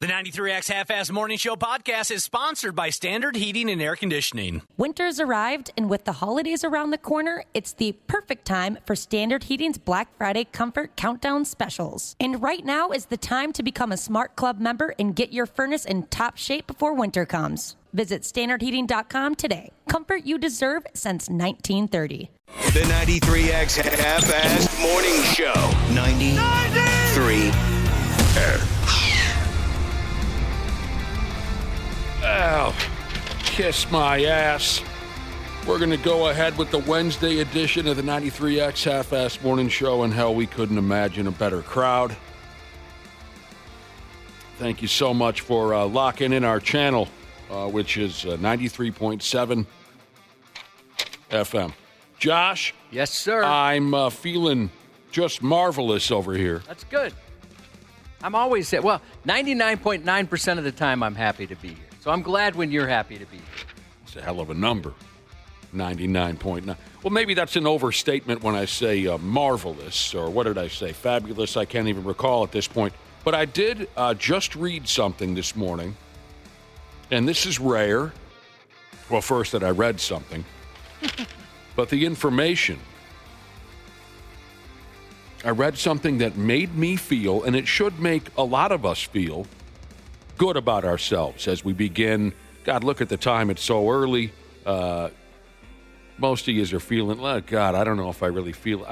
The 93X Half-Ass Morning Show podcast is sponsored by Standard Heating and Air Conditioning. Winter's arrived, and with the holidays around the corner, it's the perfect time for Standard Heating's Black Friday Comfort Countdown specials. And right now is the time to become a Smart Club member and get your furnace in top shape before winter comes. Visit standardheating.com today. Comfort you deserve since 1930. The 93X Half-Ass Morning Show. 93. Oh, kiss my ass. We're going to go ahead with the Wednesday edition of the 93X Half-Ass Morning Show, and hell, we couldn't imagine a better crowd. Thank you so much for locking in our channel, which is 93.7 FM. Josh? Yes, sir. I'm feeling just marvelous over here. That's good. I'm always, 99.9% of the time I'm happy to be here. So I'm glad when you're happy to be here. It's a hell of a number, 99.9. Well, maybe that's an overstatement when I say marvelous, or what did I say? Fabulous, I can't even recall at this point. But I did just read something this morning, and this is rare. Well, first that I read something, but the information. I read something that made me feel, and it should make a lot of us feel, good about ourselves as we begin. God, look at the time. It's so early. Most of you are feeling, oh, God, I don't know if I really feel.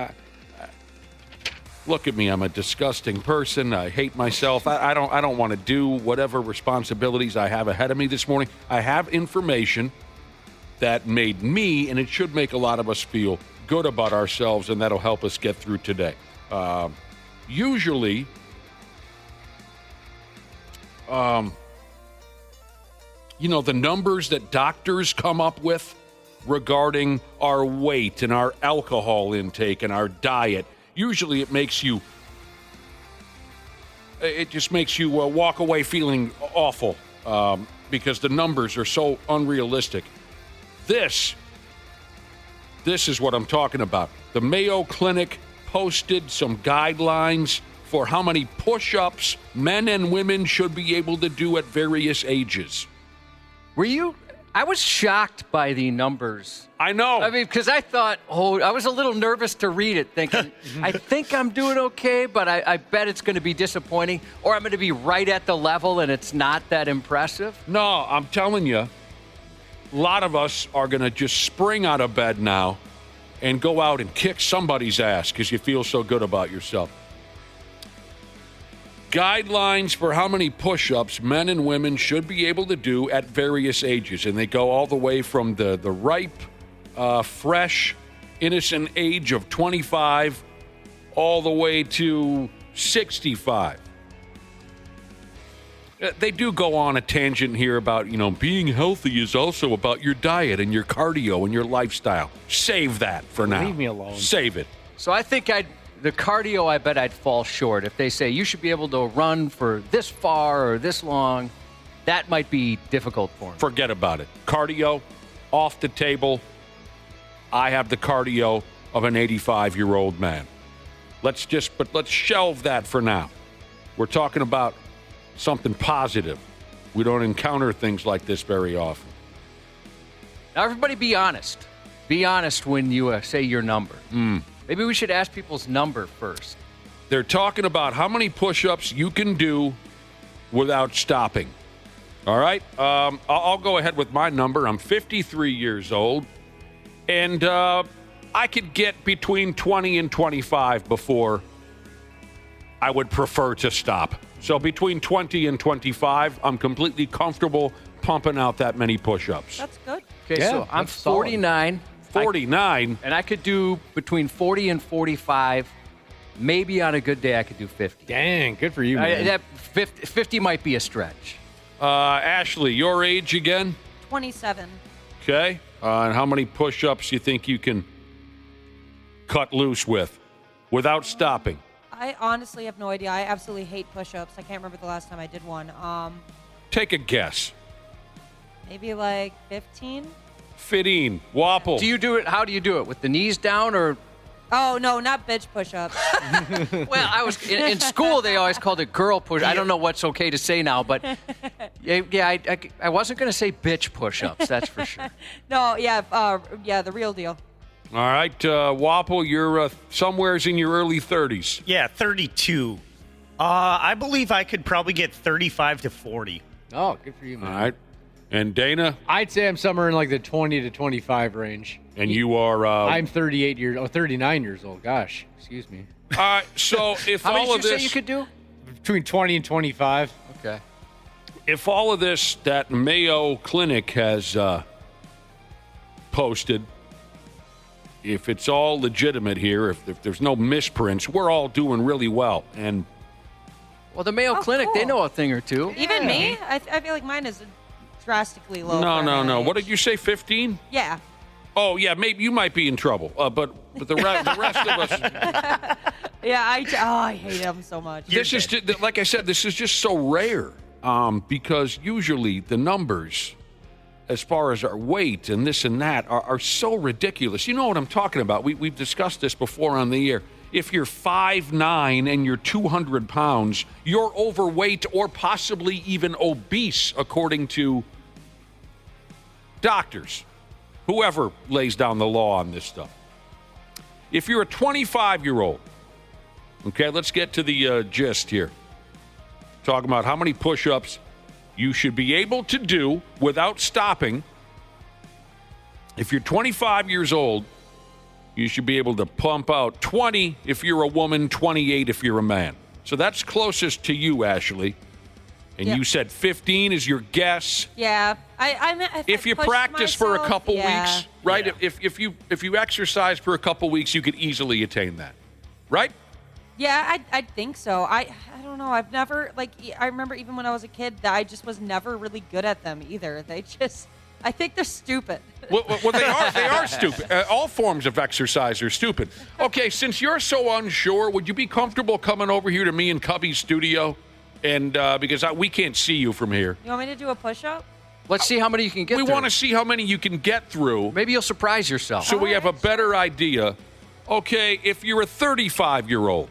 Look at me. I'm a disgusting person. I hate myself. I don't want to do whatever responsibilities I have ahead of me this morning. I have information that made me, and it should make a lot of us feel good about ourselves, and that'll help us get through today. Usually, the numbers that doctors come up with regarding our weight and our alcohol intake and our diet, usually it just makes you walk away feeling awful because the numbers are so unrealistic. This is what I'm talking about. The Mayo Clinic posted some guidelines for how many push-ups men and women should be able to do at various ages. I was shocked by the numbers. I know. I mean, because I thought, I was a little nervous to read it, thinking, I think I'm doing okay, but I bet it's going to be disappointing, or I'm going to be right at the level and it's not that impressive. No, I'm telling you, a lot of us are going to just spring out of bed now and go out and kick somebody's ass because you feel so good about yourself. Guidelines for how many push-ups men and women should be able to do at various ages. And they go all the way from the ripe, fresh, innocent age of 25 all the way to 65. They do go on a tangent here about, being healthy is also about your diet and your cardio and your lifestyle. Save that for now. Leave me alone. Save it. So I think the cardio, I bet I'd fall short. If they say you should be able to run for this far or this long, that might be difficult for me. Forget about it. Cardio, off the table. I have the cardio of an 85-year-old man. Let's shelve that for now. We're talking about something positive. We don't encounter things like this very often. Now, everybody be honest. Be honest when you say your number. Maybe we should ask people's number first. They're talking about how many push-ups you can do without stopping. All right? I'll go ahead with my number. I'm 53 years old, and I could get between 20 and 25 before I would prefer to stop. So between 20 and 25, I'm completely comfortable pumping out that many push-ups. That's good. Okay, so I'm 49. 49? And I could do between 40 and 45. Maybe on a good day, I could do 50. Dang, good for you, man. 50 might be a stretch. Ashley, your age again? 27. Okay. And how many push-ups you think you can cut loose without stopping? I honestly have no idea. I absolutely hate push-ups. I can't remember the last time I did one. Take a guess. Maybe like 15? Fitting. Wapple. Do you do it? How do you do it? With the knees down or Oh, no, not bitch push-ups. Well, I was in school. They always called it girl push. I don't know what's okay to say now, but I wasn't going to say bitch push-ups. That's for sure. No, the real deal. All right, Wapple, you're somewheres in your early 30s. Yeah, 32. I believe I could probably get 35 to 40. Oh, good for you, man. All right. And Dana? I'd say I'm somewhere in like the 20 to 25 range. And you are... I'm 39 years old. Gosh, excuse me. So if How all many of did you this... say you could do? Between 20 and 25. Okay. If all of this that Mayo Clinic has posted, if it's all legitimate here, if there's no misprints, we're all doing really well. And Well, the Mayo Clinic, cool. they know a thing or two. Even me? I feel like mine is drastically low. no. What did you say, 15? Yeah. Oh, yeah, maybe you might be in trouble. But the rest of us... Yeah, I hate them so much. This is, like I said, this is just so rare because usually the numbers, as far as our weight and this and that, are so ridiculous. You know what I'm talking about. We've discussed this before on the air. If you're 5'9" and you're 200 pounds, you're overweight or possibly even obese, according to doctors, whoever lays down the law on this stuff. If you're a 25-year-old, okay, let's get to the gist here. Talking about how many push-ups you should be able to do without stopping. If you're 25 years old, you should be able to pump out 20 if you're a woman, 28 if you're a man. So that's closest to you, Ashley. And Yep. you said 15 is your guess. Yeah. If you practice for a couple weeks, right? Yeah. If you exercise for a couple weeks, you could easily attain that, right? Yeah, I think so. I don't know. I've never, I remember even when I was a kid, that I just was never really good at them either. I think they're stupid. Well, they are stupid. All forms of exercise are stupid. Okay, since you're so unsure, would you be comfortable coming over here to me and Cubby's studio? And because we can't see you from here. You want me to do a push-up? Let's see how many you can get We through. want to see how many you can get through. Maybe you'll surprise yourself. So we have a better idea. Okay, if you're a 35-year-old,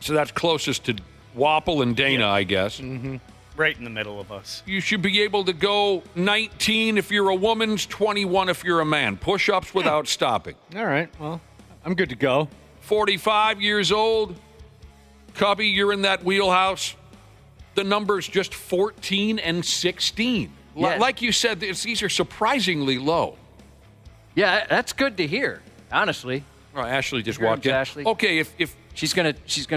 so that's closest to Wapple and Dana, I guess. Mm-hmm. Right in the middle of us. You should be able to go 19 if you're a woman, 21 if you're a man. Push-ups without stopping. All right, well, I'm good to go. 45 years old, Cubby, you're in that wheelhouse. The number's just 14 and 16. Yeah. Like you said, these are surprisingly low. Yeah, that's good to hear, honestly. Oh, Ashley just Here walked comes in. Ashley. Okay, if She's gonna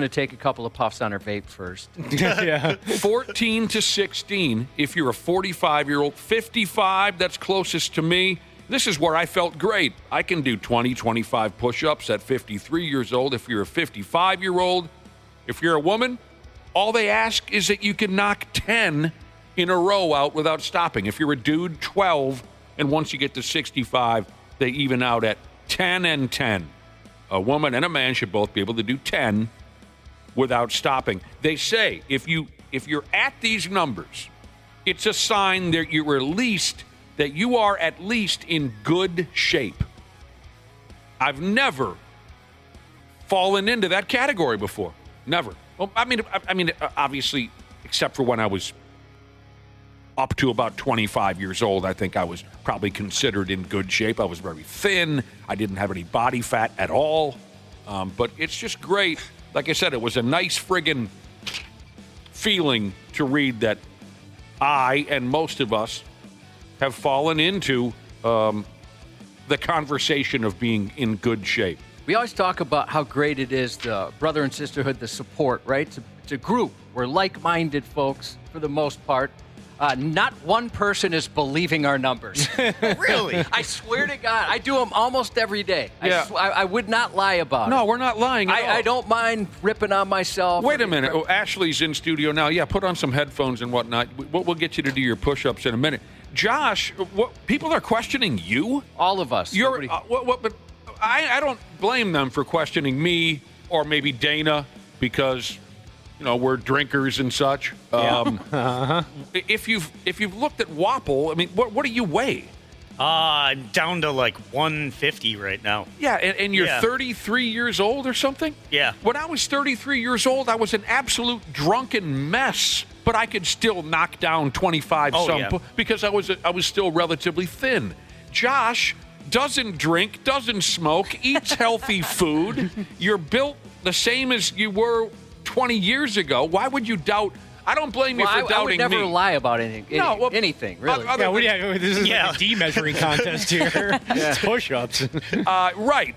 take a couple of puffs on her vape first. Yeah. 14 to 16, if you're a 45-year-old, 55, that's closest to me. This is where I felt great. I can do 20, 25 push-ups at 53 years old. If you're a 55-year-old, if you're a woman, all they ask is that you can knock 10 in a row out without stopping. If you're a dude, 12, and once you get to 65, they even out at 10 and 10. A woman and a man should both be able to do 10 without stopping. They say if you're at these numbers, it's a sign that you are at least in good shape. I've never fallen into that category before. Never. Well, I mean, obviously, except for when I was up to about 25 years old, I think I was probably considered in good shape. I was very thin. I didn't have any body fat at all. But it's just great. Like I said, it was a nice friggin' feeling to read that I and most of us have fallen into the conversation of being in good shape. We always talk about how great it is, the brother and sisterhood, the support, right? It's a group. We're like-minded folks for the most part. Not one person is believing our numbers. Really? I swear to God, I do them almost every day. Yeah. I would not lie about it. No, we're not lying at all. I don't mind ripping on myself. Wait a minute. Oh, Ashley's in studio now. Yeah, put on some headphones and whatnot. We'll get you to do your push-ups in a minute. Josh, people are questioning you? All of us. You're, Nobody- but I don't blame them for questioning me or maybe Dana because, we're drinkers and such. If you've looked at Wapple, I mean, what do you weigh? I'm down to like 150 right now. Yeah, and you're 33 years old or something? Yeah. When I was 33 years old, I was an absolute drunken mess, but I could still knock down 25 because I was still relatively thin. Josh doesn't drink, doesn't smoke, eats healthy food. You're built the same as you were 20 years ago. Why would you doubt? I don't blame you for doubting me. I would never lie about anything. Anything, really. This is like a de-measuring contest here. It's push-ups. Right.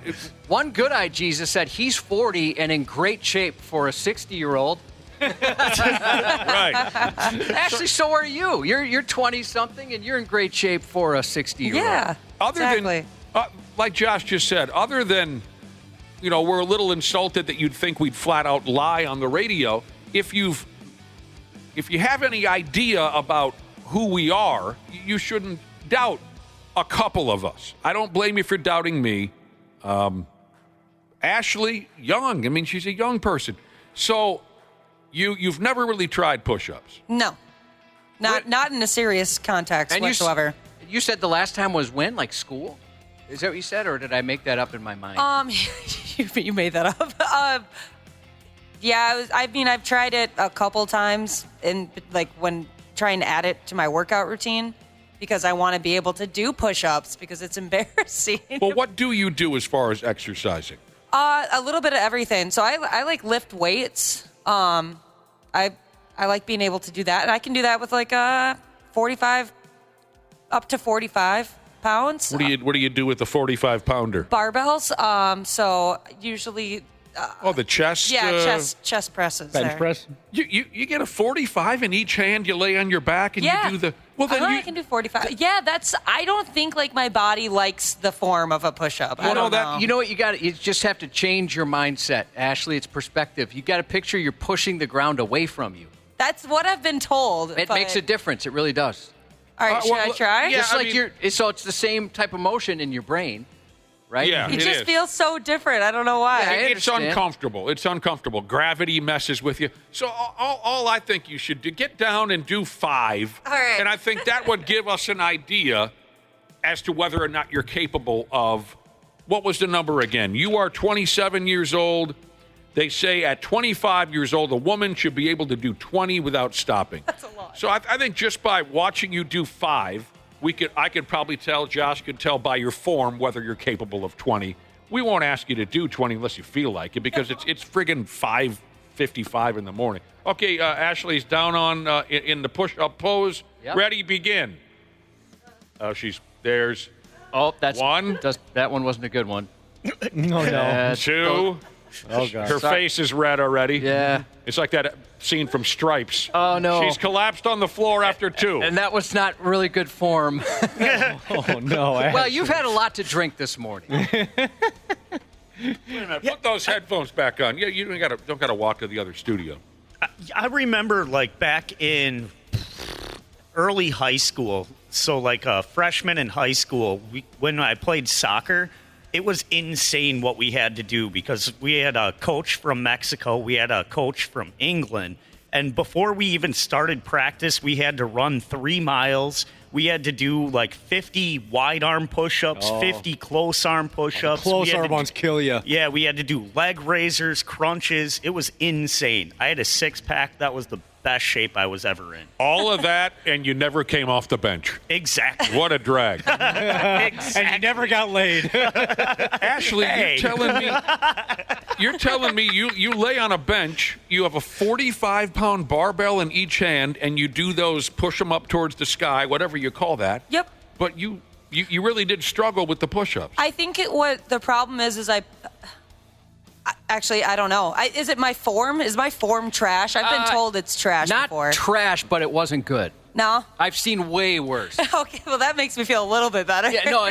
One good eye Jesus said he's 40 and in great shape for a 60-year-old. Right. Actually, so are you. You're 20-something, and you're in great shape for a 60-year-old. Yeah, exactly. Like Josh just said, other than, we're a little insulted that you'd think we'd flat out lie on the radio. If you have any idea about who we are, you shouldn't doubt a couple of us. I don't blame you for doubting me. Ashley, young. I mean, she's a young person. So you've never really tried push-ups? No. Not in a serious context whatsoever. You said the last time was when? Like school? Is that what you said, or did I make that up in my mind? You made that up. Yeah, I've tried it a couple times when trying to add it to my workout routine because I want to be able to do push-ups because it's embarrassing. Well, what do you do as far as exercising? A little bit of everything. So I like lift weights. I like being able to do that, and I can do that with like 45 up to 45 pounds. What do you do with the 45-pounder? Barbells. So usually. The chest? Yeah, chest presses. Bench press? You get a 45 in each hand, you lay on your back, and you do the... Well, then I can do 45. Yeah, I don't think like my body likes the form of a push-up. I don't know. You know what, you just have to change your mindset, Ashley. It's perspective. You got to picture you're pushing the ground away from you. That's what I've been told. It makes a difference. It really does. All right, should I try? Yeah, so it's the same type of motion in your brain. Right? Yeah, it just feels so different. I don't know why. Yeah, it's uncomfortable. It's uncomfortable. Gravity messes with you. So all I think you should do, get down and do 5. All right. And I think that would give us an idea as to whether or not you're capable of, what was the number again? You are 27 years old. They say at 25 years old, a woman should be able to do 20 without stopping. That's a lot. So I think just by watching you do 5, I could probably tell, Josh could tell by your form whether you're capable of 20. We won't ask you to do 20 unless you feel like it because it's friggin' 5:55 in the morning. Okay, Ashley's down on in the push-up pose. Yep. Ready, begin. There's one. That one wasn't a good one. No. 2. Oh, God. Her face is red already. Yeah. It's like that scene from Stripes. Oh, no. She's collapsed on the floor after 2. And that was not really good form. Oh, no. Well, you've had a lot to drink this morning. Wait a minute. Put those headphones back on. Yeah, you don't gotta walk to the other studio. I remember like back in early high school, so like a freshman in high school, when I played soccer, it was insane what we had to do because we had a coach from Mexico, we had a coach from England, and before we even started practice, we had to run 3 miles. We had to do like 50 wide arm push-ups, 50 close arm push-ups. Close arm ones kill you. Yeah, we had to do leg raisers, crunches. It was insane. I had a 6-pack. That was the best shape I was ever in. All of that, and you never came off the bench. Exactly. What a drag. Exactly. And you never got laid. Ashley, you're telling me you lay on a bench, you have a 45-pound barbell in each hand, and you do those push them up towards the sky, whatever you call that. Yep. But you really did struggle with the push-ups. I think what the problem is actually, I don't know. Is it my form? Is my form trash? I've been told it's trash before. Not trash, but it wasn't good. No? I've seen way worse. Okay, well, that makes me feel a little bit better. Yeah, no,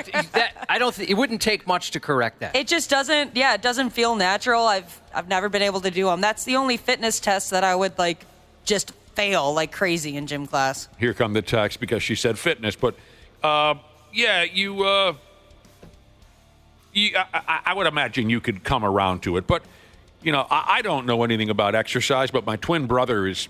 I don't think it wouldn't take much to correct that. It just doesn't, it doesn't feel natural. I've never been able to do them. That's the only fitness test that I would, just fail like crazy in gym class. Here come the text because she said fitness, but, I would imagine you could come around to it. But, I don't know anything about exercise, but my twin brother is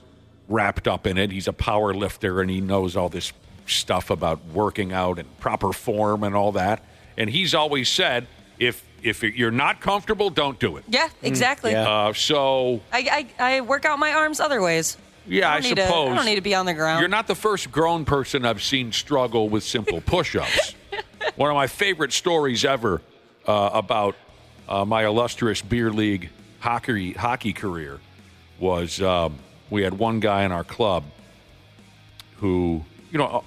wrapped up in it. He's a power lifter, and he knows all this stuff about working out and proper form and all that. And he's always said, if you're not comfortable, don't do it. Yeah, exactly. So I work out my arms other ways. yeah, I suppose. I don't need to be on the ground. You're not the first grown person I've seen struggle with simple push-ups. One of my favorite stories ever about my illustrious beer league hockey career was we had one guy in our club who,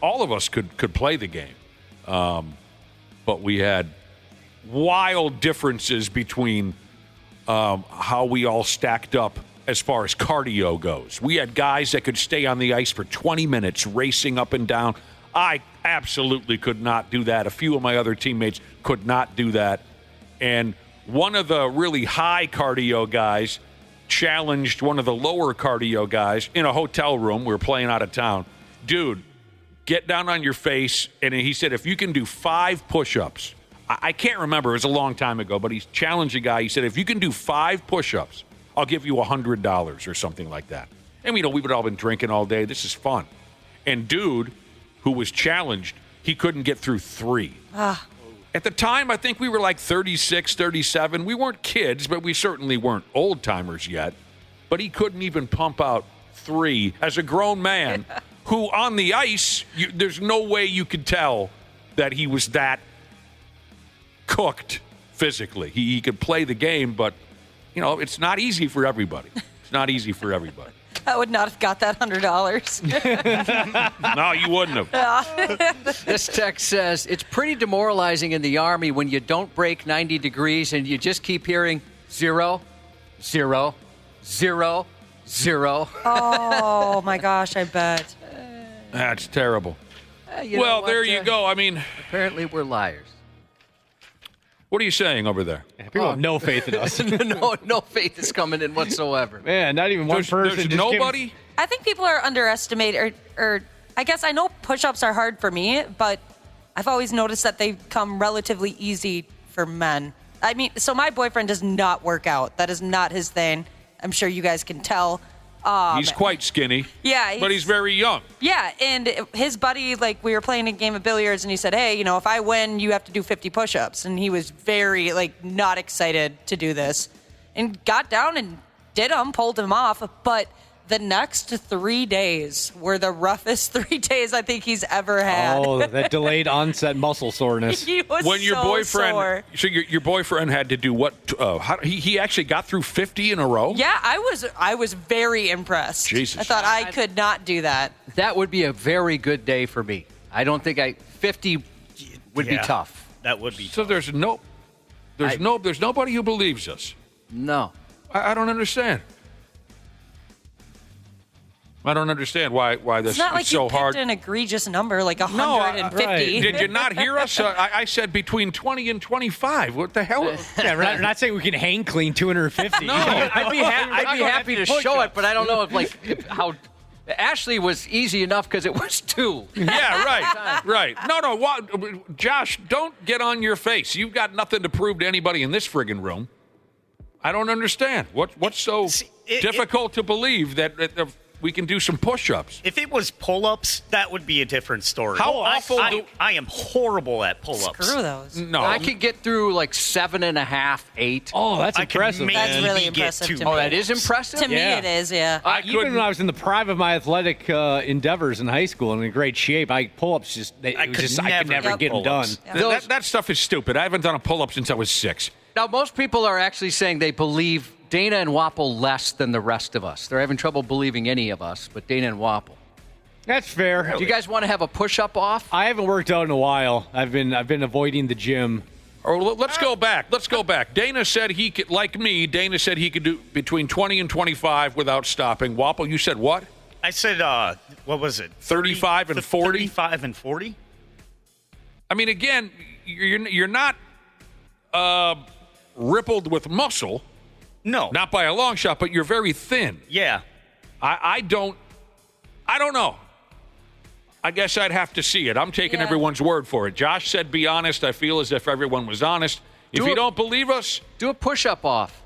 all of us could play the game, but we had wild differences between how we all stacked up as far as cardio goes. We had guys that could stay on the ice for 20 minutes racing up and down. I absolutely could not do that. A few of my other teammates could not do that. And one of the really high cardio guys challenged one of the lower cardio guys in a hotel room. We were playing out of town. Dude, get down on your face. And he said, if you can do 5 push-ups, I can't remember. It was a long time ago, but he challenged a guy. He said, if you can do 5 push-ups, I'll give you $100 or something like that. And, we would all been drinking all day. This is fun. And dude, who was challenged, he couldn't get through 3. At the time, I think we were like 36, 37. We weren't kids, but we certainly weren't old-timers yet. But he couldn't even pump out 3 as a grown man who, on the ice, there's no way you could tell that he was that cooked physically. He could play the game, but, it's not easy for everybody. It's not easy for everybody. I would not have got that $100. No, you wouldn't have. This text says, it's pretty demoralizing in the Army when you don't break 90 degrees and you just keep hearing 0, 0, 0, 0. Oh, my gosh, I bet. That's terrible. Well, there you go. I mean, apparently we're liars. What are you saying over there? People have no faith in us. no faith is coming in whatsoever. Man, not even one person. There's just nobody? I think people are underestimated, or I guess I know push-ups are hard for me, but I've always noticed that they come relatively easy for men. I mean, so my boyfriend does not work out. That is not his thing. I'm sure you guys can tell. He's quite skinny. Yeah. But he's very young. Yeah, and his buddy, we were playing a game of billiards, and he said, hey, if I win, you have to do 50 push-ups. And he was very, not excited to do this. And got down and did them, pulled him off. But the next 3 days were the roughest 3 days I think he's ever had. Oh, that delayed onset muscle soreness. He was when your so boyfriend, sore. So your boyfriend had to do what? He actually got through 50 in a row? Yeah, I was very impressed. Jesus. I thought I could not do that. That would be a very good day for me. I don't think 50 would be tough. That would be So tough. there's nobody who believes us. No. I don't understand. I don't understand why this It's not like is so you hard. picked an egregious number, like 150. No, right. Did you not hear us? I said between 20 and 25. What the hell? Yeah, we're not saying we can hang clean 250. No. I'd be happy to show it, but I don't know if how. Ashley was easy enough because it was 2. Yeah, right. No. Josh, don't get on your face. You've got nothing to prove to anybody in this friggin' room. I don't understand. What's so difficult to believe that we can do some push-ups? If it was pull-ups, that would be a different story. How awful I am horrible at pull-ups. Screw those. No. I could get through 7.5, 8. Oh, that's impressive. That's really impressive to me. Oh, that is impressive? To me, it is, yeah. Even when I was in the prime of my athletic endeavors in high school and in great shape, pull-ups I could never get them done. Yeah. That stuff is stupid. I haven't done a pull-up since I was 6. Now, most people are actually saying they believe Dana and Wapple less than the rest of us. They're having trouble believing any of us, but Dana and Wapple. That's fair. Do you guys want to have a push-up off? I haven't worked out in a while. I've been avoiding the gym. Or let's go back. Dana said he could, like me, Dana said he could do between 20 and 25 without stopping. Wapple, you said what? I said, what was it? 35 and 40? 35 and 40? I mean, again, you're not rippled with muscle. No. Not by a long shot, but you're very thin. Yeah. I don't know. I guess I'd have to see it. I'm taking everyone's word for it. Josh said be honest. I feel as if everyone was honest. If you don't believe us, do a push-up off.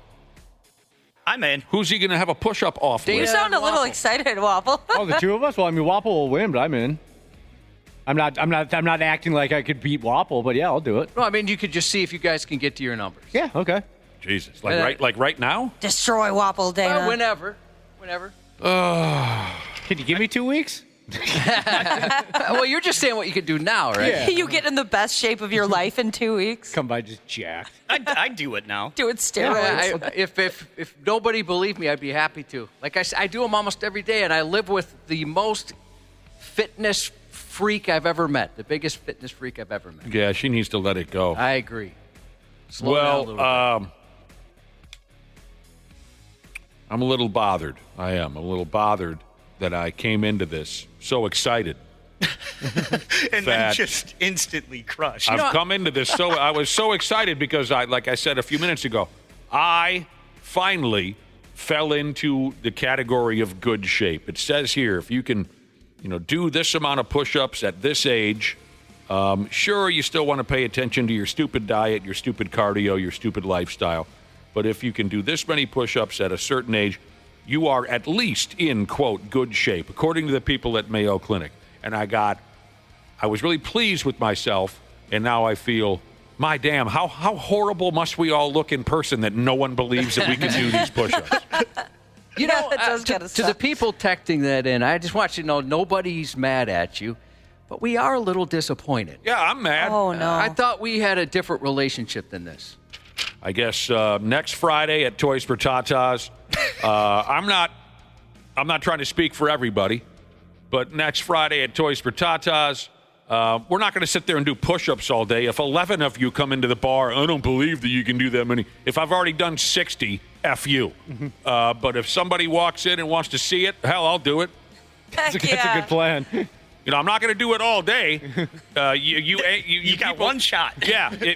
I'm in. Who's he going to have a push-up off You with? sound a little excited, Wapple. Oh, the two of us? Well, Wapple will win, but I'm in. I'm not acting like I could beat Wapple, but yeah, I'll do it. No, I mean, you could just see if you guys can get to your numbers. Yeah, okay. Jesus, like right now? Destroy Wapple, Dana. Well, whenever. Can you give me 2 weeks? Well, you're just saying what you could do now, right? Yeah. You get in the best shape of your life in 2 weeks. Come by just jacked. I'd do it now. Do it steroids. If nobody believed me, I'd be happy to. Like I said, I do them almost every day, and I live with the most fitness freak I've ever met. The biggest fitness freak I've ever met. Yeah, she needs to let it go. I agree. Slow down a little bit. I'm a little bothered. I am a little bothered that I came into this so excited. And then just instantly crushed. I've come into this I was so excited because like I said a few minutes ago, I finally fell into the category of good shape. It says here, if you can, do this amount of push-ups at this age, sure, you still want to pay attention to your stupid diet, your stupid cardio, your stupid lifestyle. But if you can do this many push-ups at a certain age, you are at least in, quote, good shape, according to the people at Mayo Clinic. And I was really pleased with myself, and now I feel, my damn, how horrible must we all look in person that no one believes that we can do these push-ups? To the people texting that in, I just want you to know nobody's mad at you, but we are a little disappointed. Yeah, I'm mad. Oh, no. I thought we had a different relationship than this. I guess next Friday at Toys for Tatas, I'm not trying to speak for everybody, but next Friday at Toys for Tatas, we're not going to sit there and do push-ups all day. If 11 of you come into the bar, I don't believe that you can do that many. If I've already done 60, F you. But if somebody walks in and wants to see it, hell, I'll do it. That's a good plan. I'm not going to do it all day. You got people, one shot. Yeah.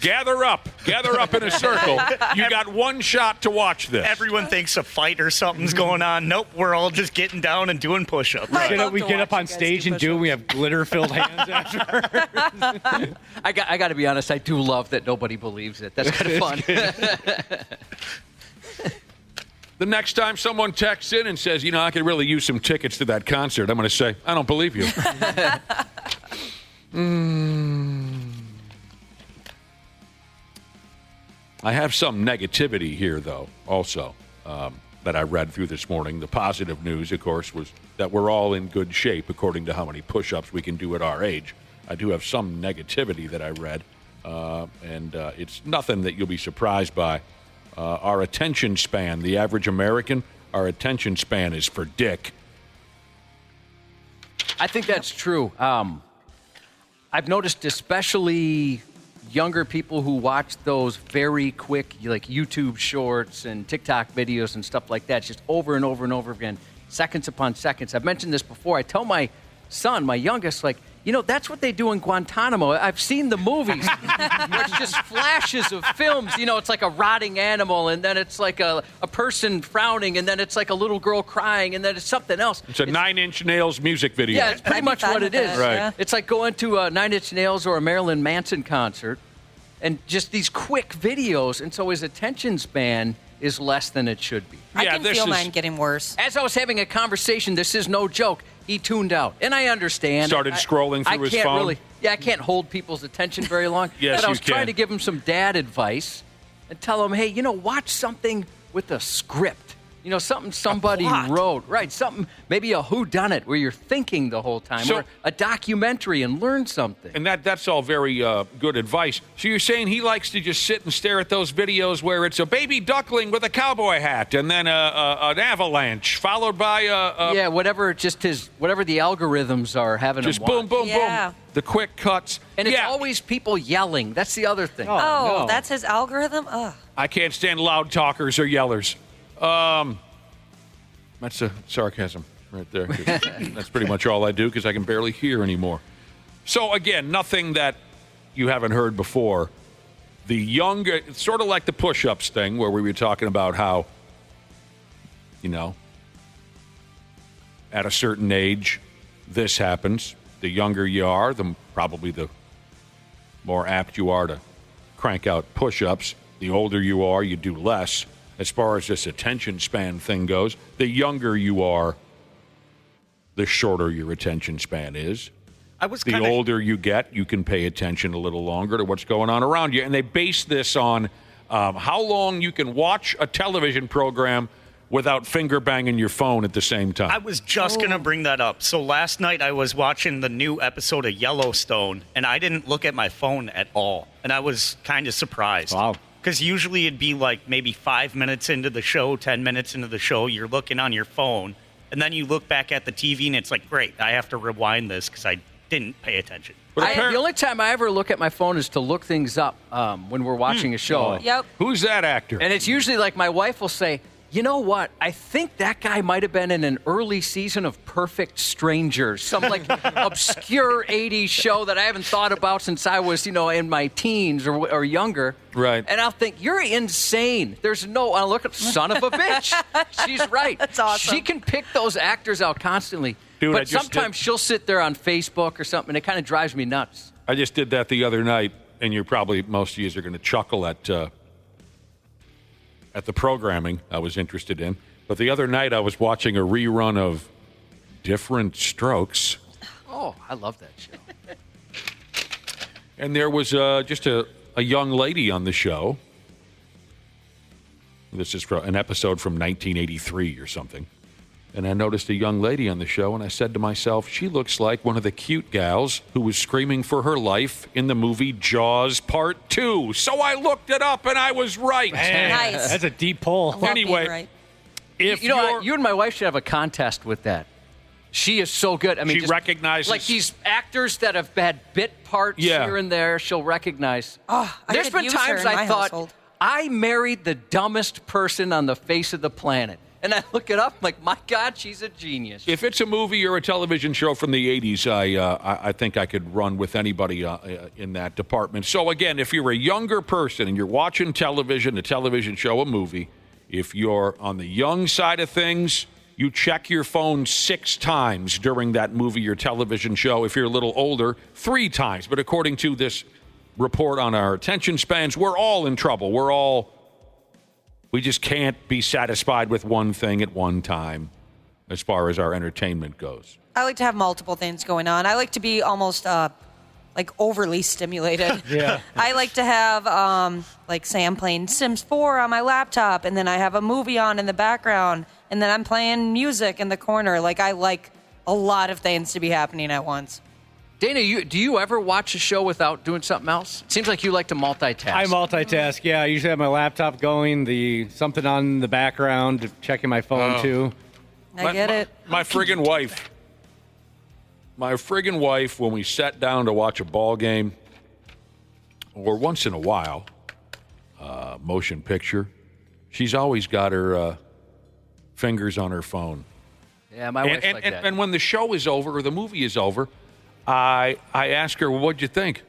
Gather up in a circle. You got one shot to watch this. Everyone thinks a fight or something's going on. Nope, we're all just getting down and doing push-ups. We get up on stage and we have glitter-filled hands after. I got to be honest, I do love that nobody believes it. That's kind of fun. The next time someone texts in and says, I could really use some tickets to that concert, I'm going to say, I don't believe you. I have some negativity here, though, also, that I read through this morning. The positive news, of course, was that we're all in good shape according to how many push-ups we can do at our age. I do have some negativity that I read, and it's nothing that you'll be surprised by. Our attention span, the average American, our attention span is for dick. I think that's true. I've noticed especially younger people who watch those very quick, like YouTube shorts and TikTok videos and stuff like that, just over and over and over again, seconds upon seconds. I've mentioned this before. I tell my son, my youngest, that's what they do in Guantanamo. I've seen the movies. It's just flashes of films. It's like a rotting animal, and then it's like a person frowning, and then it's like a little girl crying, and then it's something else. It's a Nine Inch Nails music video. Yeah, it's pretty much what it is. Right. Yeah. It's like going to a Nine Inch Nails or a Marilyn Manson concert, and just these quick videos, and so his attention span is less than it should be. I can feel mine getting worse. As I was having a conversation, this is no joke, he tuned out. And I understand. Started scrolling through his phone? I can't hold people's attention very long. Yes, but I was you can. trying to give him some dad advice and tell him, hey, watch something with a script. Something somebody wrote. Right, something, maybe a whodunit where you're thinking the whole time, or a documentary and learn something. And that's all very good advice. So you're saying he likes to just sit and stare at those videos where it's a baby duckling with a cowboy hat and then an avalanche followed by whatever the algorithms are having just him watch. boom, boom, boom. The quick cuts. And it's always people yelling. That's the other thing. Oh, that's his algorithm? Ugh. I can't stand loud talkers or yellers. That's a sarcasm right there. That's pretty much all I do because I can barely hear anymore. So, again, nothing that you haven't heard before. The younger, it's sort of like the push-ups thing where we were talking about how, at a certain age, this happens. The younger you are, probably the more apt you are to crank out push-ups. The older you are, you do less. As far as this attention span thing goes, the younger you are, the shorter your attention span is. The older you get, you can pay attention a little longer to what's going on around you. And they base this on how long you can watch a television program without finger banging your phone at the same time. I was just going to bring that up. So last night I was watching the new episode of Yellowstone, and I didn't look at my phone at all. And I was kind of surprised. Wow. Because usually it'd be like maybe 5 minutes into the show, 10 minutes into the show, you're looking on your phone, and then you look back at the TV, and it's like, great, I have to rewind this because I didn't pay attention. The only time I ever look at my phone is to look things up when we're watching a show. Yep. Who's that actor? And it's usually like my wife will say, you know what? I think that guy might have been in an early season of Perfect Strangers, some like obscure 80s show that I haven't thought about since I was, in my teens or younger. Right. And I'll think, you're insane. I'll look at son of a bitch. She's right. That's awesome. She can pick those actors out constantly. Dude, but sometimes she'll sit there on Facebook or something, and it kind of drives me nuts. I just did that the other night, and most of you are going to chuckle at the programming I was interested in. But the other night I was watching a rerun of Different Strokes. Oh, I love that show. And there was just a young lady on the show. This is an episode from 1983 or something. And I noticed a young lady on the show, and I said to myself, she looks like one of the cute gals who was screaming for her life in the movie Jaws Part 2. So I looked it up, and I was right. Man, Nice. That's a deep pull. Love being Anyway, right. if You and my wife should have a contest with that. She is so good. I mean, She just recognizes- like these actors that have had bit parts here and there. She'll recognize. I There's could been use her times in I my thought household. I married the dumbest person on the face of the planet, and I look it up like, my God, she's a genius. If it's a movie or a television show from the 80s, I think I could run with anybody in that department. So, again, if you're a younger person and you're watching television, a television show, a movie, if you're on the young side of things, you check your phone 6 times during that movie or television show. If you're a little older, 3 times. But according to this report on our attention spans, we're all in trouble. We just can't be satisfied with one thing at one time as far as our entertainment goes. I like to have multiple things going on. I like to be almost like overly stimulated. Yeah. I like to have say I'm playing Sims 4 on my laptop, and then I have a movie on in the background, and then I'm playing music in the corner. Like, I like a lot of things to be happening at once. Dana, do you ever watch a show without doing something else? It seems like you like to multitask. I multitask, yeah. I usually have my laptop going, something on in the background, checking my phone, too. I get it. My friggin' wife, when we sat down to watch a ball game, or once in a while, motion picture, she's always got her fingers on her phone. Yeah, my wife's like that. And when the show is over or the movie is over, I ask her, well, what'd you think?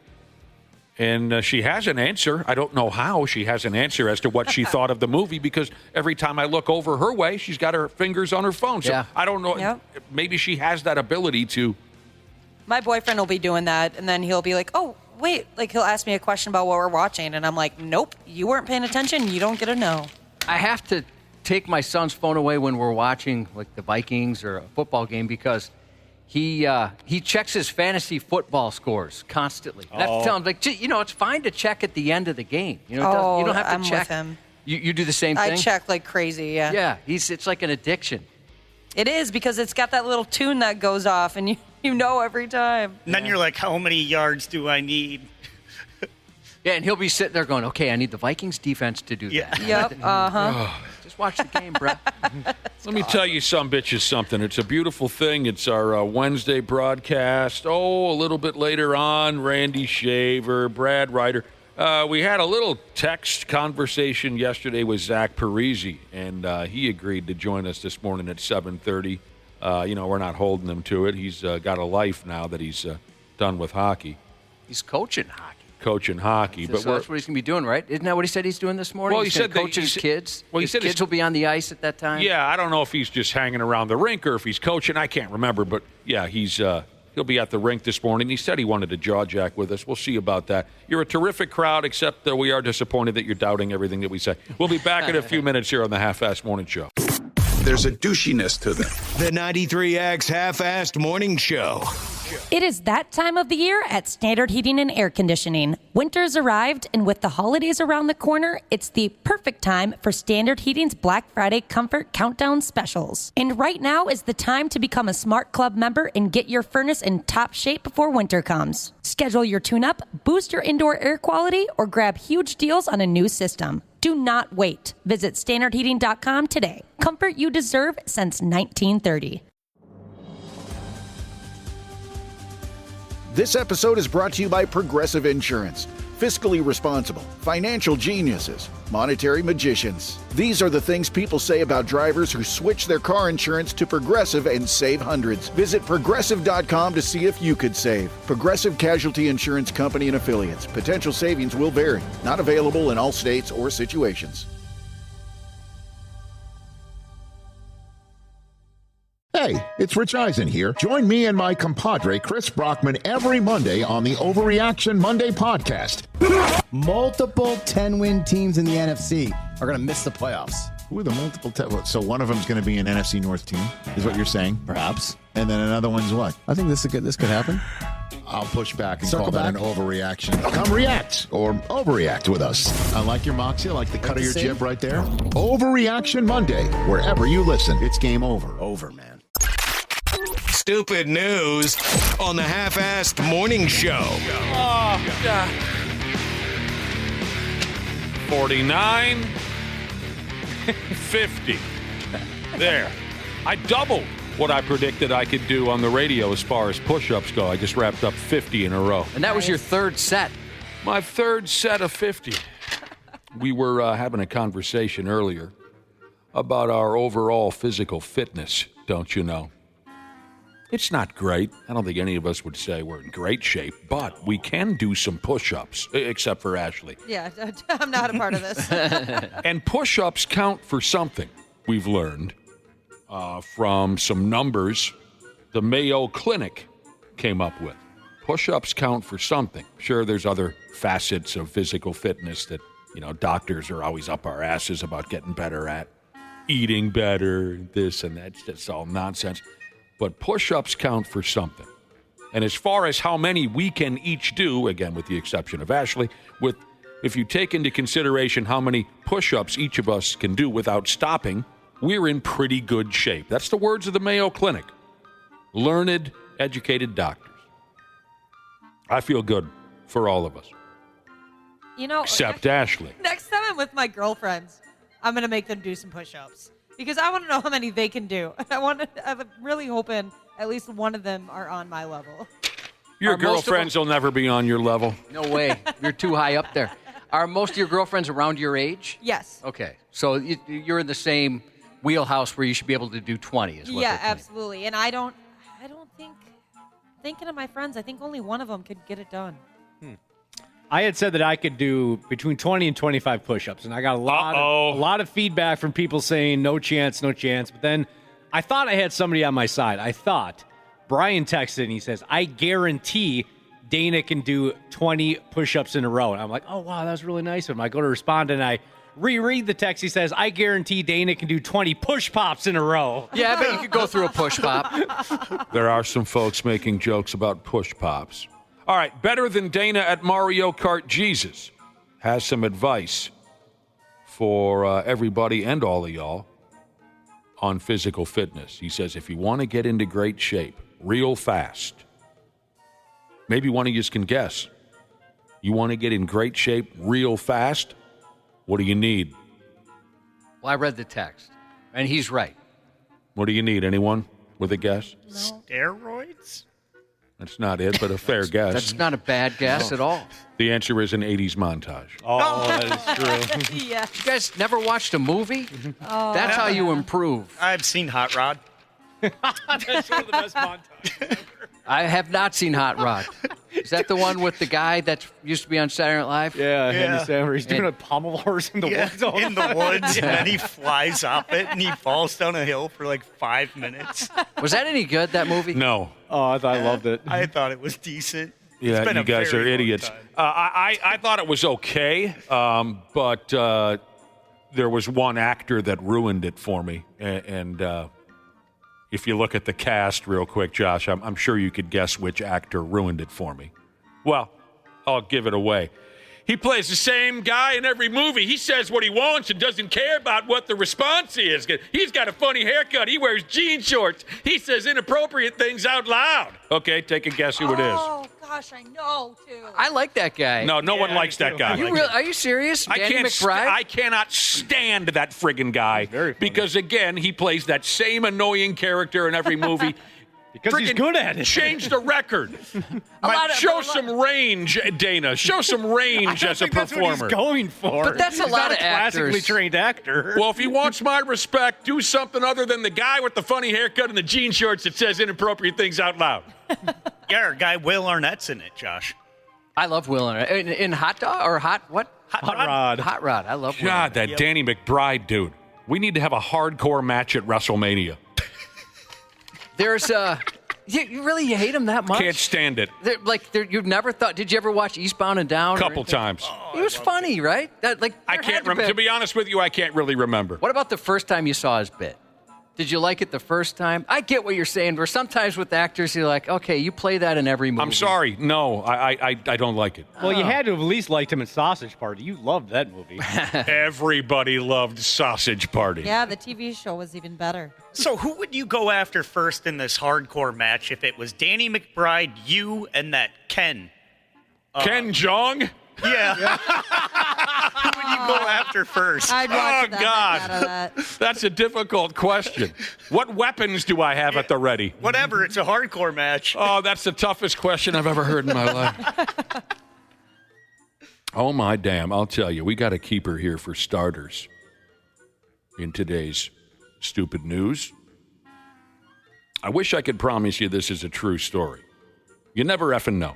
And she has an answer. I don't know how she has an answer as to what she thought of the movie, because every time I look over her way, she's got her fingers on her phone. So Yeah. I don't know. Yep. Maybe she has that ability to. My boyfriend will be doing that, and then he'll be like, oh, wait. Like, he'll ask me a question about what we're watching, and I'm like, nope, you weren't paying attention. You don't get to know. I have to take my son's phone away when we're watching, like, the Vikings or a football game, because he checks his fantasy football scores constantly. And I have to tell him, like, it's fine to check at the end of the game. You don't have to I'm check. with him. You do the same thing? I check like crazy, yeah. Yeah, it's like an addiction. It is, because it's got that little tune that goes off, and you know every time. And then you're like, how many yards do I need? Yeah, and he'll be sitting there going, okay, I need the Vikings defense to do that. Yep, uh-huh. Just watch the game, bro. Let me tell you some bitches something. It's a beautiful thing. It's our Wednesday broadcast. Oh, a little bit later on, Randy Shaver, Brad Ryder. We had a little text conversation yesterday with Zach Parise, and he agreed to join us this morning at 7:30. We're not holding him to it. He's got a life now that he's done with hockey. He's coaching hockey. But So that's what he's going to be doing, right? Isn't that what he said he's doing this morning? Well, he's he gonna said coach his kids. Well, he his said kids will be on the ice at that time. Yeah, I don't know if he's just hanging around the rink or if he's coaching. I can't remember, but yeah, he'll be at the rink this morning. He said he wanted to jaw jack with us. We'll see about that. You're a terrific crowd, except that we are disappointed that you're doubting everything that we say. We'll be back in a few minutes here on the Half-Assed Morning Show. There's a douchiness to them. The 93X Half-Assed Morning Show. It is that time of the year at Standard Heating and Air Conditioning. Winter's arrived, and with the holidays around the corner, it's the perfect time for Standard Heating's Black Friday Comfort Countdown specials. And right now is the time to become a Smart Club member and get your furnace in top shape before winter comes. Schedule your tune-up, boost your indoor air quality, or grab huge deals on a new system. Do not wait. Visit standardheating.com today. Comfort you deserve since 1930. This episode is brought to you by Progressive Insurance. Fiscally responsible, financial geniuses, monetary magicians. These are the things people say about drivers who switch their car insurance to Progressive and save hundreds. Visit Progressive.com to see if you could save. Progressive Casualty Insurance Company and Affiliates. Potential savings will vary. Not available in all states or situations. Hey, it's Rich Eisen here. Join me and my compadre, Chris Brockman, every Monday on the Overreaction Monday podcast. Multiple 10-win teams in the NFC are going to miss the playoffs. Who are the multiple? So one of them's going to be an NFC North team, is what you're saying? Perhaps. And then another one's what? I think this could happen. I'll push back and Circle call that back. an overreaction. Come react or overreact with us. I like your moxie. I like the cut of your jib right there. Overreaction Monday, wherever you listen. It's game over. Over, man. Stupid news on the Half-Assed Morning Show. Oh, God. 49, 50. There. I doubled what I predicted I could do on the radio as far as push-ups go. I just wrapped up 50 in a row. And that was your third set. My third set of 50. We were having a conversation earlier about our overall physical fitness, don't you know? It's not great. I don't think any of us would say we're in great shape, but we can do some push-ups, except for Ashley. Yeah, I'm not a part of this. And push-ups count for something, we've learned from some numbers the Mayo Clinic came up with. Push-ups count for something. Sure, there's other facets of physical fitness that, doctors are always up our asses about getting better at. Eating better, this and that. That's all nonsense. But push-ups count for something. And as far as how many we can each do, again, with the exception of Ashley, if you take into consideration how many push-ups each of us can do without stopping, we're in pretty good shape. That's the words of the Mayo Clinic. Learned, educated doctors. I feel good for all of us. Except Ashley. Next time I'm with my girlfriends, I'm going to make them do some push-ups. Because I want to know how many they can do. I'm really hoping at least one of them are on my level. Your girlfriends will never be on your level. No way. You're too high up there. Are most of your girlfriends around your age? Yes. Okay. So you're in the same wheelhouse where you should be able to do 20 is what Yeah, absolutely. And I don't think, thinking of my friends, I think only one of them could get it done. I had said that I could do between 20 and 25 push-ups, and I got a lot of feedback from people saying no chance, no chance. But then I thought I had somebody on my side. I thought Brian texted and he says, I guarantee Dana can do 20 push-ups in a row. And I'm like, oh, wow, that was really nice of him. I go to respond and I reread the text. He says, I guarantee Dana can do 20 push-pops in a row. Yeah, I bet you could go through a push-pop. There are some folks making jokes about push-pops. All right, better than Dana at Mario Kart Jesus has some advice for everybody and all of y'all on physical fitness. He says if you want to get into great shape real fast, maybe one of you can guess. You want to get in great shape real fast? What do you need? Well, I read the text, and he's right. What do you need? Anyone with a guess? No. Steroids? That's not it, but a fair guess. That's not a bad guess at all. The answer is an 80s montage. Oh, that is true. Yeah. You guys never watched a movie? That's how you improve. I've seen Hot Rod. That's one of the best montages ever. I have not seen Hot Rod. Is that the one with the guy that used to be on Saturday Night Live? Yeah, Andy Samberg. He's doing a pommel horse in the woods. In the woods, and then he flies up it, and he falls down a hill for like 5 minutes. Was that any good, that movie? No. Oh, I loved it. I thought it was decent. Yeah, you guys are idiots. I thought it was okay, but there was one actor that ruined it for me, and if you look at the cast real quick, Josh, I'm sure you could guess which actor ruined it for me. Well, I'll give it away. He plays the same guy in every movie. He says what he wants and doesn't care about what the response is. He's got a funny haircut. He wears jean shorts. He says inappropriate things out loud. Okay, take a guess who it is. Oh, gosh, I know, too. I like that guy. No one likes that guy. Are you serious? Danny McBride? I cannot stand that friggin' guy because, again, he plays that same annoying character in every movie. Because he's good at it. Change the record. Show some range, Dana. Show some range as a performer. That's what he's going for. But that's a lot of actors. Classically trained actor. Well, if he wants my respect, do something other than the guy with the funny haircut and the jean shorts that says inappropriate things out loud. Yeah, our guy Will Arnett's in it, Josh. I love Will Arnett. In Hot Dog or Hot what? Hot Rod. Hot Rod. I love Will God, Arnett. that Danny McBride dude. We need to have a hardcore match at WrestleMania. There's you hate him that much? Can't stand it. You've never thought? Did you ever watch Eastbound and Down? Couple times. He was funny, right? I can't remember. To be honest with you, I can't really remember. What about the first time you saw his bit? Did you like it the first time? I get what you're saying. Where sometimes with actors, you're like, okay, you play that in every movie. I'm sorry. No, I don't like it. Well, you had to have at least liked him in Sausage Party. You loved that movie. Everybody loved Sausage Party. Yeah, the TV show was even better. So who would you go after first in this hardcore match if it was Danny McBride, you, and that Ken? Ken Jeong? Yeah. Who would you go after first? I'd watch that God. out of that. That's a difficult question. What weapons do I have at the ready? Whatever. It's a hardcore match. Oh, that's the toughest question I've ever heard in my life. Oh, my damn. I'll tell you, we got a keeper here for starters in today's stupid news. I wish I could promise you this is a true story. You never effing know.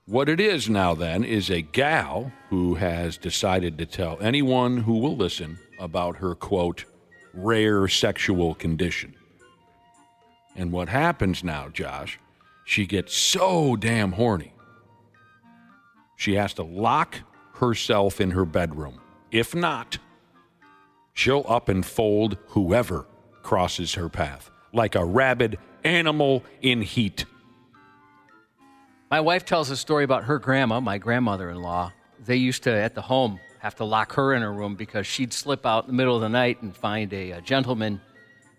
What it is now, then, is a gal who has decided to tell anyone who will listen about her, quote, rare sexual condition. And what happens now, Josh, she gets so damn horny. She has to lock herself in her bedroom. If not, she'll up and fold whoever crosses her path, like a rabid animal in heat. My wife tells a story about her grandma, my grandmother-in-law. They used to, at the home, have to lock her in her room because she'd slip out in the middle of the night and find a gentleman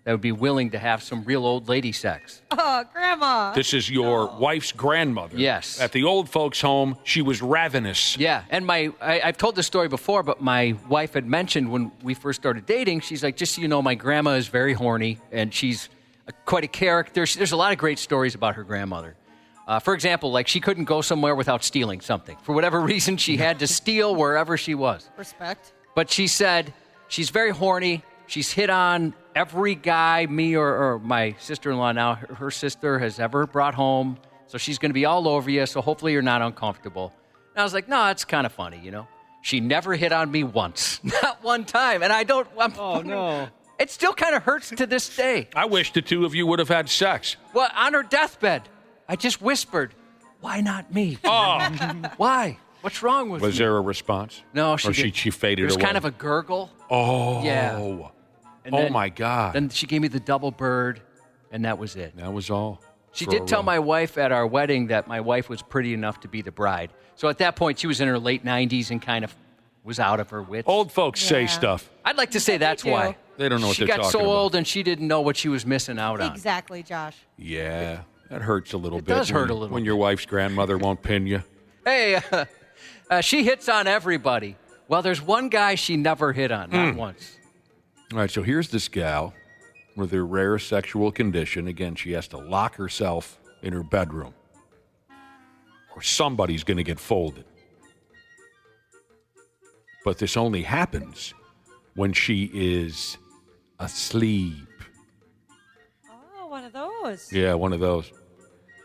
that would be willing to have some real old lady sex. Oh, Grandma. This is your wife's grandmother. Yes. At the old folks' home, she was ravenous. Yeah, and I've told this story before, but my wife had mentioned when we first started dating, she's like, just so you know, my grandma is very horny, and she's quite a character. There's a lot of great stories about her grandmother. For example, like she couldn't go somewhere without stealing something. For whatever reason, she had to steal wherever she was. Respect. But she said she's very horny. She's hit on every guy, me or my sister-in-law now, her sister has ever brought home. So she's going to be all over you, so hopefully you're not uncomfortable. And I was like, no, it's kind of funny, you know. She never hit on me once. Not one time. And Oh, no. It still kind of hurts to this day. I wish the two of you would have had sex. Well, on her deathbed, I just whispered, why not me? Oh. Why? What's wrong with you? Was there a response? No, she faded away. It was kind of a gurgle. Oh. Yeah. And oh, then, my God. Then she gave me the double bird, and that was it. That was all. She did tell my wife at our wedding that my wife was pretty enough to be the bride. So at that point, she was in her late 90s and kind of was out of her wits. Old folks say stuff. I'd like to say that's why. They don't know what they're talking about. She got so old, and she didn't know what she was missing out on. Exactly, Josh. Yeah, that hurts a little bit. It does hurt a little when your wife's grandmother won't pin you. Hey, she hits on everybody. Well, there's one guy she never hit on, not once. All right, so here's this gal with her rare sexual condition. Again, she has to lock herself in her bedroom, or somebody's going to get folded. But this only happens when she is asleep. Oh, one of those. Yeah, one of those.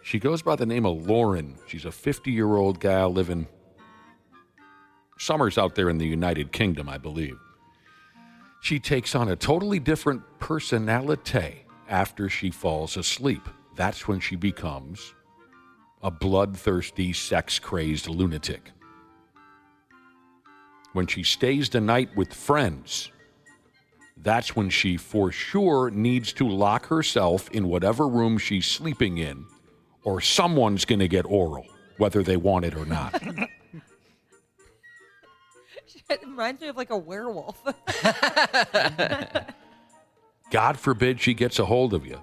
She goes by the name of Lauren. She's a 50-year-old gal living summers out there in the United Kingdom, I believe. She takes on a totally different personality after she falls asleep. That's when she becomes a bloodthirsty, sex-crazed lunatic. When she stays the night with friends, that's when she for sure needs to lock herself in whatever room she's sleeping in, or someone's going to get oral, whether they want it or not. It reminds me of like a werewolf. God forbid she gets a hold of you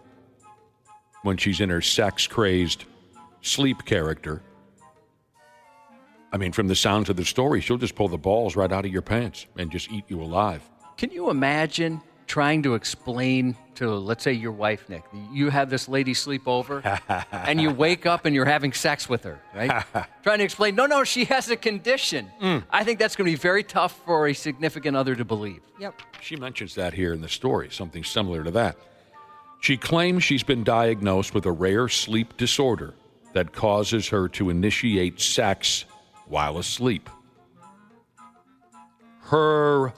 when she's in her sex-crazed sleep character. I mean, from the sounds of the story, she'll just pull the balls right out of your pants and just eat you alive. Can you imagine trying to explain to, let's say, your wife, Nick, you have this lady sleep over, and you wake up and you're having sex with her, right? Trying to explain, no, she has a condition. I think that's going to be very tough for a significant other to believe. Yep. She mentions that here in the story, something similar to that. She claims she's been diagnosed with a rare sleep disorder that causes her to initiate sex while asleep. Her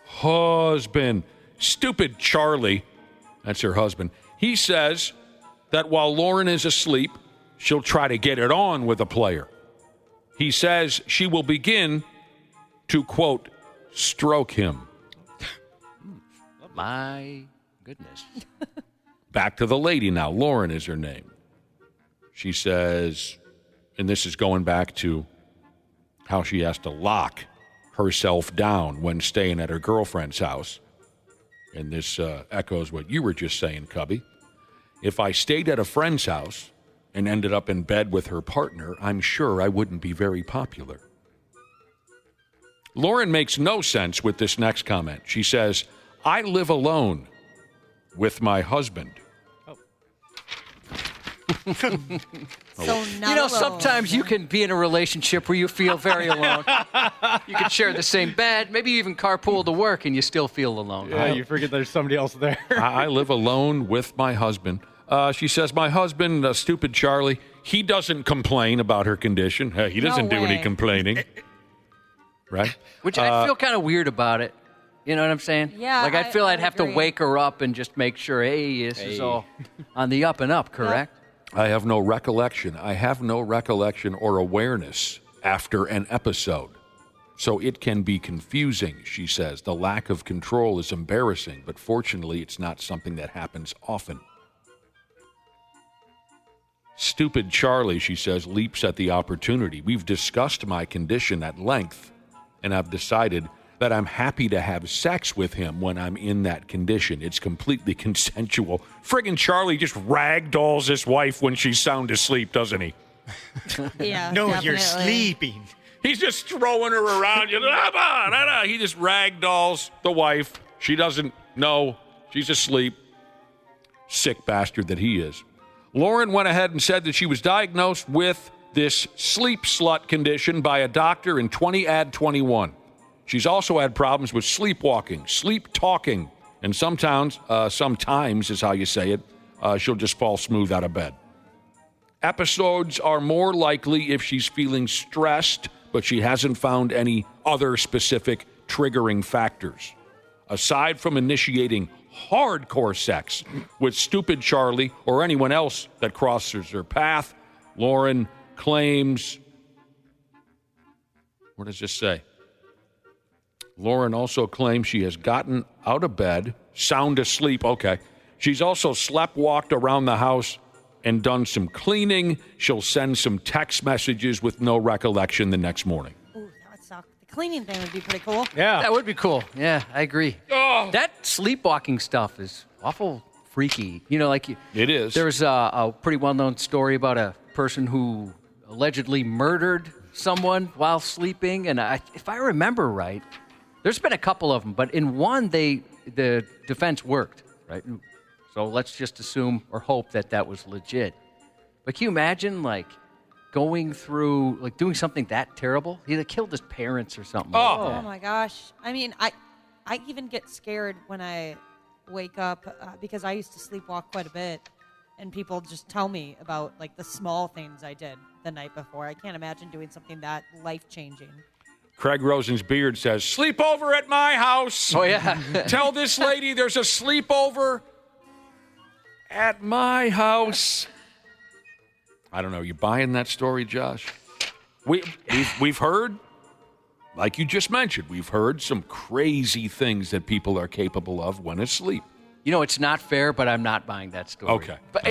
husband, stupid Charlie, that's her husband, he says that while Lauren is asleep, she'll try to get it on with a player. He says she will begin to, quote, stroke him. My goodness. Back to the lady now. Lauren is her name. She says, and this is going back to how she has to lock herself down when staying at her girlfriend's house. And this echoes what you were just saying, Cubby. If I stayed at a friend's house and ended up in bed with her partner, I'm sure I wouldn't be very popular. Lauren makes no sense with this next comment. She says, I live alone with my husband. Sometimes you can be in a relationship where you feel very alone. You can share the same bed, maybe you even carpool to work, and you still feel alone. Yeah, you forget there's somebody else there. I live alone with my husband. She says, my husband, stupid Charlie, he doesn't complain about her condition. He doesn't do any complaining. Right? Which I feel kind of weird about it. You know what I'm saying? Yeah. Like, I feel I'd have agree. to wake her up and just make sure, this is all on the up and up, correct? Yep. I have no recollection. I have no recollection or awareness after an episode. So it can be confusing, she says. The lack of control is embarrassing, but fortunately, it's not something that happens often. Stupid Charlie, she says, leaps at the opportunity. We've discussed my condition at length, and I've decided that I'm happy to have sex with him when I'm in that condition. It's completely consensual. Friggin' Charlie just ragdolls his wife when she's sound asleep, doesn't he? Yeah. No, definitely. you're sleeping. He's just throwing her around. He just ragdolls the wife. She doesn't know. She's asleep. Sick bastard that he is. Lauren went ahead and said that she was diagnosed with this sleep slut condition by a doctor in 2021. She's also had problems with sleepwalking, sleep talking, and sometimes is how you say it, she'll just fall smooth out of bed. Episodes are more likely if she's feeling stressed, but she hasn't found any other specific triggering factors. Aside from initiating hardcore sex with stupid Charlie or anyone else that crosses her path, Lauren claims, what does this say? Lauren also claims she has gotten out of bed, sound asleep. Okay. She's also slept-walked around the house and done some cleaning. She'll send some text messages with no recollection the next morning. Ooh, that would suck. The cleaning thing would be pretty cool. Yeah. That would be cool. Yeah, I agree. Oh. That sleepwalking stuff is awful freaky. You know, like It is. There's a pretty well-known story about a person who allegedly murdered someone while sleeping, and if I remember right, there's been a couple of them, but in one, the defense worked, right? So let's just assume or hope that was legit. But can you imagine, like, going through, like, doing something that terrible? He killed his parents or something. Oh my gosh. I mean, I even get scared when I wake up because I used to sleepwalk quite a bit, and people just tell me about, like, the small things I did the night before. I can't imagine doing something that life-changing. Craig Rosen's beard says, sleepover at my house. Oh, yeah. Tell this lady there's a sleepover at my house. I don't know. You buying that story, Josh? We've heard like you just mentioned, we've heard some crazy things that people are capable of when asleep. It's not fair, but I'm not buying that story. Okay. But,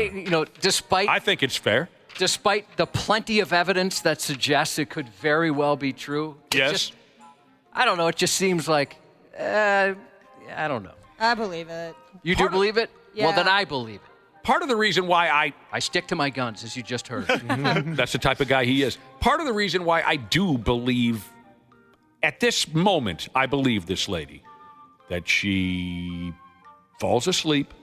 despite... I think it's fair. Despite the plenty of evidence that suggests it could very well be true. Yes. I don't know. It just seems like, I don't know. I believe it. You do believe it? Yeah. Well, then I believe it. Part of the reason why I stick to my guns, as you just heard. That's the type of guy he is. Part of the reason why I do believe, at this moment, I believe this lady, that she falls asleep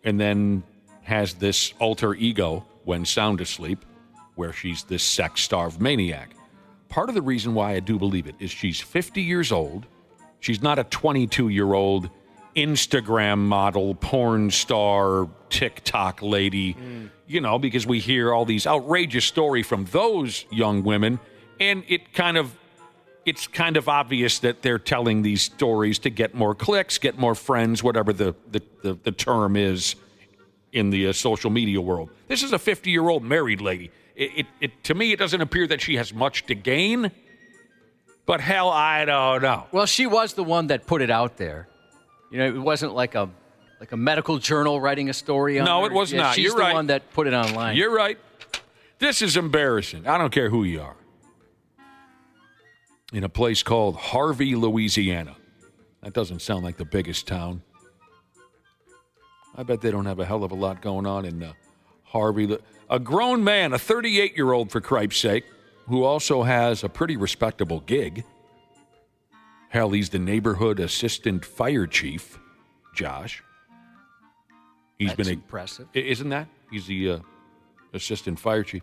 and then has this alter ego when sound asleep, where she's this sex-starved maniac. Part of the reason why I do believe it is she's 50 years old. She's not a 22-year-old Instagram model, porn star, TikTok lady, because we hear all these outrageous stories from those young women, and it's kind of obvious that they're telling these stories to get more clicks, get more friends, whatever the term is in the social media world. This is a 50-year-old married lady. To me, it doesn't appear that she has much to gain, but hell, I don't know. Well, she was the one that put it out there. It wasn't like a medical journal writing a story on No, her. it was not. She's You're the right. one that put it online. You're right. This is embarrassing. I don't care who you are. In a place called Harvey, Louisiana. That doesn't sound like the biggest town. I bet they don't have a hell of a lot going on in Harvey. A grown man, a 38-year-old for Cripe's sake, who also has a pretty respectable gig. Hell, he's the neighborhood assistant fire chief, Josh. That's impressive. Isn't that? He's the assistant fire chief.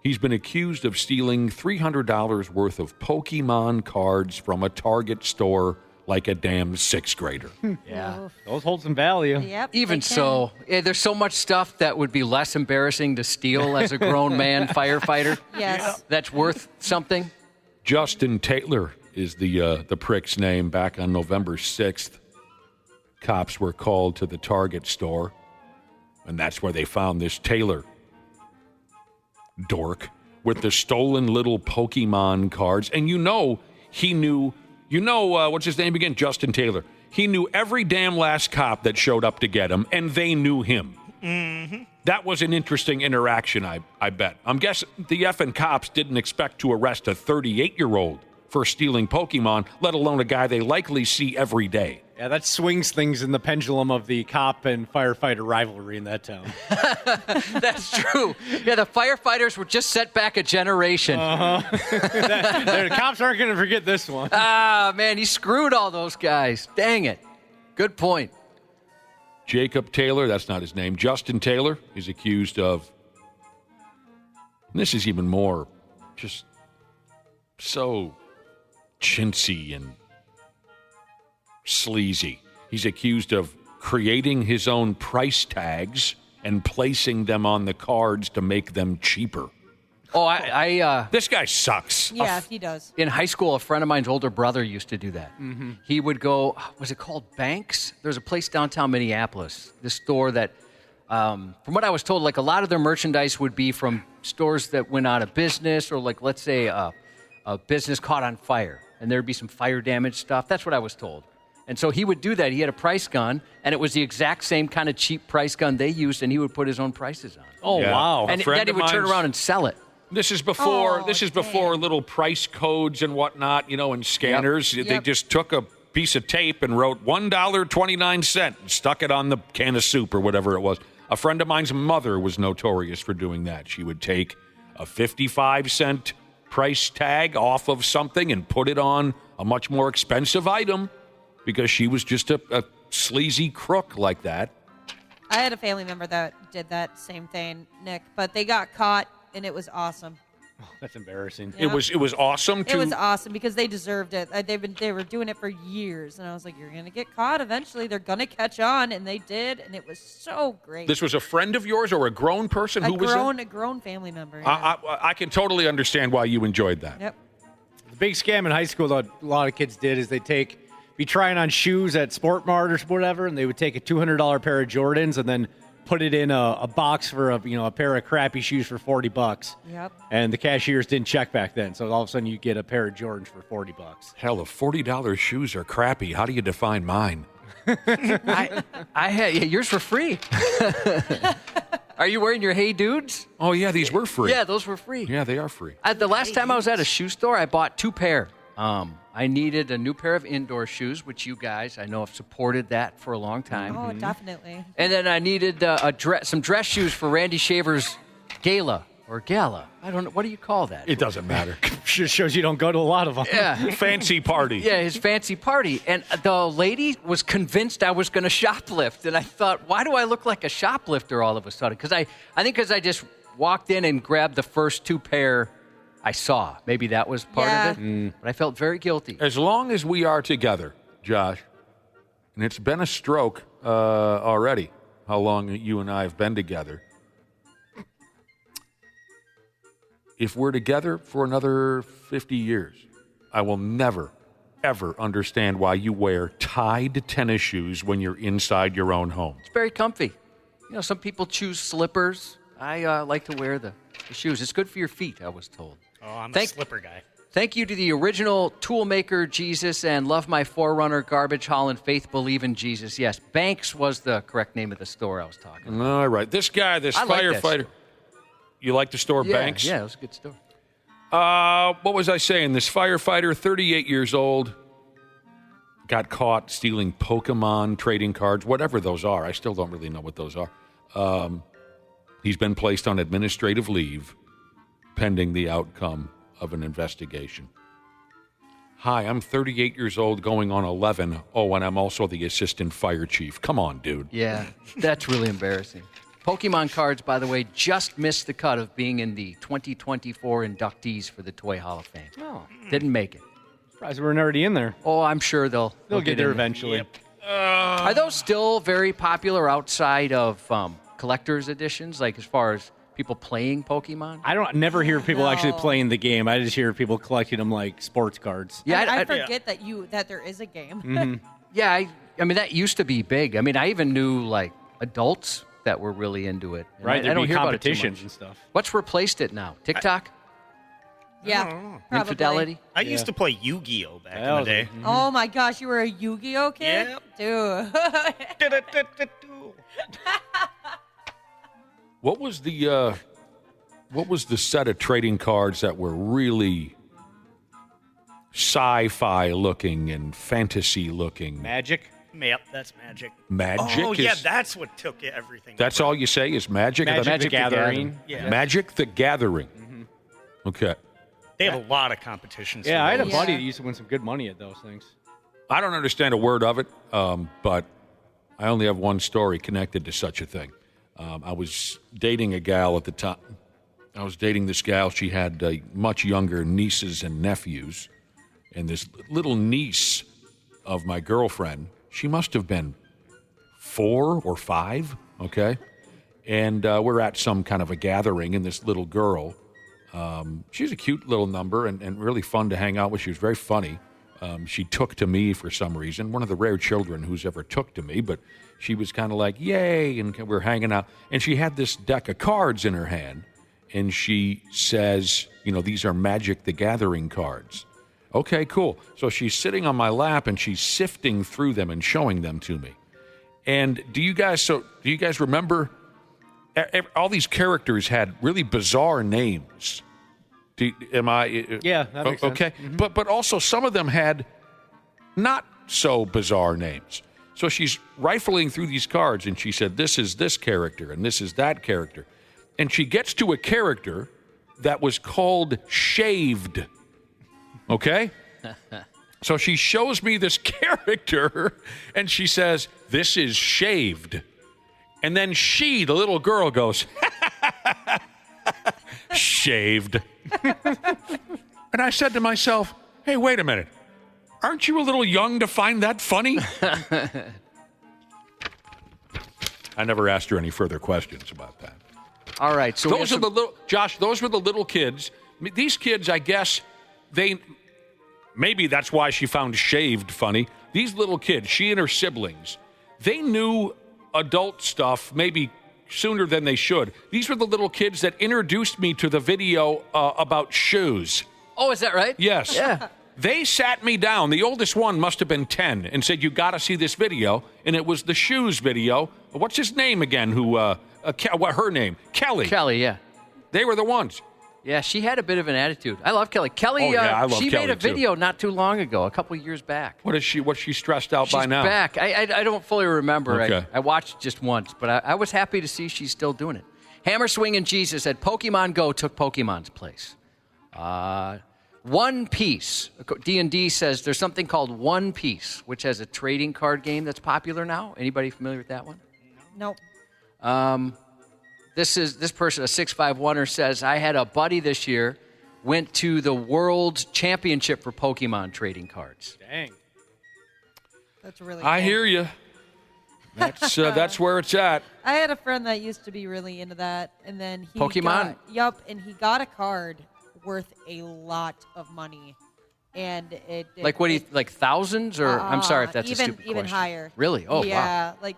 He's been accused of stealing $300 worth of Pokemon cards from a Target store like a damn sixth grader. Yeah. Those hold some value. Yep. Even so, there's so much stuff that would be less embarrassing to steal as a grown man firefighter. Yes. That's worth something. Justin Taylor is the prick's name. Back on November 6th, cops were called to the Target store, and that's where they found this Taylor dork with the stolen little Pokemon cards. And he knew, what's his name again? Justin Taylor. He knew every damn last cop that showed up to get him, and they knew him. Mm-hmm. That was an interesting interaction, I bet. I'm guessing the effing cops didn't expect to arrest a 38-year-old for stealing Pokemon, let alone a guy they likely see every day. Yeah, that swings things in the pendulum of the cop and firefighter rivalry in that town. That's true. Yeah, the firefighters were just set back a generation. The cops aren't going to forget this one. Ah, man, he screwed all those guys. Dang it. Good point. Jacob Taylor, that's not his name. Justin Taylor is accused of, and this is even more just so chintzy and sleazy. He's accused of creating his own price tags and placing them on the cards to make them cheaper. Oh, this guy sucks. Yeah, he does. In high school, a friend of mine's older brother used to do that. Mm-hmm. He would go, was it called Banks? There's a place downtown Minneapolis, this store that, from what I was told, like a lot of their merchandise would be from stores that went out of business, or like, let's say, a business caught on fire, and there'd be some fire damage stuff. That's what I was told. And so he would do that. He had a price gun, and it was the exact same kind of cheap price gun they used, and he would put his own prices on. Oh, yeah. Wow. And then he would turn around and sell it. This is before before little price codes and whatnot, and scanners. Yep. They just took a piece of tape and wrote $1.29 and stuck it on the can of soup or whatever it was. A friend of mine's mother was notorious for doing that. She would take a 55-cent price tag off of something and put it on a much more expensive item because she was just a sleazy crook like that. I had a family member that did that same thing, Nick, but they got caught, and it was awesome. Oh, that's embarrassing. Yep. It was awesome. It was awesome because they deserved it. They were doing it for years, and I was like, "You're gonna get caught eventually. They're gonna catch on," and they did, and it was so great. This was a friend of yours or a grown person? Who was it? A grown family member. Yeah. I can totally understand why you enjoyed that. Yep. The big scam in high school that a lot of kids did is be trying on shoes at Sport Mart or whatever, and they would take a $200 pair of Jordans and then put it in a box for a pair of crappy shoes for $40. Yep. And the cashiers didn't check back then, so all of a sudden you get a pair of Jordans for $40. Hell, if $40 shoes are crappy, how do you define mine? I had yours for free. Are you wearing your Hey Dudes? Oh, yeah, these were free. Yeah, those were free. Yeah, they are free. The last time I was at a shoe store, I bought 2 pair. I needed a new pair of indoor shoes, which you guys, I know, have supported that for a long time. Oh, definitely. And then I needed some dress shoes for Randy Shaver's gala. Or gala. I don't know. What do you call that? It doesn't matter. Just shows you don't go to a lot of them. Yeah. Fancy party. Yeah, his fancy party. And the lady was convinced I was going to shoplift. And I thought, why do I look like a shoplifter all of a sudden? Because I think because I just walked in and grabbed the first 2 pair I saw. Maybe that was part of it. But I felt very guilty. As long as we are together, Josh, and it's been a stroke already, how long you and I have been together. If we're together for another 50 years, I will never, ever understand why you wear tied tennis shoes when you're inside your own home. It's very comfy. Some people choose slippers. I like to wear the shoes. It's good for your feet, I was told. Oh, I'm a slipper guy. Thank you to the original tool maker, Jesus, and Love My Forerunner, Garbage Haul, and Faith Believe in Jesus. Yes, Banks was the correct name of the store I was talking about. All right. This guy, this firefighter. You like the store Banks? Yeah, it was a good store. What was I saying? This firefighter, 38 years old, got caught stealing Pokemon trading cards, whatever those are. I still don't really know what those are. He's been placed on administrative leave pending the outcome of an investigation. Hi, I'm 38 years old, going on 11. Oh, and I'm also the assistant fire chief. Come on, dude. Yeah, that's really embarrassing. Pokemon cards, by the way, just missed the cut of being in the 2024 inductees for the Toy Hall of Fame. Oh. Didn't make it. Surprised we weren't already in there. Oh, I'm sure they'll get there in. eventually. Yep. Are those still very popular outside of collector's editions, like as far as people playing Pokemon? I never hear people actually playing the game. I just hear people collecting them like sports cards. Yeah, I forget that there is a game. Mm-hmm. Yeah, I mean, that used to be big. I mean, I even knew like adults that were really into it. And Right, I don't hear about it too competitions much. and stuff. What's replaced it now? TikTok? Yeah, probably. Infidelity? I used to play Yu-Gi-Oh back in the day. Oh my gosh, you were a Yu-Gi-Oh kid? Yep. Dude. What was the set of trading cards that were really sci-fi looking and fantasy looking? Magic? Yep, that's Magic. Magic? Oh, yeah, that's what took everything. That's all you say is Magic? Magic the Gathering. Yeah. Magic the Gathering. Okay. They have a lot of competitions. Yeah, for I had a those. buddy that used to win some good money at those things. I don't understand a word of it, but I only have one story connected to such a thing. I was dating a gal at the time. I was dating this gal. She had much younger nieces and nephews. And this little niece of my girlfriend, she must have been 4 or 5, okay? And we're at some kind of a gathering, and this little girl, she's a cute little number and really fun to hang out with. She was very funny. She took to me for some reason, one of the rare children who's ever took to me, but she was kind of like, yay, and we're hanging out. And she had this deck of cards in her hand, and she says, these are Magic the Gathering cards. Okay, cool. So she's sitting on my lap, and she's sifting through them and showing them to me. And do you guys remember, all these characters had really bizarre names. Yeah, that makes sense. Okay, but also some of them had not so bizarre names. So she's rifling through these cards, and she said, this is this character, and this is that character. And she gets to a character that was called Shaved. Okay? So she shows me this character, and she says, this is Shaved. And then the little girl, goes, Shaved. And I said to myself, hey, wait a minute. Aren't you a little young to find that funny? I never asked her any further questions about that. All right. So those were the little kids. These kids, I guess, maybe that's why she found Shaved funny. These little kids, she and her siblings, they knew adult stuff maybe sooner than they should. These were the little kids that introduced me to the video about shoes. Oh, is that right? Yes. Yeah. They sat me down. The oldest one must have been 10 and said, you got to see this video. And it was the shoes video. What's his name again? What her name? Kelly. Kelly, yeah. They were the ones. Yeah, she had a bit of an attitude. I love Kelly. Kelly, I love she Kelly made a video not too long ago, a couple years back. What's she stressed out by now? She's back. I don't fully remember. Okay. I watched just once, but I was happy to see she's still doing it. Hammer Swinging Jesus said Pokemon Go took Pokemon's place. One Piece. D&D says there's something called One Piece, which has a trading card game that's popular now. Anybody familiar with that one? Nope. This person, a 651er, says, I had a buddy this year, went to the World Championship for Pokemon trading cards. Dang. That's really I cool. hear you. That's where it's at. I had a friend that used to be really into that, and then he Pokemon? and he got a card worth a lot of money. And it Like what do you, like thousands or, I'm sorry if that's a stupid even question. higher. Really? Oh, wow. Yeah, like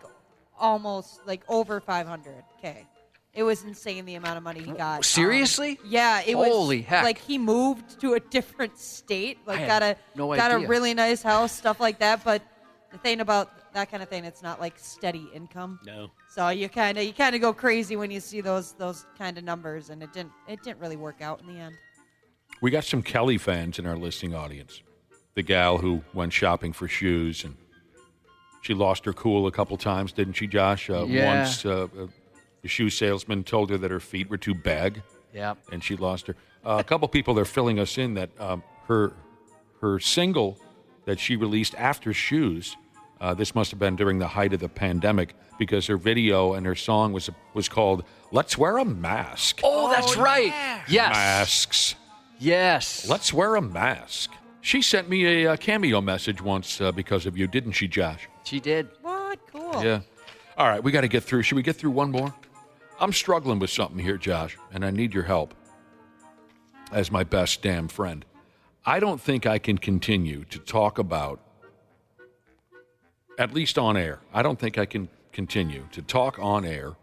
almost like over 500K. It was insane the amount of money he got. Seriously? Yeah, it was. Holy heck. Like he moved to a different state, like I got had no a idea. really nice house, stuff like that. But the thing about that kind of thing, it's not like steady income. No. So you kind of go crazy when you see those kind of numbers, and it didn't really work out in the end. We got some Kelly fans in our listening audience. The gal who went shopping for shoes, and she lost her cool a couple times, didn't she, Josh? Yeah. Once the shoe salesman told her that her feet were too big, and she lost her. A couple people are filling us in that her single that she released after Shoes, this must have been during the height of the pandemic, because her video and her song was called "Let's Wear a Mask." Oh, that's right. Yes. Masks. Yes. Let's wear a mask. She sent me a cameo message once because of you, didn't she, Josh? She did. What? Cool. Yeah. All right, we got to get through. Should we get through one more? I'm struggling with something here, Josh, and I need your help as my best damn friend. I don't think I can continue to talk about, at least on air, I don't think I can continue to talk on air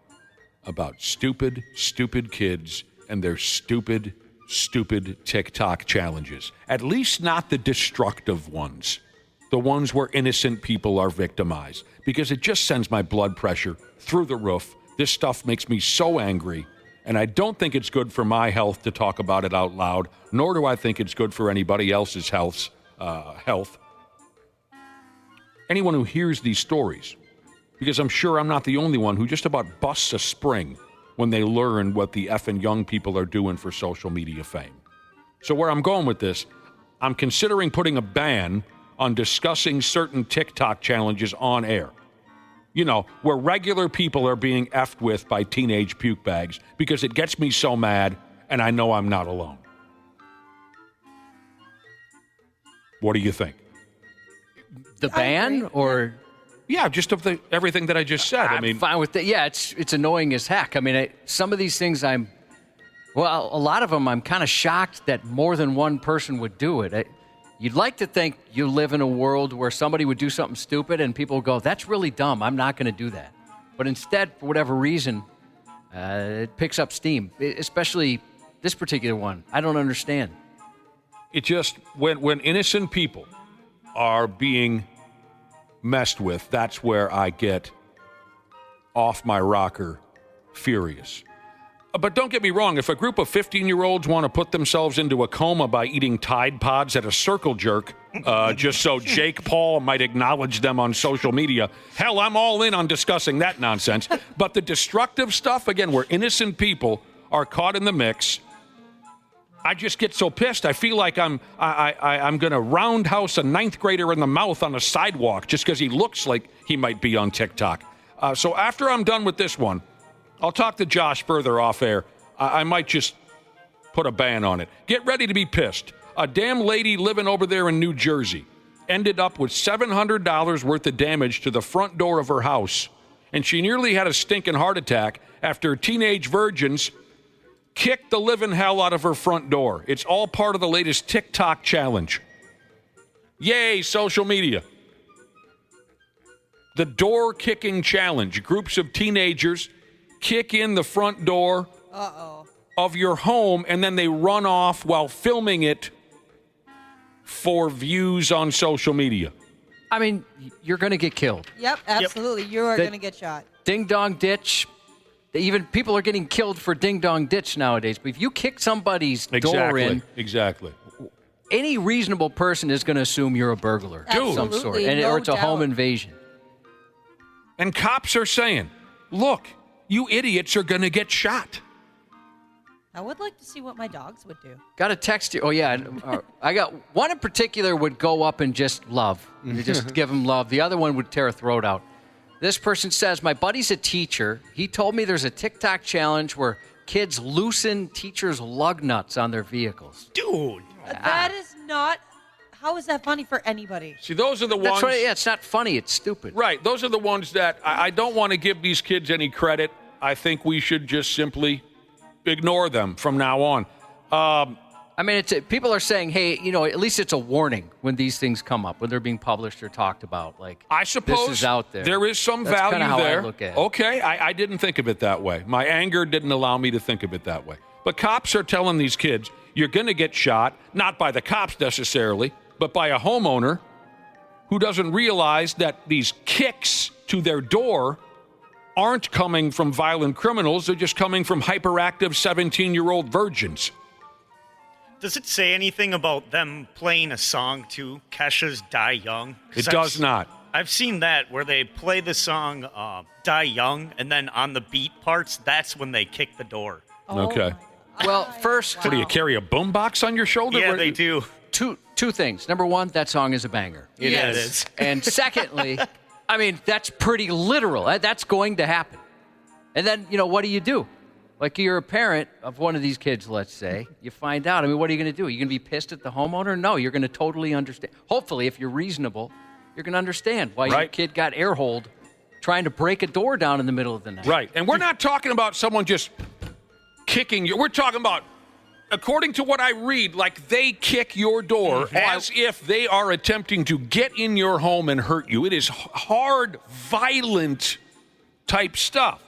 about stupid kids and their stupid TikTok challenges. At least not the destructive ones. The ones where innocent people are victimized. Because it just sends my blood pressure through the roof. This stuff makes me so angry. And I don't think it's good for my health to talk about it out loud. Nor do I think it's good for anybody else's health. Anyone who hears these stories. Because I'm sure I'm not the only one who just about busts a spring when they learn what the effing young people are doing for social media fame. So where I'm going with this, I'm considering putting a ban on discussing certain TikTok challenges on air. You know, where regular people are being effed with by teenage puke bags, because it gets me so mad, and I know I'm not alone. What do you think? The ban or... Yeah, just of everything that I just said. I mean, fine with that. Yeah, it's annoying as heck. I mean, some of these things a lot of them I'm kind of shocked that more than one person would do it. You'd like to think you live in a world where somebody would do something stupid and people go, that's really dumb, I'm not going to do that. But instead, for whatever reason, it picks up steam, especially this particular one. I don't understand. It just, when innocent people are being messed with, that's where I get off my rocker furious. But don't get me wrong, if a group of 15-year-olds want to put themselves into a coma by eating Tide Pods at a circle jerk, just so Jake Paul might acknowledge them on social media, hell, I'm all in on discussing that nonsense. But the destructive stuff, again, where innocent people are caught in the mix, I just get so pissed. I feel like I'm going to roundhouse a ninth grader in the mouth on a sidewalk just because he looks like he might be on TikTok. So after I'm done with this one, I'll talk to Josh further off air. I might just put a ban on it. Get ready to be pissed. A damn lady living over there in New Jersey ended up with $700 worth of damage to the front door of her house. And she nearly had a stinking heart attack after teenage virgins kicked the living hell out of her front door. It's all part of the latest TikTok challenge. Yay, social media. The door kicking challenge. Groups of teenagers kick in the front door of your home, and then they run off while filming it for views on social media. I mean, you're going to get killed. Yep, absolutely. You are going to get shot. Ding dong ditch. Even people are getting killed for ding dong ditch nowadays. But if you kick somebody's door in, any reasonable person is going to assume you're a burglar of some sort, or it's a home invasion. And cops are saying, "Look, you idiots are going to get shot." I would like to see what my dogs would do. Got a text here. Oh, yeah. I got one in particular would go up and just love. Just give him love. The other one would tear a throat out. This person says, my buddy's a teacher. He told me there's a TikTok challenge where kids loosen teachers' lug nuts on their vehicles. Dude. That is not... How is that funny for anybody? See, those are the ones... That's right. Yeah, it's not funny. It's stupid. Right. Those are the ones that I don't want to give these kids any credit. I think we should just simply ignore them from now on. I mean, people are saying, hey, at least it's a warning when these things come up, when they're being published or talked about. Like, I suppose this is out there. There is some That's value how there. I look at it. Okay, I didn't think of it that way. My anger didn't allow me to think of it that way. But cops are telling these kids, you're going to get shot, not by the cops necessarily, but by a homeowner who doesn't realize that these kicks to their door aren't coming from violent criminals. They're just coming from hyperactive 17-year-old virgins. Does it say anything about them playing a song to Kesha's Die Young? It does not. I've seen that where they play the song Die Young, and then on the beat parts, that's when they kick the door. Okay. Well, first... What, do you carry a boombox on your shoulder? Yeah, they do. Two things. Number one, that song is a banger. It is. And secondly, I mean, that's pretty literal. That's going to happen. And then, what do? Like, you're a parent of one of these kids, let's say. You find out. I mean, what are you going to do? Are you going to be pissed at the homeowner? No, you're going to totally understand. Hopefully, if you're reasonable, you're going to understand why your kid got air-holed trying to break a door down in the middle of the night. Right. And we're not talking about someone just kicking you. We're talking about, according to what I read, like they kick your door as if they are attempting to get in your home and hurt you. It is hard, violent type stuff.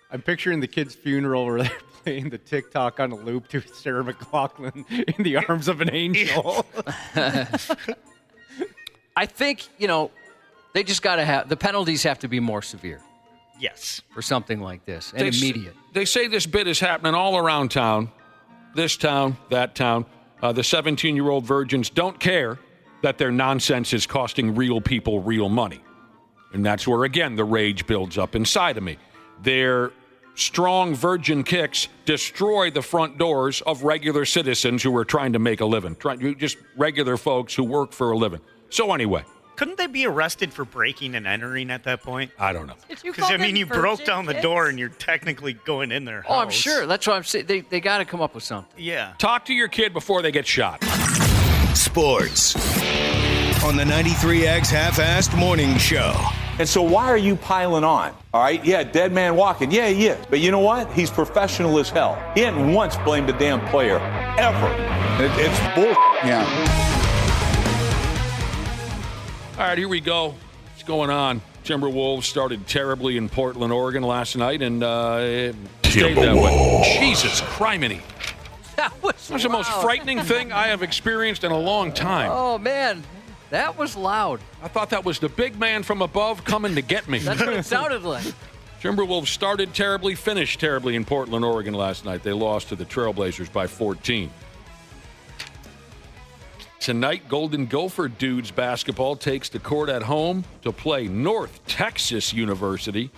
I'm picturing the kid's funeral where they're playing the TikTok on a loop to Sarah McLachlan in the arms of an angel. I think, they just got to have, the penalties have to be more severe. Yes. For something like this, and immediate. They say this bit is happening all around town. This town, that town. The 17-year-old virgins don't care that their nonsense is costing real people real money. And that's where, again, the rage builds up inside of me. Their strong virgin kicks destroy the front doors of regular citizens who are trying to make a living. Just regular folks who work for a living. So anyway. Couldn't they be arrested for breaking and entering at that point? I don't know. Because, you broke down the door and you're technically going in their house. Oh, I'm sure. That's what I'm saying. They got to come up with something. Yeah. Talk to your kid before they get shot. Sports on the 93X Half-Assed Morning Show. And so why are you piling on? All right, yeah, dead man walking. Yeah, he is. But you know what? He's professional as hell. He hadn't once blamed a damn player, ever. It's bull. Yeah. All right, here we go. What's going on? Timberwolves started terribly in Portland, Oregon last night, and it stayed that way. Jesus criminy. That was the most frightening thing I have experienced in a long time. Oh, man. That was loud. I thought that was the big man from above coming to get me. That's what it sounded like. Timberwolves started terribly, finished terribly in Portland, Oregon last night. They lost to the Trailblazers by 14. Tonight, Golden Gopher Dudes basketball takes the court at home to play North Texas University.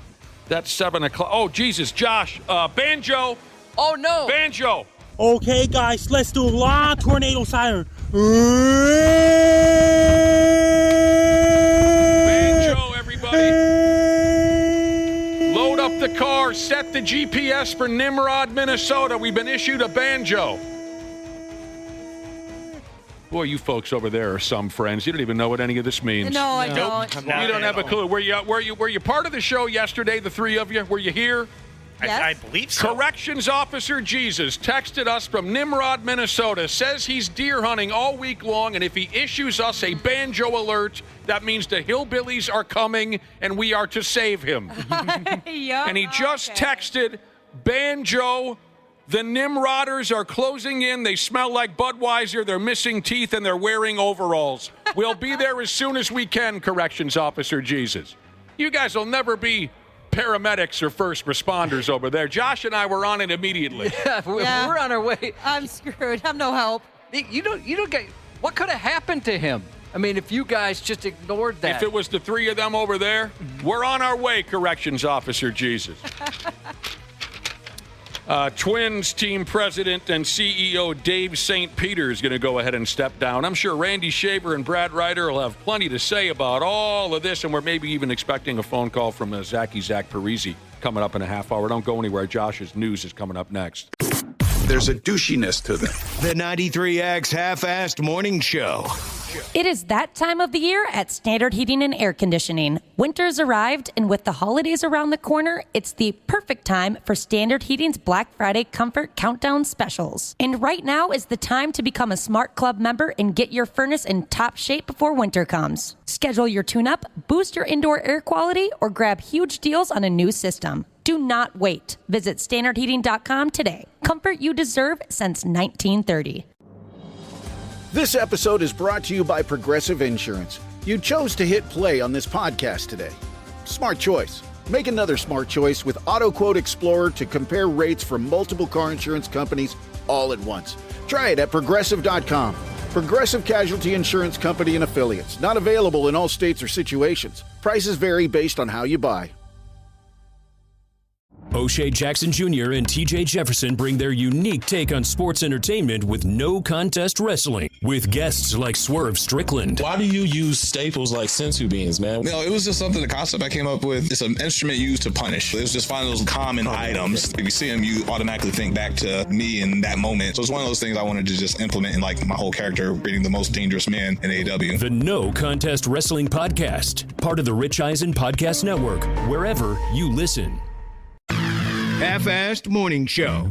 That's 7 o'clock. Oh, Jesus, Josh. Banjo. Oh, no. Banjo. Okay, guys, let's do a long tornado siren. Banjo, everybody. Load up the car. Set the GPS for Nimrod, Minnesota. We've been issued a banjo. Boy, you folks over there are some friends. You don't even know what any of this means. No, I don't. You don't have a clue. Were you part of the show yesterday, the three of you? Were you here? I believe so. Corrections Officer Jesus texted us from Nimrod, Minnesota, says he's deer hunting all week long, and if he issues us a banjo alert, that means the hillbillies are coming and we are to save him. Yep. And he just texted, banjo, the Nimroders are closing in. They smell like Budweiser. They're missing teeth and they're wearing overalls. We'll be there as soon as we can, Corrections Officer Jesus. You guys will never be paramedics or first responders over there. Josh and I were on it immediately. Yeah, we're on our way. I'm screwed. I'm no help. You don't get what could have happened to him. I mean, if you guys just ignored that. If it was the three of them over there, we're on our way, Corrections Officer Jesus. Twins team president and CEO Dave St. Peter is going to go ahead and step down. I'm sure Randy Shaver and Brad Ryder will have plenty to say about all of this, and we're maybe even expecting a phone call from Zach Parise coming up in a half hour. Don't go anywhere. Josh's news is coming up next. There's a douchiness to them. The 93X Half-Assed Morning Show. It is that time of the year at Standard Heating and Air Conditioning. Winter's arrived, and with the holidays around the corner, it's the perfect time for Standard Heating's Black Friday Comfort Countdown specials. And right now is the time to become a Smart Club member and get your furnace in top shape before winter comes. Schedule your tune-up, boost your indoor air quality, or grab huge deals on a new system. Do not wait. Visit standardheating.com today. Comfort you deserve since 1930. This episode is brought to you by Progressive Insurance. You chose to hit play on this podcast today. Smart choice. Make another smart choice with AutoQuote Explorer to compare rates from multiple car insurance companies all at once. Try it at Progressive.com. Progressive Casualty Insurance Company and Affiliates. Not available in all states or situations. Prices vary based on how you buy. O'Shea Jackson Jr. and TJ Jefferson bring their unique take on sports entertainment with no contest wrestling, with guests like Swerve Strickland. Why do you use staples like sensu beans, man? No, it was just something, the concept I came up with. It's an instrument used to punish. It was just finding those common items. If you see them, you automatically think back to me in that moment. So it's one of those things I wanted to just implement in like my whole character, creating the most dangerous man in AEW. The No Contest Wrestling Podcast, part of the Rich Eisen Podcast Network, wherever you listen. Half-Assed Morning Show.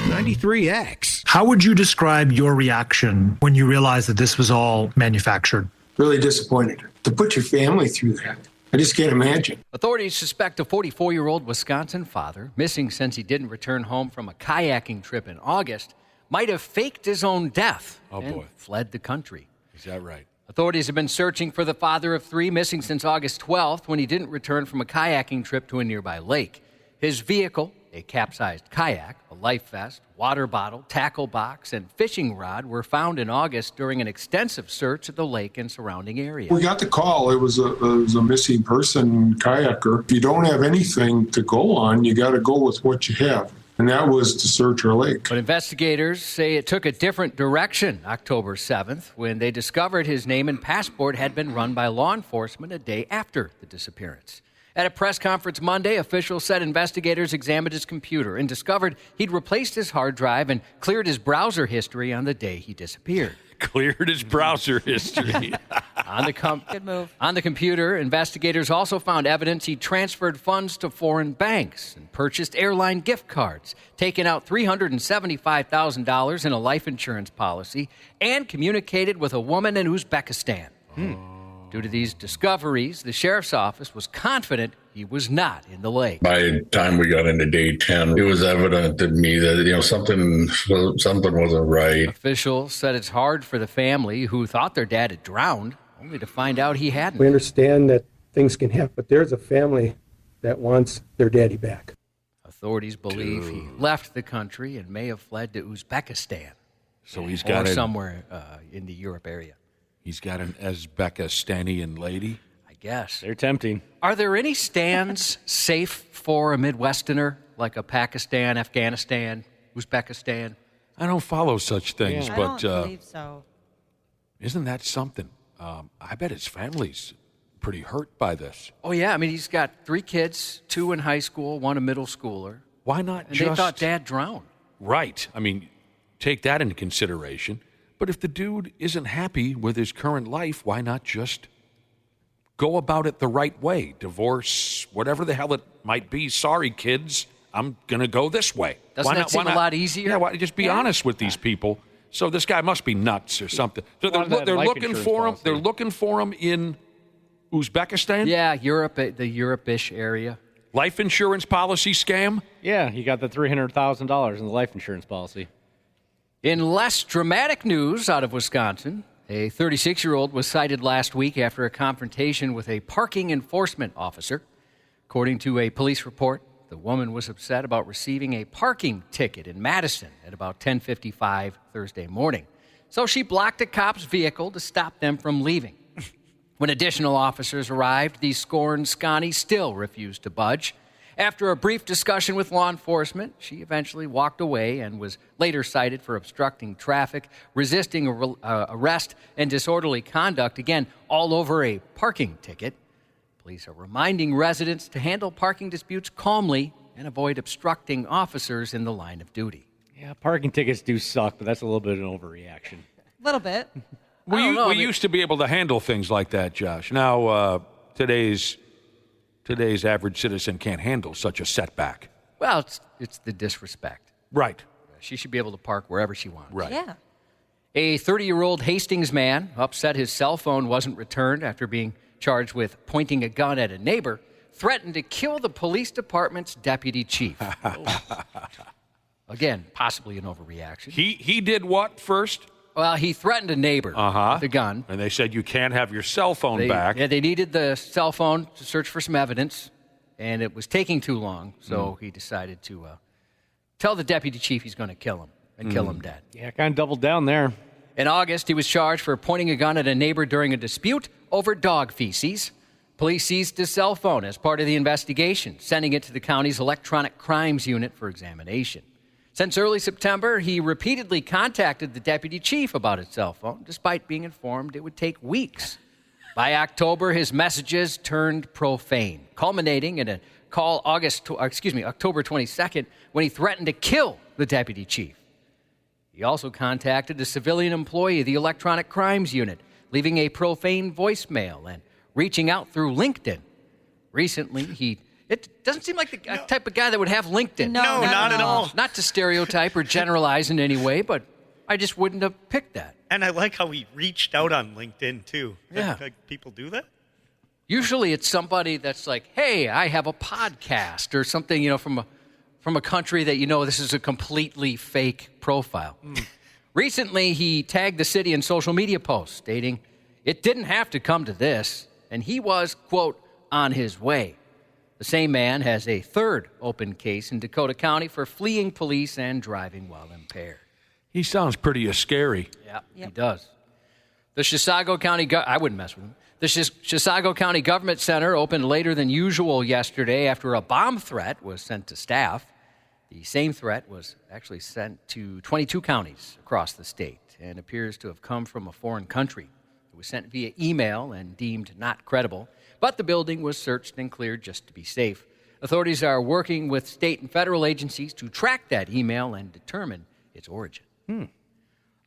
93X. How would you describe your reaction when you realized that this was all manufactured? Really disappointed. To put your family through that, I just can't imagine. Authorities suspect a 44-year-old Wisconsin father, missing since he didn't return home from a kayaking trip in August, might have faked his own death and fled the country. Is that right? Authorities have been searching for the father of three, missing since August 12th when he didn't return from a kayaking trip to a nearby lake. His vehicle, a capsized kayak, a life vest, water bottle, tackle box, and fishing rod were found in August during an extensive search of the lake and surrounding area. We got the call. It was a missing person kayaker. If you don't have anything to go on, you got to go with what you have. And that was to search our lake. But investigators say it took a different direction October 7th when they discovered his name and passport had been run by law enforcement a day after the disappearance. At a press conference Monday, officials said investigators examined his computer and discovered he'd replaced his hard drive and cleared his browser history on the day he disappeared. Cleared his browser history. Good move. On the computer, investigators also found evidence he transferred funds to foreign banks and purchased airline gift cards, taken out $375,000 in a life insurance policy, and communicated with a woman in Uzbekistan. Due to these discoveries, the sheriff's office was confident he was not in the lake. By the time we got into day 10, it was evident to me that, something wasn't right. Officials said it's hard for the family who thought their dad had drowned, only to find out he hadn't. We understand that things can happen, but there's a family that wants their daddy back. Authorities believe he left the country and may have fled to Uzbekistan. So he's got somewhere in the Europe area. He's got an Uzbekistanian lady? I guess. They're tempting. Are there any stands safe for a Midwesterner, like a Pakistan, Afghanistan, Uzbekistan? I don't follow such things, I but don't believe so. Isn't that something? I bet his family's pretty hurt by this. Oh, yeah. I mean, he's got 3 kids, 2 in high school, 1 a middle schooler. Why not and they thought Dad drowned. Right. I mean, take that into consideration. But if the dude isn't happy with his current life, why not just go about it the right way? Divorce, whatever the hell it might be. Sorry, kids. I'm going to go this way. Doesn't that seem a lot easier? Yeah, why, just be honest with these people. So this guy must be nuts or something. So they're looking for him. They're looking for him in Uzbekistan? Yeah, Europe, the Europe-ish area. Life insurance policy scam? Yeah, he got the $300,000 in the life insurance policy. In less dramatic news out of Wisconsin, a 36-year-old was cited last week after a confrontation with a parking enforcement officer. According to a police report, the woman was upset about receiving a parking ticket in Madison at about 10:55 Thursday morning. So she blocked a cop's vehicle to stop them from leaving. When additional officers arrived, the scorned Scotty still refused to budge. After a brief discussion with law enforcement, she eventually walked away and was later cited for obstructing traffic, resisting arrest, and disorderly conduct, again, all over a parking ticket. Police are reminding residents to handle parking disputes calmly and avoid obstructing officers in the line of duty. Yeah, parking tickets do suck, but that's a little bit of an overreaction. A little bit. We used to be able to handle things like that, Josh. Now, today's average citizen can't handle such a setback. Well, it's the disrespect. Right. She should be able to park wherever she wants. Right. Yeah. A 30-year-old Hastings man, upset his cell phone wasn't returned after being charged with pointing a gun at a neighbor, threatened to kill the police department's deputy chief. Again, possibly an overreaction. He did what first? Well, he threatened a neighbor with a gun. And they said, you can't have your cell phone back. Yeah, they needed the cell phone to search for some evidence, and it was taking too long, so he decided to tell the deputy chief he's going to kill him and kill him dead. Yeah, kind of doubled down there. In August, he was charged for pointing a gun at a neighbor during a dispute over dog feces. Police seized his cell phone as part of the investigation, sending it to the county's electronic crimes unit for examination. Since early September, he repeatedly contacted the deputy chief about his cell phone, despite being informed it would take weeks. By October, his messages turned profane, culminating in a call October 22nd, when he threatened to kill the deputy chief. He also contacted a civilian employee of the electronic crimes unit, leaving a profane voicemail and reaching out through LinkedIn. Recently, it doesn't seem like the type of guy that would have LinkedIn. No, not at all. Not to stereotype or generalize in any way, but I just wouldn't have picked that. And I like how he reached out on LinkedIn, too. Yeah. Like people do that? Usually it's somebody that's like, hey, I have a podcast or something, from a country that this is a completely fake profile. Recently, he tagged the city in social media posts, stating, it didn't have to come to this, and he was, quote, on his way. The same man has a third open case in Dakota County for fleeing police and driving while impaired. He sounds pretty scary. Yeah, he does. The Chisago County, I wouldn't mess with him. The Chisago County Government Center opened later than usual yesterday after a bomb threat was sent to staff. The same threat was actually sent to 22 counties across the state and appears to have come from a foreign country. It was sent via email and deemed not credible, but the building was searched and cleared just to be safe. Authorities are working with state and federal agencies to track that email and determine its origin.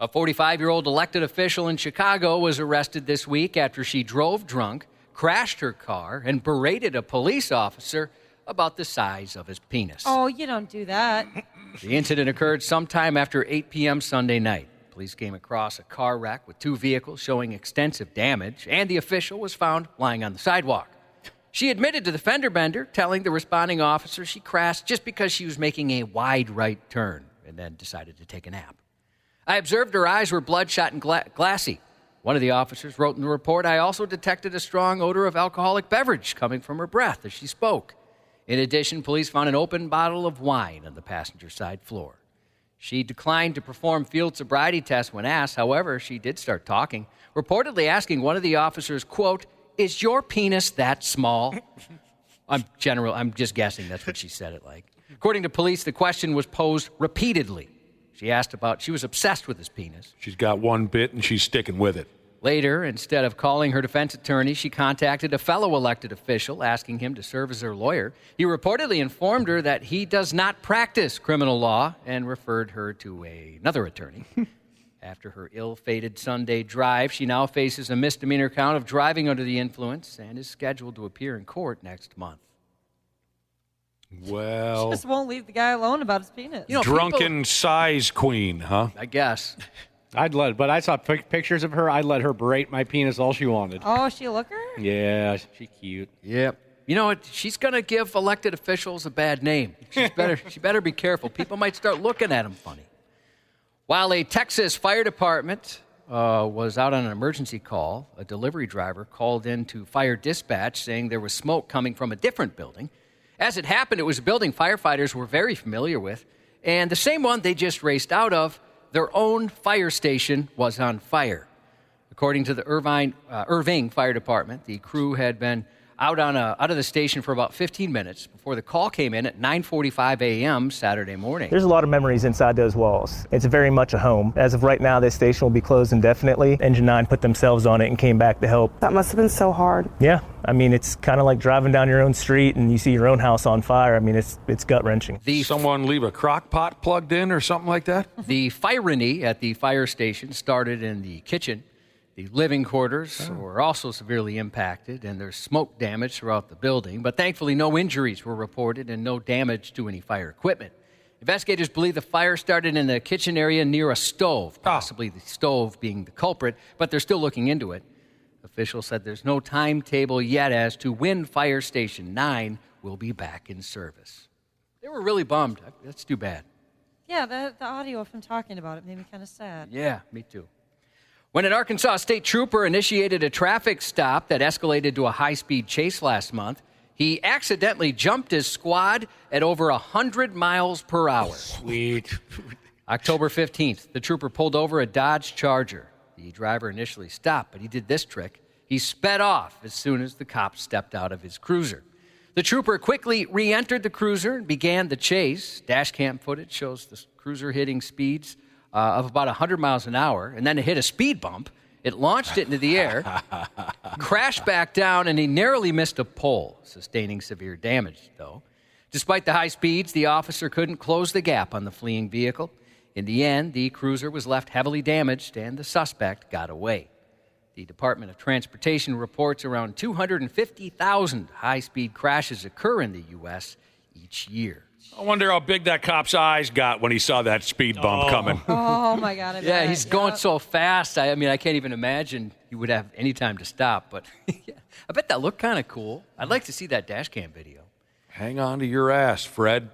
A 45-year-old elected official in Chicago was arrested this week after she drove drunk, crashed her car, and berated a police officer about the size of his penis. Oh, you don't do that. The incident occurred sometime after 8 p.m. Sunday night. Police came across a car wreck with two vehicles showing extensive damage, and the official was found lying on the sidewalk. She admitted to the fender bender, telling the responding officer she crashed just because she was making a wide right turn and then decided to take a nap. I observed her eyes were bloodshot and glassy. One of the officers wrote in the report, I also detected a strong odor of alcoholic beverage coming from her breath as she spoke. In addition, police found an open bottle of wine on the passenger side floor. She declined to perform field sobriety tests when asked. However, she did start talking, reportedly asking one of the officers, quote, is your penis that small? I'm just guessing that's what she said it like. According to police, the question was posed repeatedly. She was obsessed with his penis. She's got one bit and she's sticking with it. Later, instead of calling her defense attorney, she contacted a fellow elected official asking him to serve as her lawyer. He reportedly informed her that he does not practice criminal law and referred her to another attorney. After her ill-fated Sunday drive, she now faces a misdemeanor count of driving under the influence and is scheduled to appear in court next month. Well, Just won't leave the guy alone about his penis. drunken size queen, huh? I guess. But I saw pictures of her. I'd let her berate my penis all she wanted. Oh, is she a looker? Yeah, she's cute. Yep. You know what? She's going to give elected officials a bad name. She better be careful. People might start looking at them funny. While a Texas fire department was out on an emergency call, a delivery driver called in to fire dispatch saying there was smoke coming from a different building. As it happened, it was a building firefighters were very familiar with, and the same one they just raced out of. Their own fire station was on fire. According to the Irving Fire Department, the crew had been out of the station for about 15 minutes before the call came in at 9:45 a.m. Saturday morning. There's a lot of memories inside those walls. It's very much a home. As of right now, this station will be closed indefinitely. Engine 9 put themselves on it and came back to help. That must have been so hard. Yeah, I mean, it's kind of like driving down your own street and you see your own house on fire. I mean, it's gut-wrenching. Someone leave a crock pot plugged in or something like that? The fireny at the fire station started in the kitchen. The living quarters were also severely impacted, and there's smoke damage throughout the building. But thankfully, no injuries were reported and no damage to any fire equipment. Investigators believe the fire started in the kitchen area near a stove, possibly the stove being the culprit, but they're still looking into it. Officials said there's no timetable yet as to when Fire Station 9 will be back in service. They were really bummed. That's too bad. Yeah, the audio of him talking about it made me kind of sad. Yeah, me too. When an Arkansas state trooper initiated a traffic stop that escalated to a high-speed chase last month, he accidentally jumped his squad at over 100 miles per hour. Sweet. October 15th, the trooper pulled over a Dodge Charger. The driver initially stopped, but he did this trick. He sped off as soon as the cop stepped out of his cruiser. The trooper quickly re-entered the cruiser and began the chase. Dash cam footage shows the cruiser hitting speeds of about 100 miles an hour, and then it hit a speed bump. It launched it into the air, crashed back down, and he narrowly missed a pole, sustaining severe damage, though. Despite the high speeds, the officer couldn't close the gap on the fleeing vehicle. In the end, the cruiser was left heavily damaged, and the suspect got away. The Department of Transportation reports around 250,000 high-speed crashes occur in the U.S. each year. I wonder how big that cop's eyes got when he saw that speed bump coming. Oh, my God. Yeah, he's going so fast. I mean, I can't even imagine he would have any time to stop. But yeah, I bet that looked kind of cool. I'd like to see that dash cam video. Hang on to your ass, Fred.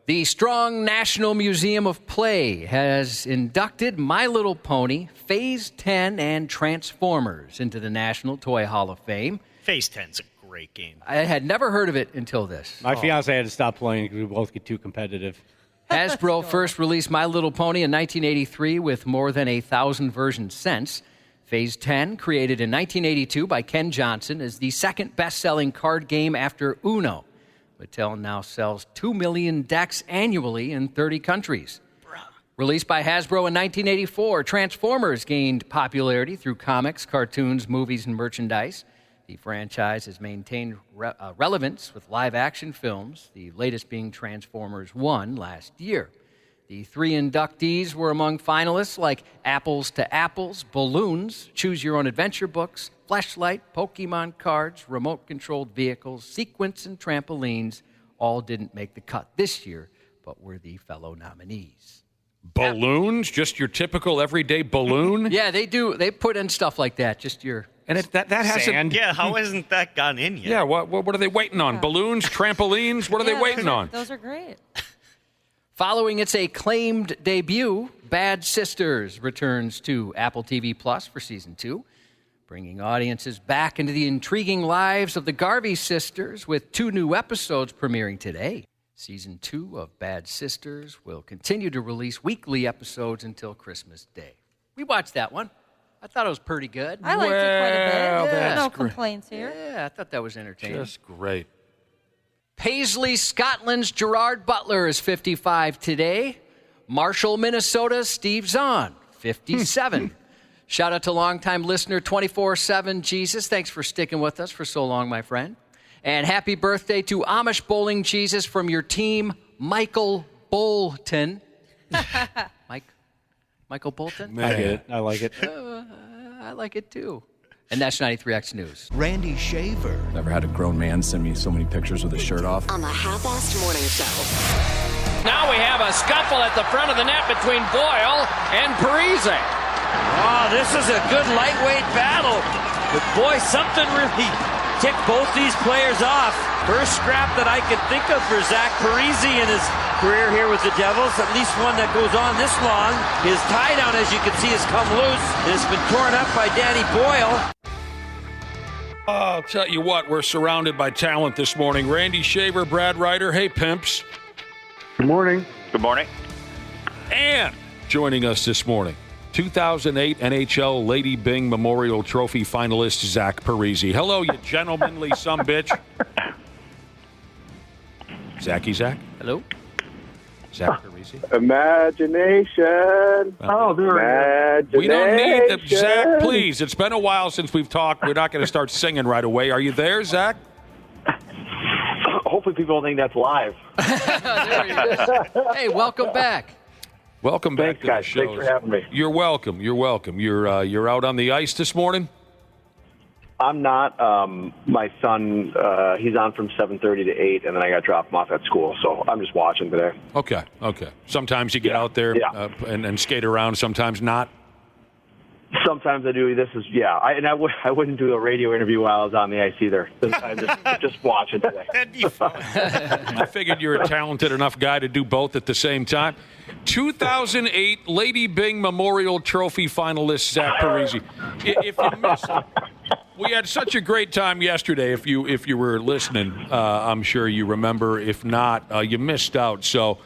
The Strong National Museum of Play has inducted My Little Pony, Phase 10, and Transformers into the National Toy Hall of Fame. Phase 10's a great game. I had never heard of it until this. My fiance had to stop playing because we both get too competitive. Hasbro first released My Little Pony in 1983 with more than 1,000 versions since. Phase 10, created in 1982 by Ken Johnson, is the second best-selling card game after Uno. Mattel now sells 2 million decks annually in 30 countries. Released by Hasbro in 1984, Transformers gained popularity through comics, cartoons, movies, and merchandise. The franchise has maintained relevance with live-action films, the latest being Transformers 1 last year. The 3 inductees were among finalists like Apples to Apples, Balloons, Choose Your Own Adventure books, Fleshlight, Pokemon cards, remote-controlled vehicles, Sequence, and trampolines. All didn't make the cut this year, but were the fellow nominees. Balloons? Just your typical everyday balloon? Yeah, they do. They put in stuff like that, just your... And that hasn't... Yeah, how hasn't that gone in yet? Yeah, what are they waiting on? Balloons, trampolines? What are they waiting on? Those are great. Following its acclaimed debut, Bad Sisters returns to Apple TV Plus for Season 2, bringing audiences back into the intriguing lives of the Garvey sisters with 2 new episodes premiering today. Season 2 of Bad Sisters will continue to release weekly episodes until Christmas Day. We watched that one. I thought it was pretty good. I liked it quite a bit. Yeah. No complaints here. Yeah, I thought that was entertaining. Just great. Paisley, Scotland's Gerard Butler is 55 today. Marshall, Minnesota's Steve Zahn, 57. Shout out to longtime listener 24/7 Jesus. Thanks for sticking with us for so long, my friend. And happy birthday to Amish Bowling Jesus from your team, Michael Bolton. Michael Bolton? I get it. I like it. I like it too. And that's 93X News. Randy Shaver. Never had a grown man send me so many pictures with his shirt off. On the Half-Assed Morning Show. Now we have a scuffle at the front of the net between Boyle and Parise. Oh, this is a good lightweight battle. But boy, something really ticked both these players off. First scrap that I could think of for Zach Parise in his career here with the Devils, at least one that goes on this long. His tie down, as you can see, has come loose. It's been torn up by Danny Boyle. I'll tell you what, we're surrounded by talent this morning. Randy Shaver, Brad Ryder. Hey, pimps. Good morning. Good morning. And joining us this morning, 2008 NHL Lady Byng Memorial Trophy finalist Zach Parise. Hello, you gentlemanly sumbitch. Zach. Hello. Zach Parise. Imagination. Oh, there it is. We don't need the Zach, please. It's been a while since we've talked. We're not going to start singing right away. Are you there, Zach? Hopefully people don't think that's live. There he is. Hey, welcome back. Welcome back to guys. the show. Thanks for having me. You're welcome. You're out on the ice this morning? I'm not. My son, he's on from 7:30 to 8, and then I got to drop him off at school, so I'm just watching today. Okay. Sometimes you get out there and skate around, sometimes not. Sometimes I do. I wouldn't do a radio interview while I was on the ice either. I'm just watching today. That'd be fun. I figured you're a talented enough guy to do both at the same time. 2008 Lady Byng Memorial Trophy finalist Zach Parise. If you missed it, we had such a great time yesterday. If you were listening, I'm sure you remember. If not, you missed out. So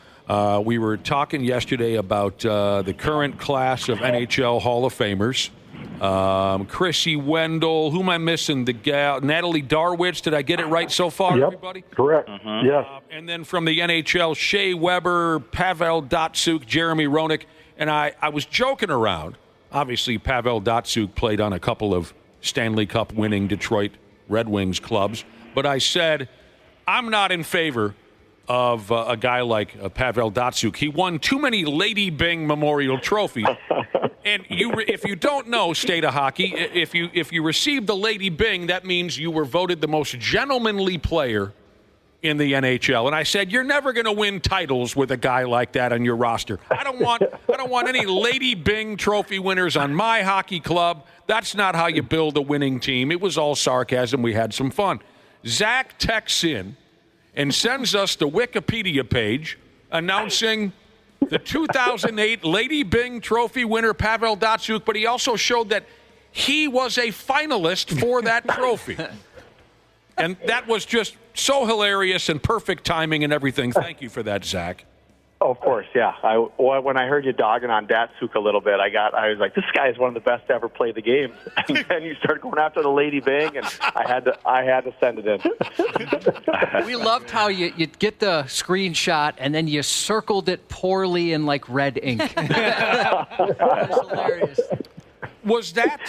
we were talking yesterday about the current class of NHL Hall of Famers. Chrissy Wendell. Who am I missing? The gal Natalie Darwitz. Did I get it right so far, everybody? Correct. Yes. And then from the NHL, Shea Weber, Pavel Datsyuk, Jeremy Roenick. And I was joking around. Obviously, Pavel Datsyuk played on a couple of Stanley Cup winning Detroit Red Wings clubs. But I said, I'm not in favor of a guy like Pavel Datsyuk. He won too many Lady Byng Memorial trophies. And if you don't know state of hockey, if you received the Lady Byng, that means you were voted the most gentlemanly player in the NHL. And I said, you're never going to win titles with a guy like that on your roster. I don't want any Lady Byng trophy winners on my hockey club. That's not how you build a winning team. It was all sarcasm. We had some fun. Zach texts in and sends us the Wikipedia page announcing the 2008 Lady Byng Trophy winner Pavel Datsyuk, but he also showed that he was a finalist for that trophy. And that was just so hilarious and perfect timing and everything. Thank you for that, Zach. Oh, of course, yeah. When I heard you dogging on Datsyuk a little bit, I was like, this guy is one of the best to ever play the game. And then you started going after the Lady Byng, and I had to send it in. We loved how you get the screenshot and then you circled it poorly in like red ink. That was hilarious. Was that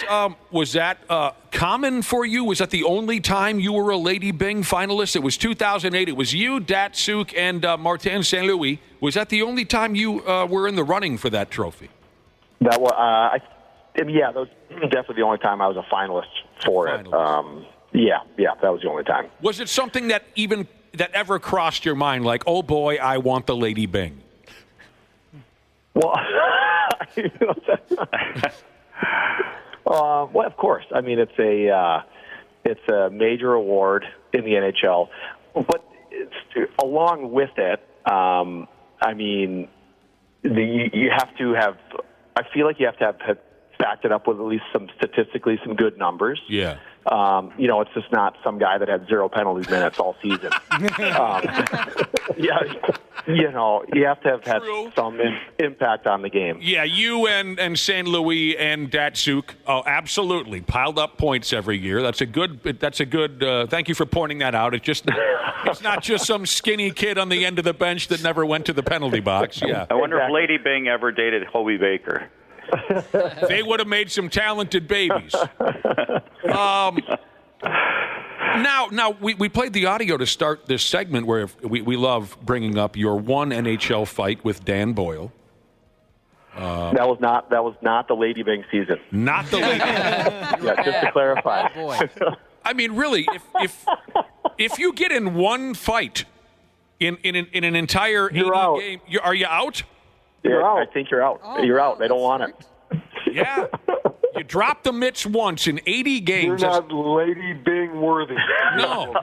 common for you? Was that the only time you were a Lady Byng finalist? It was 2008. It was you, Datsyuk, and Martin St. Louis. Was that the only time you were in the running for that trophy? That was, that was definitely the only time I was a finalist for it. That was the only time. Was it something that ever crossed your mind, like, oh boy, I want the Lady Byng? Well, well, of course. I mean, it's a major award in the NHL, but along with it, I mean, you have to have. I feel like you have to have backed it up with at least some good numbers. Yeah. It's just not some guy that had 0 penalty minutes all season. You have to have had some impact on the game. Yeah, you and St. Louis and Datsyuk, absolutely piled up points every year. That's a good. Thank you for pointing that out. It's not just some skinny kid on the end of the bench that never went to the penalty box. Yeah. I wonder if Lady Byng ever dated Hobie Baker. They would have made some talented babies. Now we played the audio to start this segment where we love bringing up your one NHL fight with Dan Boyle. That was not the Lady Bing season. Not the Lady Bing. Yeah, just to clarify. Oh, boy. I mean, really, if you get in one fight in an entire 80 game, are you out? Yeah, I think you're out. Oh, you're wow, out. They don't want it. Yeah. You drop the mitts once in 80 games. You're not Lady Bing worthy. No.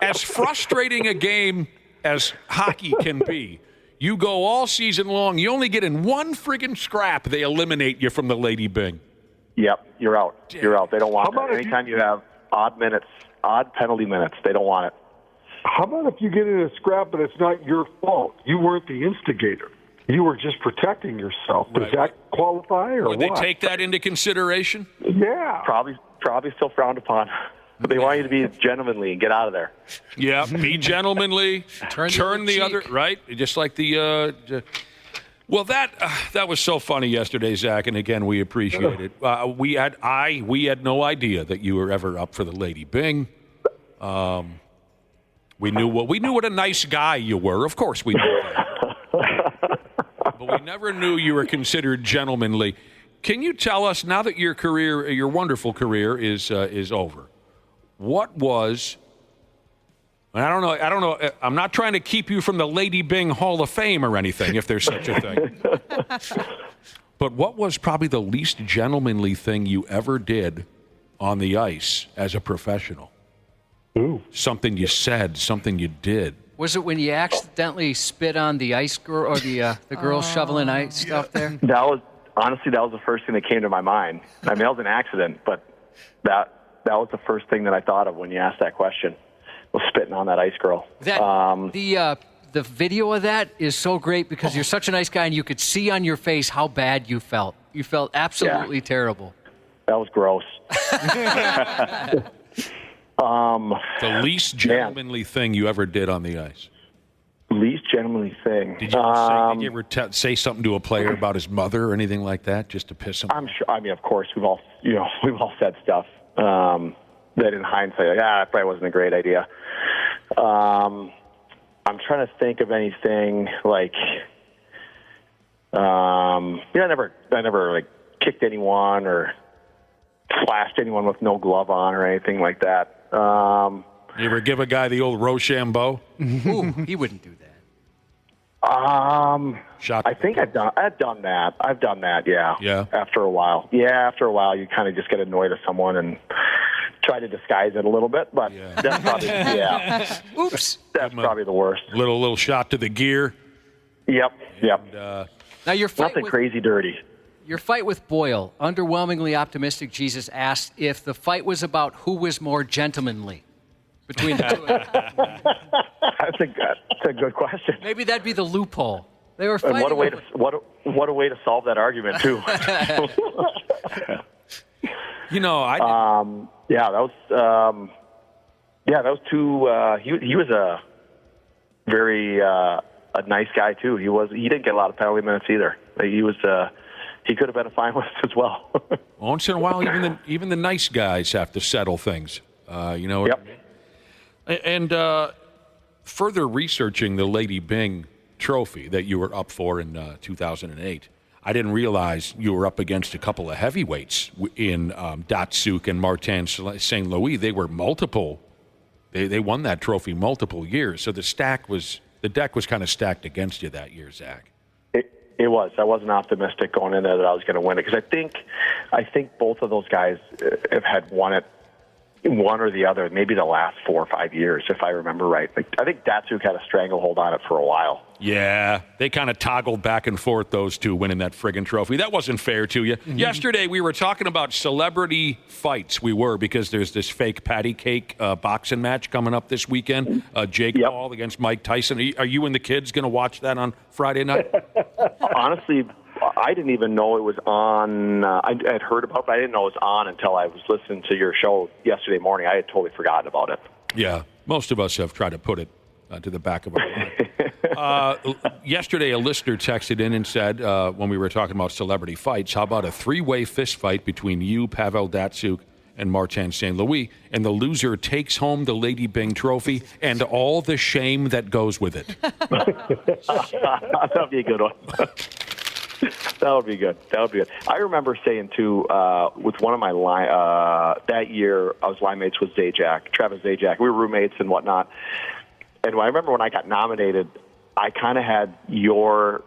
As frustrating a game as hockey can be, you go all season long, you only get in one friggin' scrap, they eliminate you from the Lady Bing. Yep, you're out. You're out. They don't want How it. about if Anytime you have odd penalty minutes, they don't want it. How about if you get in a scrap, but it's not your fault? You weren't the instigator. You were just protecting yourself. Does that qualify, or Would what? they take that into consideration? Yeah. Probably still frowned upon. They want you to be gentlemanly and get out of there. Yeah, be gentlemanly. Turn the other right, just like the. Well, that was so funny yesterday, Zach, and again we appreciate it. We had no idea that you were ever up for the Lady Bing. We knew what a nice guy you were. Of course, we knew that. But we never knew you were considered gentlemanly. Can you tell us, now that your wonderful career is over, what was? I don't know. I'm not trying to keep you from the Lady Bing Hall of Fame or anything, if there's such a thing. But what was probably the least gentlemanly thing you ever did on the ice as a professional? Ooh. Something you said, something you did. Was it when you accidentally spit on the ice girl or the girl shoveling ice stuff there? That was the first thing that came to my mind. I mean, that was an accident, but that was the first thing that I thought of when you asked that question. Was spitting on that ice girl. The video of that is so great because you're such a nice guy and you could see on your face how bad you felt. You felt absolutely terrible. That was gross. The least gentlemanly thing you ever did on the ice. Least gentlemanly thing. Did you ever say something to a player about his mother or anything like that, just to piss him? I'm sure. I mean, of course, we've all said stuff that in hindsight, that probably wasn't a great idea. I'm trying to think of anything like. I never like kicked anyone or flashed anyone with no glove on or anything like that. You ever give a guy the old Rochambeau? Ooh, he wouldn't do that. I think I've done that. I've done that, yeah. Yeah. After a while. Yeah, after a while you kind of just get annoyed at someone and try to disguise it a a little bit, but that's probably, Oops. That's probably the worst. Little shot to the gear. Yep. Now your fight nothing crazy dirty. Your fight with Boyle, underwhelmingly optimistic Jesus asked if the fight was about who was more gentlemanly between the two of them. That's a good question. Maybe that'd be the loophole. They were fighting. And what a way to solve that argument too. That was two. He was a very a nice guy too. He didn't get a lot of penalty minutes either. He could have been a finalist as well. Once in a while, even the nice guys have to settle things. Yep. And further researching the Lady Bing trophy that you were up for in 2008, I didn't realize you were up against a couple of heavyweights in Datsuk and Martin St. Louis. They were multiple. They won that trophy multiple years. So the deck was kind of stacked against you that year, Zach. It was. I wasn't optimistic going in there that I was going to win it because I think both of those guys have had won it, one or the other, maybe the last 4 or 5 years, if I remember right. I think Datsuk had a stranglehold on it for a while. Yeah, they kind of toggled back and forth, those two, winning that friggin' trophy. That wasn't fair to you. Mm-hmm. Yesterday, we were talking about celebrity fights. We were, because there's this fake patty cake boxing match coming up this weekend. Jake Paul against Mike Tyson. Are you and the kids going to watch that on Friday night? Honestly, I didn't even know it was on. I had heard about it, but I didn't know it was on until I was listening to your show yesterday morning. I had totally forgotten about it. Yeah, most of us have tried to put it to the back of our mind. Yesterday, a listener texted in and said, when we were talking about celebrity fights, how about a three-way fist fight between you, Pavel Datsuk, and Martin St. Louis, and the loser takes home the Lady Bing trophy and all the shame that goes with it. That'd be a good one. That would be good. I remember saying, too, with one of my that year, I was line mates with Travis Zajac. We were roommates and whatnot. And I remember when I got nominated, I kind of had your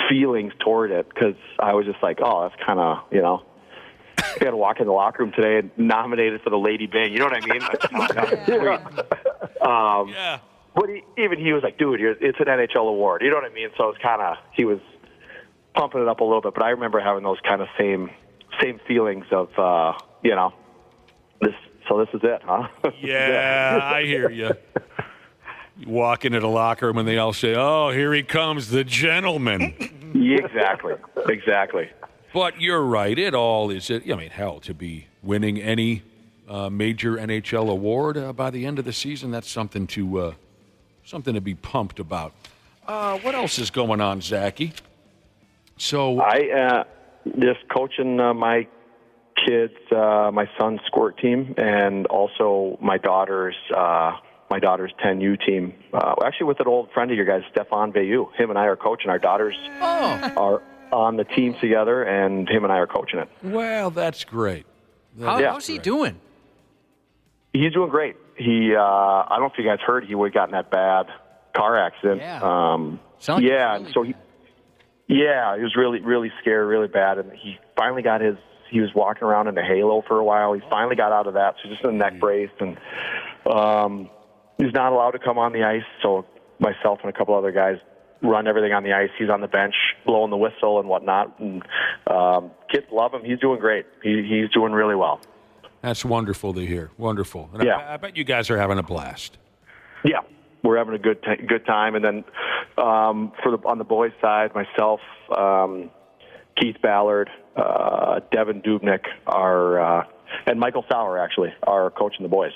feelings toward it because I was just like, oh, that's kind of, I got to walk in the locker room today and nominated for the Lady Bing. You know what I mean? Yeah. But even he was like, dude, it's an NHL award. You know what I mean? So it's kind of, he was pumping it up a little bit. But I remember having those kind of same feelings of, this is it, huh? Yeah, I hear you. You walk into the locker room and they all say, oh, here he comes, the gentleman. Yeah, exactly. But you're right. It all is, hell, to be winning any major NHL award by the end of the season, that's something to be pumped about. What else is going on, Zachy? So I just coaching my kids, my son's squirt team, and also my daughter's 10U team. Actually, with an old friend of your guys, Stefan Bayou. Him and I are coaching. Our daughters are on the team together, and him and I are coaching it. Well, that's great. How's he doing? He's doing great. He, I don't know if you guys heard, he would have gotten that bad car accident. He was really, really scared, really bad, and he finally got he was walking around in a halo for a while. He finally got out of that, so just in a neck brace, and he's not allowed to come on the ice, so myself and a couple other guys run everything on the ice. He's on the bench blowing the whistle and whatnot, and kids love him. He's doing great. He's doing really well. That's wonderful to hear. Wonderful. And I bet you guys are having a blast. Yeah, we're having a good time. And then on the boys' side, myself, Keith Ballard, Devin Dubnik, and Michael Sauer actually are coaching the boys.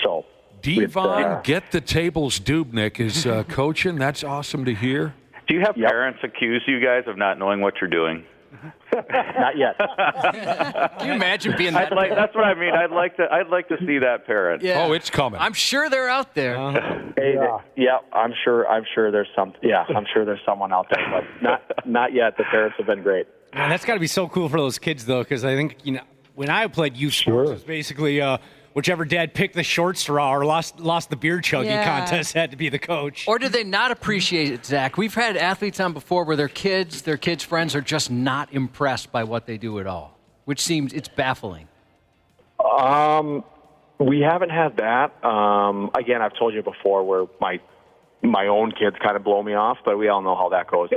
So Devon, get the tables. Dubnik is coaching. That's awesome to hear. Do you have parents accuse you guys of not knowing what you're doing? Not yet. Can you imagine being that? That's what I mean. I'd like to see that parent. Yeah. Oh, it's coming. I'm sure they're out there. I'm sure there's some. Yeah, I'm sure there's someone out there, but not yet. The parents have been great. Man, that's got to be so cool for those kids, though, because I think when I played youth sports, it was basically whichever dad picked the short straw or lost the beer chugging contest had to be the coach. Or did they not appreciate it, Zach? We've had athletes on before where their kids' friends are just not impressed by what they do at all, which seems it's baffling. We haven't had that. Again, I've told you before where my own kids kind of blow me off, but we all know how that goes.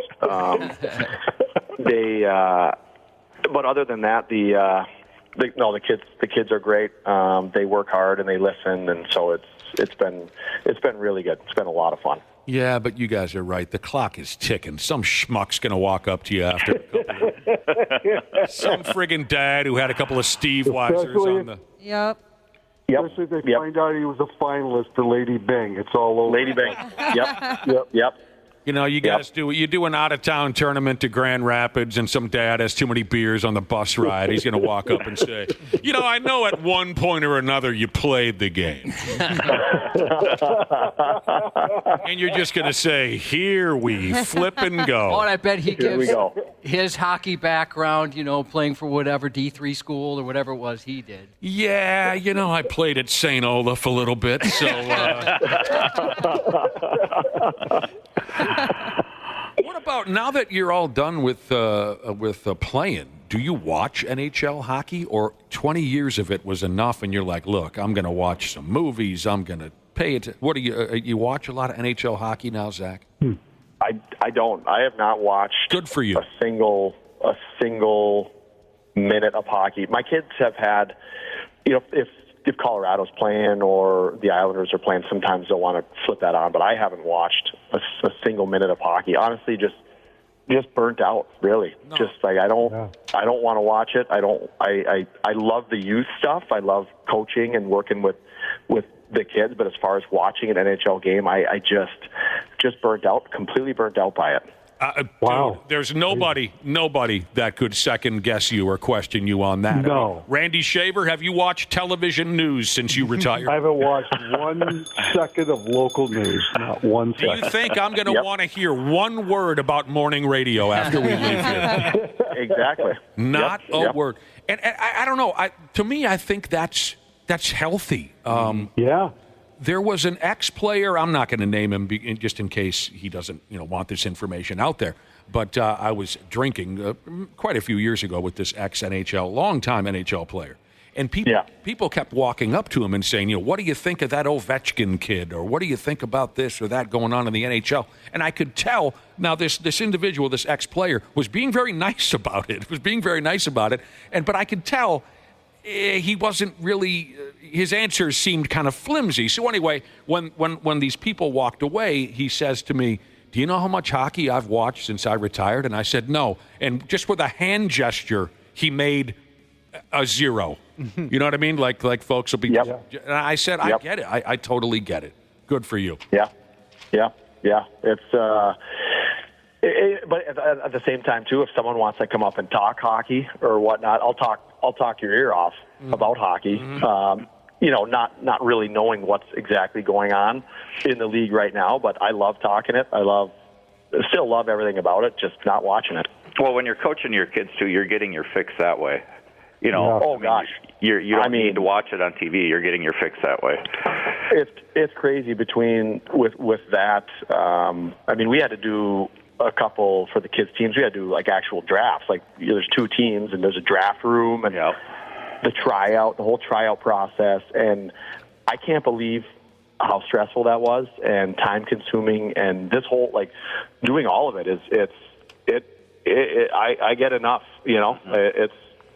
But other than that, the kids are great. They work hard and they listen, and so it's been really good. It's been a lot of fun. Yeah, but you guys are right. The clock is ticking. Some schmuck's going to walk up to you after a couple of some friggin' dad who had a couple of Steve Weisers on the... Yep. Especially if they find out he was a finalist for Lady Bing. It's all over. Lady Bing. Yep. You guys do an out-of-town tournament to Grand Rapids, and some dad has too many beers on the bus ride. He's going to walk up and say, I know at one point or another you played the game. And you're just going to say, here we flip and go. Oh, and I bet he gives his hockey background, playing for whatever D3 school or whatever it was he did. Yeah, I played at St. Olaf a little bit, so... What about now that you're all done with playing? Do you watch NHL hockey, or 20 years of it was enough, and you're like, look, I'm going to watch some movies. I'm going to pay it. What do you watch a lot of NHL hockey now, Zach? I don't. I have not watched. Good for you. A single minute of hockey. My kids have had, if Colorado's playing or the Islanders are playing, sometimes they'll want to flip that on, but I haven't watched a single minute of hockey. Honestly, just burnt out, really. No. Just like I don't want to watch it. I love the youth stuff. I love coaching and working with the kids, but as far as watching an NHL game, I just burnt out, completely burnt out by it. Wow. Dude, there's nobody that could second guess you or question you on that. No. I mean, Randy Shaver, have you watched television news since you retired? I haven't watched 1 second of local news. Not 1 Do second. you think I'm going to want to hear one word about morning radio after we leave here? Exactly. Not a word. And I don't know. To me, I think that's healthy. Yeah. There was an ex-player. I'm not going to name him just in case he doesn't, want this information out there. But I was drinking quite a few years ago with this ex-NHL, longtime NHL player, and people kept walking up to him and saying, what do you think of that Ovechkin kid, or what do you think about this or that going on in the NHL? And I could tell now this individual, this ex-player, was being very nice about it. But I could tell he wasn't really. His answers seemed kind of flimsy. So anyway, when these people walked away, he says to me, "Do you know how much hockey I've watched since I retired?" And I said, "No." And just with a hand gesture, he made a 0. You know what I mean? Like folks will be. Yep. And I said, I get it. I totally get it. Good for you. Yeah. It's. But at the same time, too, if someone wants to come up and talk hockey or whatnot, I'll talk your ear off about hockey. Not really knowing what's exactly going on in the league right now, but I love talking it. Still love everything about it, just not watching it. Well, when you're coaching your kids too, you're getting your fix that way. Gosh, you don't need to watch it on TV. You're getting your fix that way. It's crazy with that. We had to do a couple for the kids teams. We had to do like actual drafts. Like there's 2 teams and there's a draft room and the whole tryout process. And I can't believe how stressful that was and time consuming. And this whole doing all of it I get enough.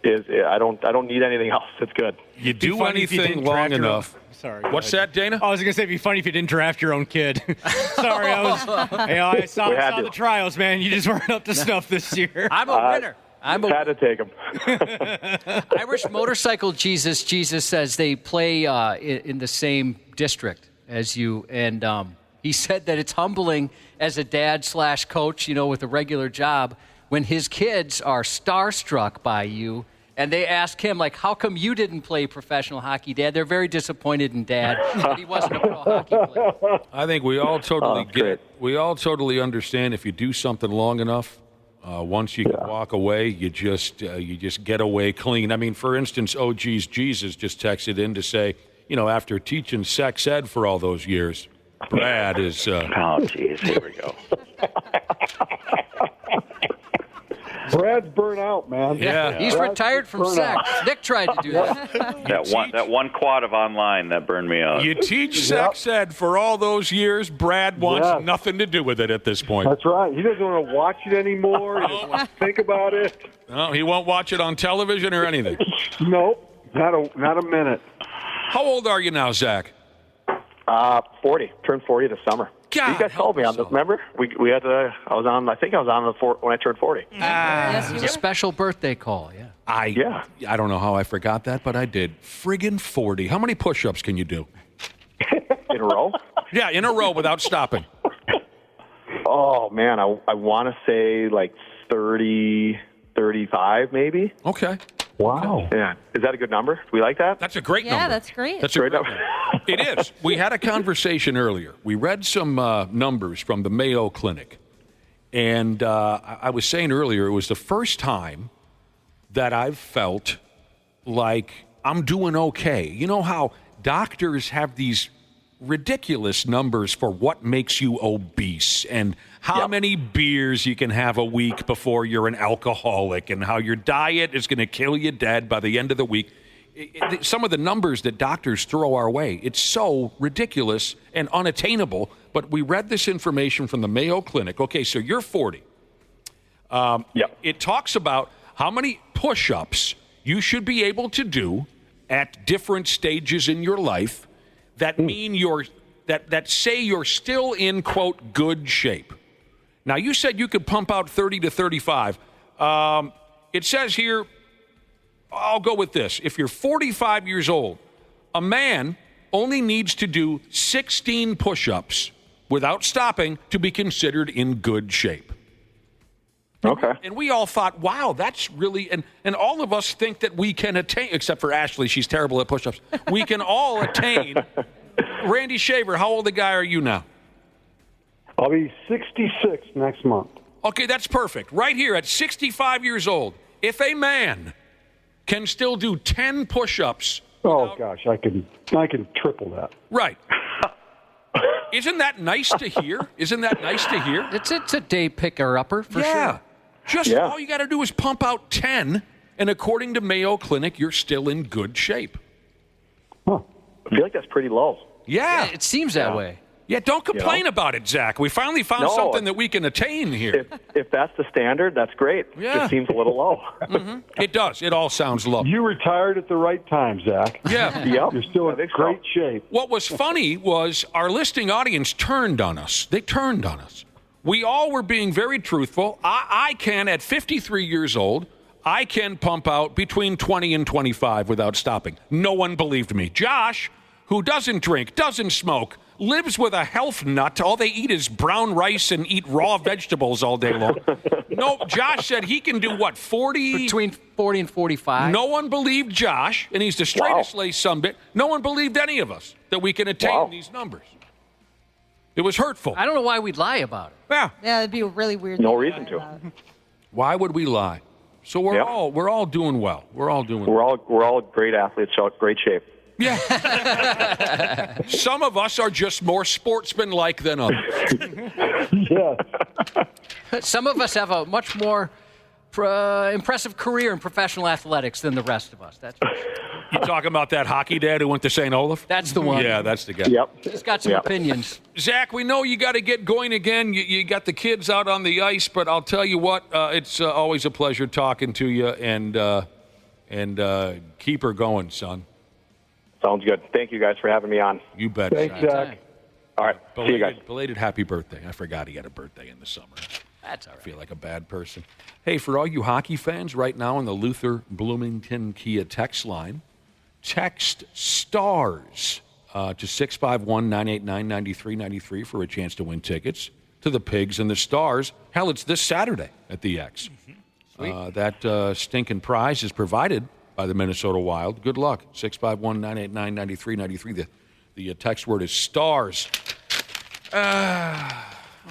I don't need anything else. It's good. You do anything long enough. Sorry. What's that, Dana? I was going to say it'd be funny if you didn't draft your own kid. Sorry, I saw the trials, man. You just weren't up to snuff this year. I'm a winner. Had to take him. Irish Motorcycle Jesus says they play in the same district as you, and he said that it's humbling as a dad/coach, with a regular job, when his kids are starstruck by you. And they ask him, how come you didn't play professional hockey, Dad? They're very disappointed in Dad that he wasn't a pro hockey player. I think we all totally get it. We all totally understand if you do something long enough, once you can walk away, you just get away clean. I mean, for instance, OG's Jesus just texted in to say, after teaching sex ed for all those years, Brad is... Oh, geez, here we go. Brad's burnt out, man. Yeah, he's retired from sex. Nick tried to do that. that one quad of online that burned me out. You teach sex ed for all those years. Brad wants nothing to do with it at this point. That's right. He doesn't want to watch it anymore. He doesn't want to think about it. No, he won't watch it on television or anything. Nope, not a minute. How old are you now, Zach? 40. Turned 40 this summer. God, you guys called me on this. Remember? We had to. I was on when I turned 40. It's a special birthday call. Yeah. I don't know how I forgot that, but I did. Friggin' 40. How many push-ups can you do? In a row? Yeah, in a row without stopping. Oh man, I want to say 30, 35 maybe. Okay. Wow. Yeah. Is that a good number? Do we like that? That's a great number. Yeah, that's great. That's a great number. It is. We had a conversation earlier. We read some numbers from the Mayo Clinic. And I was saying earlier, it was the first time that I've felt like I'm doing okay. You know how doctors have these ridiculous numbers for what makes you obese and how many beers you can have a week before you're an alcoholic and how your diet is going to kill you dead by the end of the week. Some of the numbers that doctors throw our way, it's so ridiculous and unattainable. But we read this information from the Mayo Clinic. Okay, so you're 40. It talks about how many push-ups you should be able to do at different stages in your life that mean that say you're still in, quote, good shape. Now, you said you could pump out 30 to 35. It says here, I'll go with this. If you're 45 years old, a man only needs to do 16 push-ups without stopping to be considered in good shape. Okay. And we all thought, wow, that's really, and all of us think that we can attain, except for Ashley, she's terrible at push-ups. We can all attain. Randy Shaver, how old a guy are you now? I'll be 66 next month. Okay, that's perfect. Right here at 65 years old, if a man can still do 10 push-ups. Oh, gosh, I can triple that. Right. Isn't that nice to hear? Isn't that nice to hear? It's a day picker-upper for sure. Just all you got to do is pump out 10, and according to Mayo Clinic, you're still in good shape. I feel like that's pretty low. Yeah. It seems that way. Yeah, don't complain about it, Zach. We finally found something that we can attain here. If that's the standard, that's great. Yeah. It seems a little low. It does. It all sounds low. You retired at the right time, Zach. Yeah. Yep. You're still in great shape. What was funny was our listening audience turned on us. They turned on us. We all were being very truthful. I can, at 53 years old, I can pump out between 20 and 25 without stopping. No one believed me. Josh, who doesn't drink, doesn't smoke, lives with a health nut. All they eat is brown rice and eat raw vegetables all day long. No, Josh said he can do what, 40? Between 40 and 45. No one believed Josh, and he's the straightest laced sumbit. No one believed any of us that we can attain these numbers. It was hurtful. I don't know why we'd lie about it. Yeah, it'd be a really weird. No thing reason to. Why would we lie? So we're all doing well. We're all doing well. We're all great athletes, great shape. Yeah. Some of us are just more sportsman-like than others. Yeah. Some of us have a much more impressive career in professional athletics than the rest of us. That's You talking about that hockey dad who went to St. Olaf? That's the one. Yeah, that's the guy. Yep. He's got some opinions. Zach, we know you got to get going again. You got the kids out on the ice, but I'll tell you what, it's always a pleasure talking to you, and keep her going, son. Sounds good. Thank you guys for having me on. You bet. Thanks, Zach. All right. See you guys. Belated happy birthday. I forgot he had a birthday in the summer. That's all right. I feel like a bad person. Hey, for all you hockey fans right now on the Luther Bloomington Kia text line, text STARS to 651-989-9393 for a chance to win tickets to the Pigs and the Stars. Hell, it's this Saturday at the X. That stinking prize is provided by the Minnesota Wild. Good luck. 651-989-9393. The text word is STARS.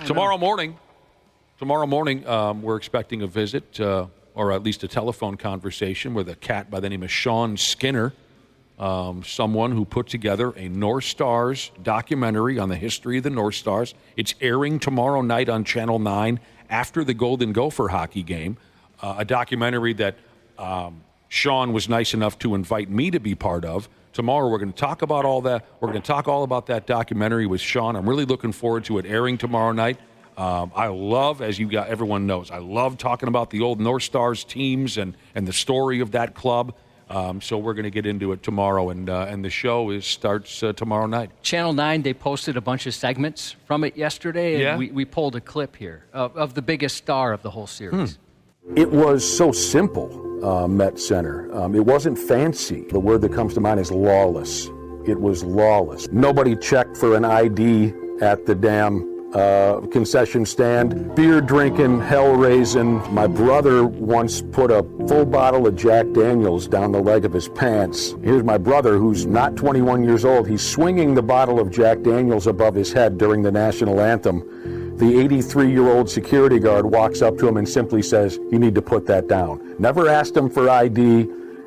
Tomorrow morning, we're expecting a visit, or at least a telephone conversation with a cat by the name of Sean Skinner, someone who put together a North Stars documentary on the history of the North Stars. It's airing tomorrow night on Channel 9 after the Golden Gopher hockey game, a documentary that Sean was nice enough to invite me to be part of. Tomorrow we're going to talk about all that. We're going to talk all about that documentary with Sean. I'm really looking forward to it airing tomorrow night. I love, as everyone knows, I love talking about the old North Stars teams and the story of that club. So we're going to get into it tomorrow, and the show starts tomorrow night. Channel 9, they posted a bunch of segments from it yesterday, and we pulled a clip here of the biggest star of the whole series. It was so simple, Met Center. It wasn't fancy. The word that comes to mind is lawless. It was lawless. Nobody checked for an ID at the damn concession stand. Beer drinking, hell raising. My brother once put a full bottle of Jack Daniels down the leg of his pants. Here's my brother, who's not 21 years old. He's swinging the bottle of Jack Daniels above his head during the national anthem. The 83-year-old security guard walks up to him and simply says, "You need to put that down." Never asked him for ID,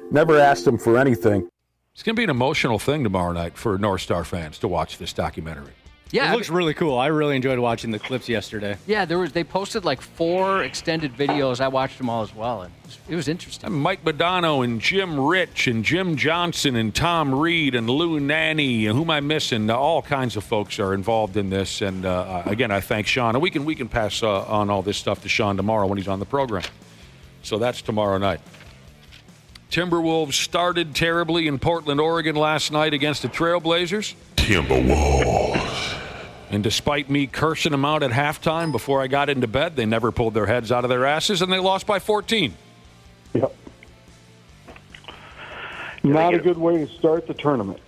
never asked him for anything. It's going to be an emotional thing tomorrow night for North Star fans to watch this documentary. Yeah, it looks really cool. I really enjoyed watching the clips yesterday. Yeah, they posted like 4 extended videos. I watched them all as well, and it was interesting. And Mike Modano and Jim Rich and Jim Johnson and Tom Reed and Lou Nanny and who am I missing? All kinds of folks are involved in this. And again, I thank Sean. And we can pass on all this stuff to Sean tomorrow when he's on the program. So that's tomorrow night. Timberwolves started terribly in Portland, Oregon last night against the Trailblazers. Timberwolves. And despite me cursing them out at halftime before I got into bed, they never pulled their heads out of their asses, and they lost by 14. Yep. Not a good way to start the tournament.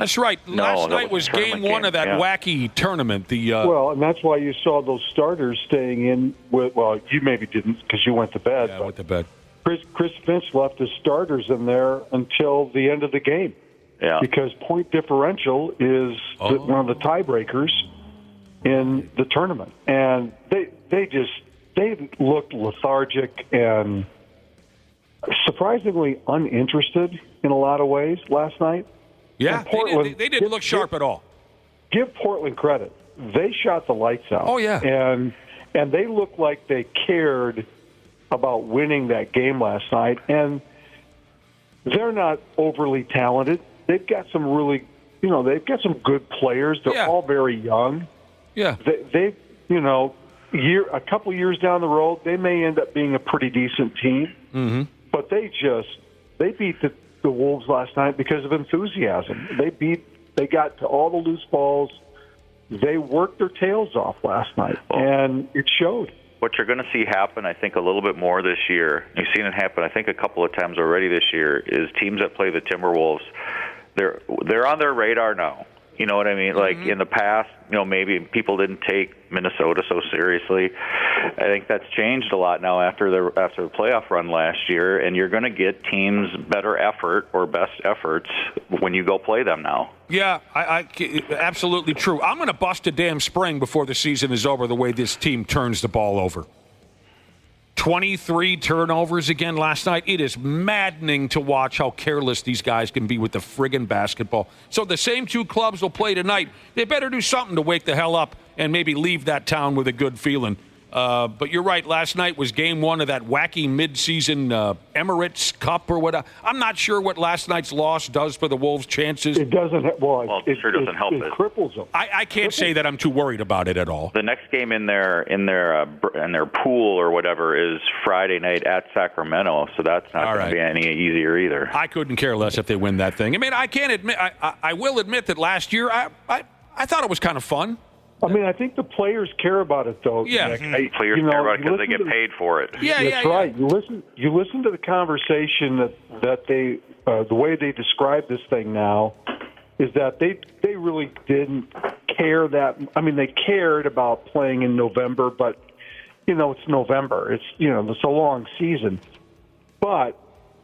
That's right. Last night was game one of that wacky tournament. Well, and that's why you saw those starters staying in. Well, you maybe didn't because you went to bed. Yeah, I went to bed. Chris Finch left his starters in there until the end of the game. Yeah. Because point differential is one of the tiebreakers in the tournament. And they looked lethargic and surprisingly uninterested in a lot of ways last night. Yeah, they didn't look sharp at all. Give Portland credit. They shot the lights out. Oh, yeah. And they looked like they cared about winning that game last night. And they're not overly talented. They've got some really, they've got some good players. They're all very young. Yeah. They a couple years down the road, they may end up being a pretty decent team. Mm-hmm. But they beat the Wolves last night because of enthusiasm. They got to all the loose balls. They worked their tails off last night, and it showed. What you're going to see happen, I think, a little bit more this year, you've seen it happen, I think, a couple of times already this year, is teams that play the Timberwolves, they're on their radar now. You know what I mean? Like in the past, maybe people didn't take Minnesota so seriously. I think that's changed a lot now after the playoff run last year, and you're going to get teams better effort or best efforts when you go play them now. Yeah, I absolutely true. I'm going to bust a damn spring before the season is over the way this team turns the ball over. 23 turnovers again last night. It is maddening to watch how careless these guys can be with the friggin' basketball. So the same two clubs will play tonight. They better do something to wake the hell up and maybe leave that town with a good feeling. But you're right. Last night was game one of that wacky midseason Emirates Cup or whatever. I'm not sure what last night's loss does for the Wolves' chances. It doesn't. It sure doesn't help it. It cripples them. I can't say that I'm too worried about it at all. The next game in their pool or whatever is Friday night at Sacramento, so that's not going to be any easier either. I couldn't care less if they win that thing. I mean, I can't admit. I will admit that last year I thought it was kind of fun. I mean, I think the players care about it, though. Yeah, players care about it because they get paid for it. That's right. You listen to the conversation that they, the way they describe this thing now, is that they really didn't care that. I mean, they cared about playing in November, but it's November. It's it's a long season, but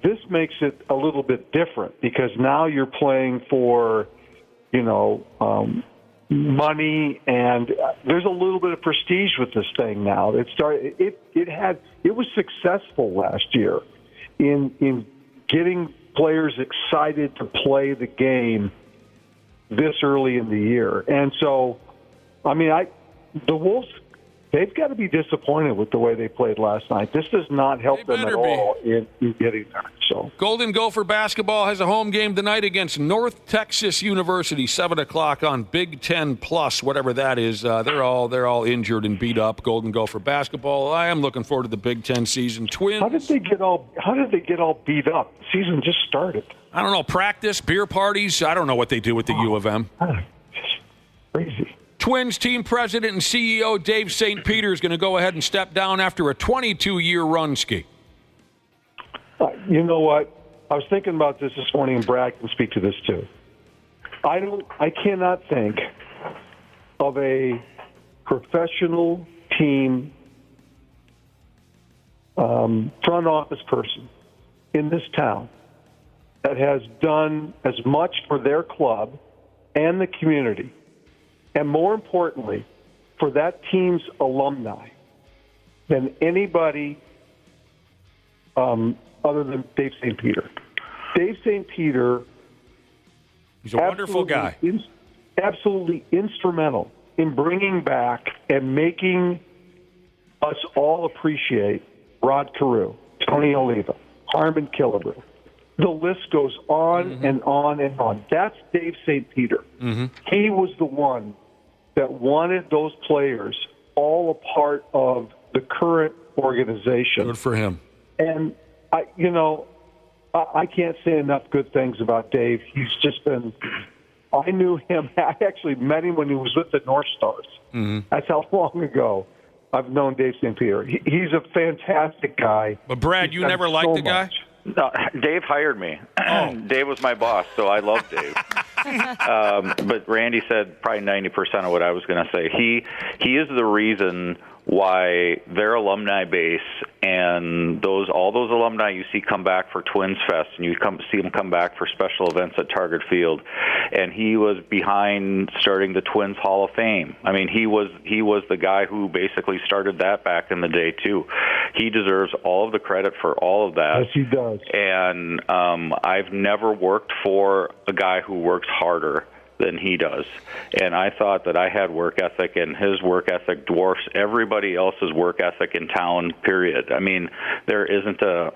this makes it a little bit different because now you're playing for, money, and there's a little bit of prestige with this thing now. It was successful last year in getting players excited to play the game this early in the year. And so, I mean, the Wolves, they've got to be disappointed with the way they played last night. This does not help them at all in getting there. So, Golden Gopher basketball has a home game tonight against North Texas University, 7 o'clock on Big Ten Plus, whatever that is. They're all injured and beat up. Golden Gopher basketball. I am looking forward to the Big Ten season. Twins. How did they get all beat up? The season just started. I don't know. Practice, beer parties. I don't know what they do with the U of M. Crazy. Twins team president and CEO Dave St. Peter is going to go ahead and step down after a 22-year run, Ski. You know what? I was thinking about this morning, and Brad can speak to this too. I cannot think of a professional team front office person in this town that has done as much for their club and the community, and more importantly, for that team's alumni than anybody other than Dave St. Peter. Dave St. Peter, he's a wonderful guy. Absolutely instrumental in bringing back and making us all appreciate Rod Carew, Tony Oliva, Harmon Killebrew. The list goes on and on and on. That's Dave St. Peter. Mm-hmm. He was the one that wanted those players all a part of the current organization. Good for him. And, I can't say enough good things about Dave. He's just been – I knew him. I actually met him when he was with the North Stars. Mm-hmm. That's how long ago I've known Dave St. Peter. He's a fantastic guy. But, Brad, you never liked the guy? No, Dave hired me. Dave was my boss, so I love Dave. But Randy said probably 90% of what I was going to say. He is the reason why their alumni base and all those alumni you see come back for Twins Fest, and you see them come back for special events at Target Field, and he was behind starting the Twins Hall of Fame. I mean, he was the guy who basically started that back in the day too. He deserves all of the credit for all of that. Yes, he does. And I've never worked for a guy who works harder than he does. And I thought that I had work ethic, and his work ethic dwarfs everybody else's work ethic in town, period. I mean, there isn't a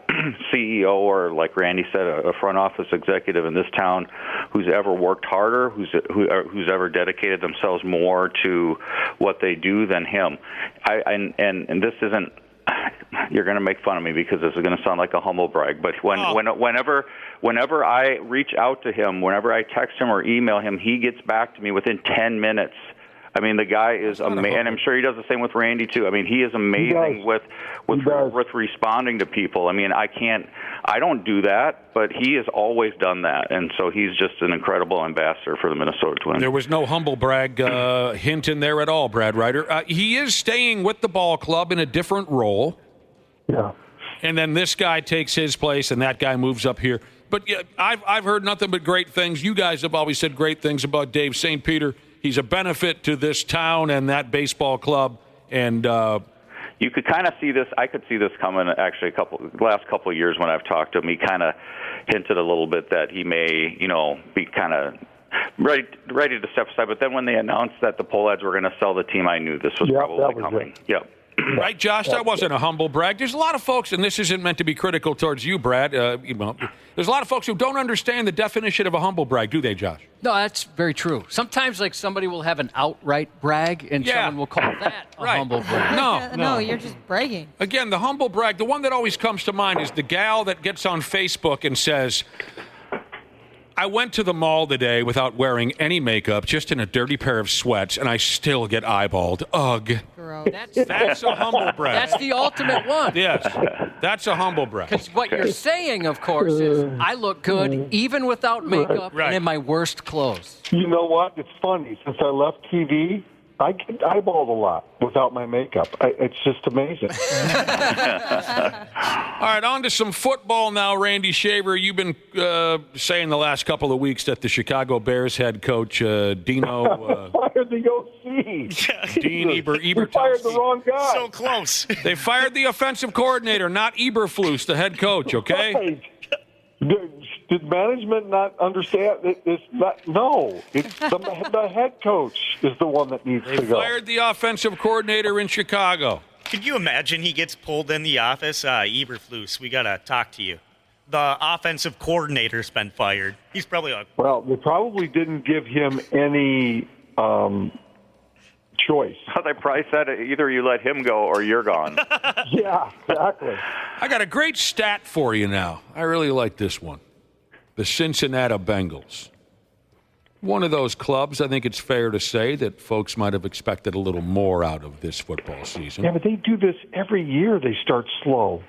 CEO or, like Randy said, a front office executive in this town who's ever worked harder, who's ever dedicated themselves more to what they do than him. And this isn't, you're going to make fun of me because this is going to sound like a humble brag, but whenever I reach out to him, whenever I text him or email him, he gets back to me within 10 minutes. I mean, the guy is amazing, and I'm sure he does the same with Randy too. I mean, he is amazing with responding to people. I mean, I don't do that, but he has always done that, and so he's just an incredible ambassador for the Minnesota Twins. There was no humble brag hint in there at all, Brad Ryder. He is staying with the ball club in a different role. Yeah. And then this guy takes his place, and that guy moves up here. But yeah, I've heard nothing but great things. You guys have always said great things about Dave St. Peter. He's a benefit to this town and that baseball club. And you could kind of see this. I could see this coming actually last couple of years when I've talked to him. He kind of hinted a little bit that he may, be kind of ready to step aside. But then when they announced that the Pohlads were going to sell the team, I knew this was probably coming. Yep. Right, Josh? That wasn't a humble brag. There's a lot of folks, and this isn't meant to be critical towards you, Brad. There's a lot of folks who don't understand the definition of a humble brag, do they, Josh? No, that's very true. Sometimes, somebody will have an outright brag, and someone will call that a humble brag. No, you're just bragging. Again, the humble brag, the one that always comes to mind is the gal that gets on Facebook and says, I went to the mall today without wearing any makeup, just in a dirty pair of sweats, and I still get eyeballed. Ugh. That's a humble brag. That's the ultimate one. Yes, that's a humble brag. Because what you're saying, of course, is I look good even without makeup and in my worst clothes. You know what? It's funny. Since I left TV, I get eyeballed a lot without my makeup. It's just amazing. All right, on to some football now, Randy Shaver. You've been saying the last couple of weeks that the Chicago Bears head coach, Dino... fired the OC. Dean Eberflus. Fired the wrong guy. So close. They fired the offensive coordinator, not Eberflus, the head coach, okay? Right. Did management not understand? It's the head coach is the one that needs to go. They fired the offensive coordinator in Chicago. Could you imagine he gets pulled in the office? Eberflus, we got to talk to you. The offensive coordinator's been fired. He's probably like... Well, they probably didn't give him any choice. They probably said either you let him go or you're gone. Yeah, exactly. I got a great stat for you now. I really like this one. The Cincinnati Bengals. One of those clubs, I think it's fair to say, that folks might have expected a little more out of this football season. Yeah, but they do this every year. They start slow.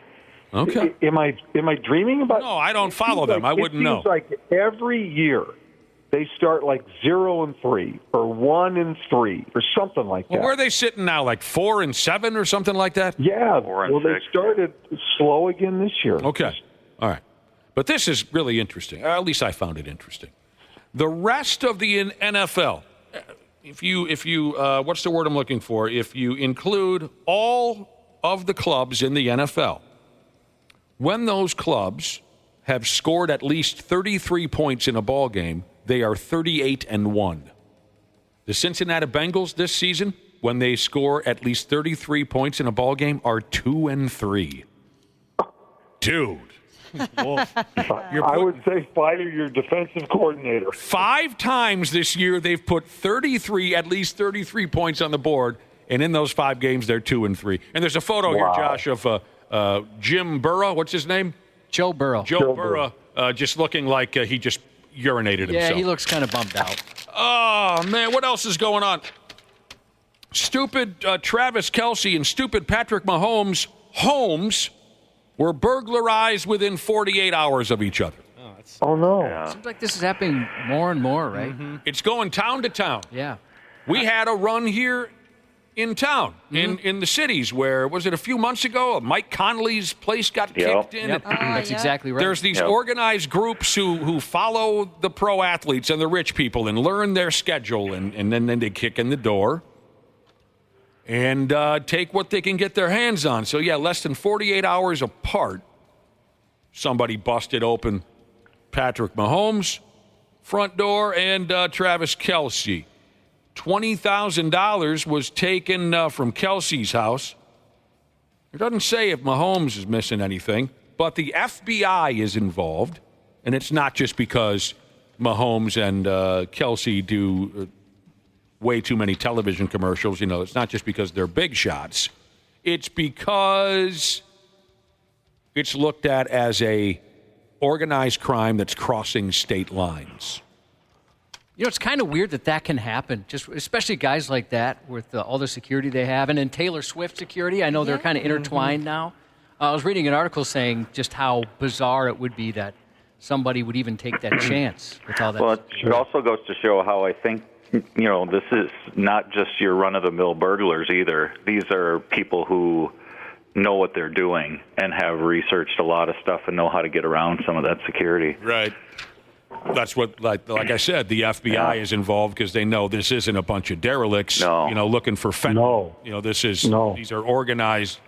Okay. Am I dreaming about? No, I don't follow them. I wouldn't know. It seems like every year they start like 0-3 or 1-3 or something like that. Well, where are they sitting now? Like 4-7 or something like that? Yeah. Well, they started slow again this year. Okay. All right. But this is really interesting. At least I found it interesting. The rest of the NFL, if you what's the word I'm looking for? If you include all of the clubs in the NFL, when those clubs have scored at least 33 points in a ball game, they are 38-1. The Cincinnati Bengals this season, when they score at least 33 points in a ball game, are 2-3. Dude. I would say fire your defensive coordinator. 5 times this year they've put at least 33 points on the board, and in those 5 games they're 2-3. And there's a photo here, Josh, of Jim Burrow. What's his name? Joe Burrow. Joe Burrow, just looking like he just urinated himself. Yeah, he looks kind of bummed out. Oh, man, what else is going on? Stupid Travis Kelce and stupid Patrick Mahomes' homes were burglarized within 48 hours of each other. Oh, no. Yeah. Seems like this is happening more and more, right? It's going town to town. Yeah. We had a run here in town, in the cities, where, was it a few months ago, Mike Conley's place got kicked in? Yep. That's exactly right. There's these organized groups who follow the pro athletes and the rich people and learn their schedule, and then they kick in the door and take what they can get their hands on. So, yeah, less than 48 hours apart, somebody busted open Patrick Mahomes' front door and Travis Kelce. $20,000 was taken from Kelsey's house. It doesn't say if Mahomes is missing anything, but the FBI is involved, and it's not just because Mahomes and Kelsey do way too many television commercials. It's not just because they're big shots. It's because it's looked at as a organized crime that's crossing state lines. It's kind of weird that can happen, just especially guys like that with all the security they have. And then Taylor Swift security, I know they're kind of intertwined now. I was reading an article saying just how bizarre it would be that somebody would even take that chance with all that. Well, it also goes to show how I think, this is not just your run-of-the-mill burglars either. These are people who know what they're doing and have researched a lot of stuff and know how to get around some of that security. Right. That's what, like I said, the FBI is involved because they know this isn't a bunch of derelicts, looking for fentanyl. These are organized.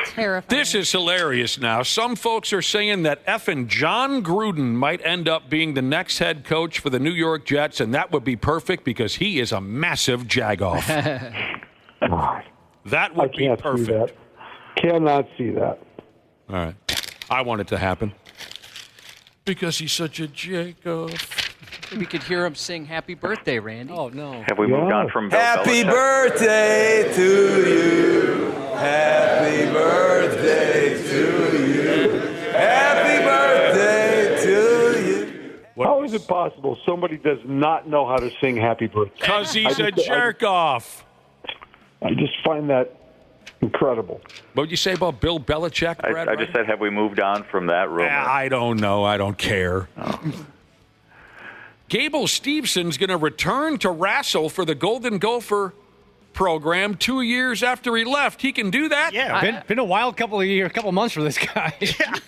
Terrifying. This is hilarious now. Some folks are saying that effing John Gruden might end up being the next head coach for the New York Jets, and that would be perfect because he is a massive jagoff. That would be perfect. See that. Cannot see that. All right. I want it to happen. Because he's such a jagoff. We could hear him sing Happy Birthday, Randy. Oh, no. Have we moved on from Bill Happy Belichick? birthday to you. Happy birthday to you. Happy birthday to you. How is it possible somebody does not know how to sing Happy Birthday? Because he's a jerk-off. I just find that incredible. What would you say about Bill Belichick, Brad? I just said, have we moved on from that rumor? I don't know. I don't care. Gable Stevenson's going to return to wrestle for the Golden Gopher program 2 years after he left. He can do that? Yeah, been a wild couple of months for this guy.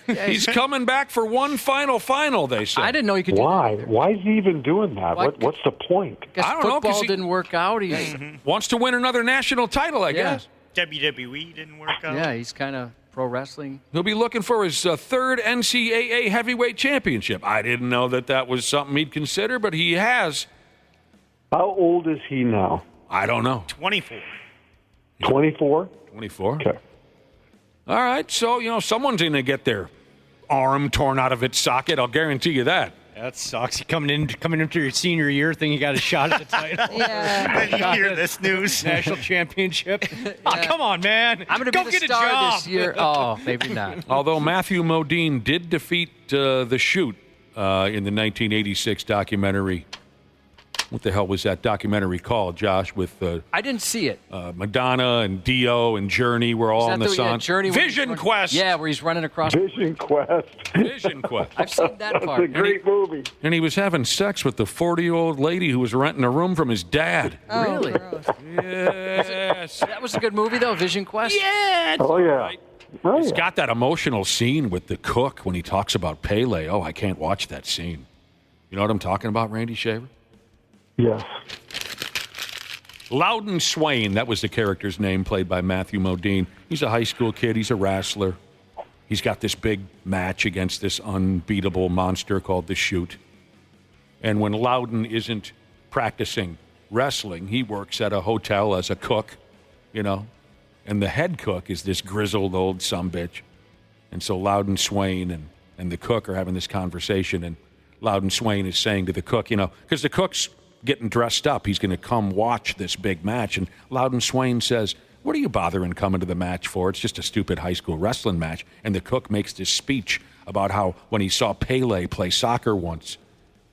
He's coming back for one final, they say. I didn't know he could do that. Why is he even doing that? What's the point? I don't know, because didn't work out. He wants to win another national title, I guess. WWE didn't work out. Yeah, he's kind of pro wrestling. He'll be looking for his third NCAA heavyweight championship. I didn't know that was something he'd consider, but he has. How old is he now? I don't know. 24. 24? 24. Okay. All right, so, someone's going to get their arm torn out of its socket. I'll guarantee you that. That sucks. Coming into your senior year, thinking you got a shot at the title. Then you hear this news. National championship. Oh, come on, man. I'm going to be get the a star job this year. Oh, maybe not. Although Matthew Modine did defeat The Shoot in the 1986 documentary. What the hell was that documentary called, Josh? With I didn't see it. Madonna and Dio and Journey were all in the song. Vision Quest. Yeah, where he's running across. Vision Quest. Vision Quest. I've seen that part. That's a great movie. And he was having sex with the 40-year-old lady who was renting a room from his dad. Oh, really? Yes. That was a good movie, though, Vision Quest. Yeah. Oh, yeah. Right. He's got that emotional scene with the cook when he talks about Pele. Oh, I can't watch that scene. You know what I'm talking about, Randy Shaver? Yes. Loudon Swain, that was the character's name, played by Matthew Modine. He's a high school kid. He's a wrestler. He's got this big match against this unbeatable monster called The Shoot. And when Loudon isn't practicing wrestling, he works at a hotel as a cook, and the head cook is this grizzled old sumbitch. And so Loudon Swain and the cook are having this conversation, and Loudon Swain is saying to the cook, because the cook's getting dressed up. He's going to come watch this big match. And Loudon Swain says, what are you bothering coming to the match for? It's just a stupid high school wrestling match. And the cook makes this speech about how when he saw Pele play soccer once,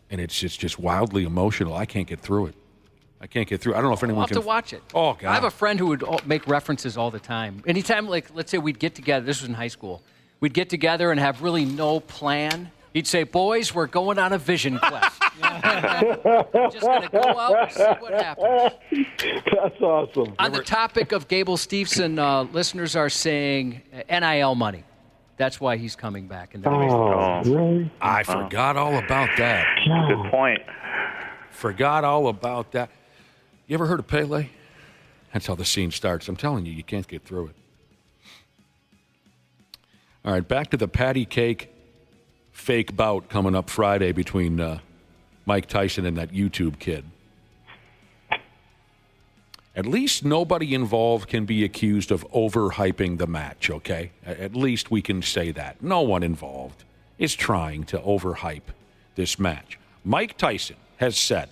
and it's just wildly emotional. I can't get through it. I don't know if anyone I'll can. have to watch it. Oh, God. I have a friend who would make references all the time. Anytime, let's say we'd get together. This was in high school. We'd get together and have really no plan. He'd say, boys, we're going on a vision quest. We're just going to go out and see what happens. That's awesome. On the topic of Gable Steveson, listeners are saying NIL money. That's why he's coming back. Really? I forgot all about that. Good point. Forgot all about that. You ever heard of Pele? That's how the scene starts. I'm telling you, you can't get through it. All right, back to the patty cake fake bout coming up Friday between Mike Tyson and that YouTube kid. At least nobody involved can be accused of overhyping the match, okay? At least we can say that. No one involved is trying to overhype this match. Mike Tyson has said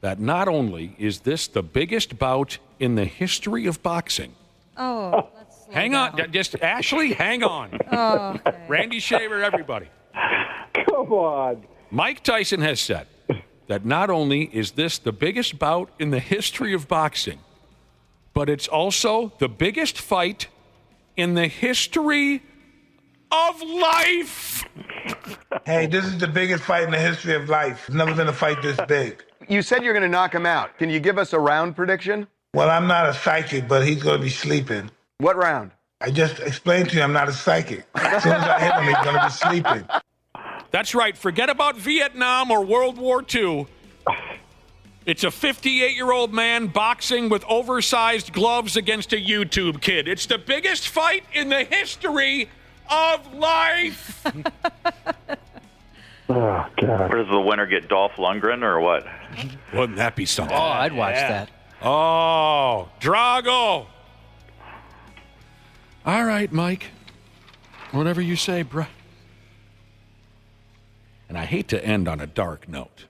that not only is this the biggest bout in the history of boxing. Oh, let's slow hang down. on. Just Ashley, hang on. Oh, okay. Randy Shaver, everybody. Come on. Mike Tyson has said that not only is this the biggest bout in the history of boxing, but it's also the biggest fight in the history of life. Hey, this is the biggest fight in the history of life. There's never been a fight this big. You said you're going to knock him out. Can you give us a round prediction? Well, I'm not a psychic, but he's going to be sleeping. What round? I just explained to you I'm not a psychic. As soon as I hit him, he's going to be sleeping. That's right. Forget about Vietnam or World War II. It's a 58-year-old man boxing with oversized gloves against a YouTube kid. It's the biggest fight in the history of life. Oh, God. Where does the winner get, Dolph Lundgren or what? Wouldn't that be something? Oh, I'd watch that. Oh, Drago. All right, Mike. Whatever you say, bruh. And I hate to end on a dark note.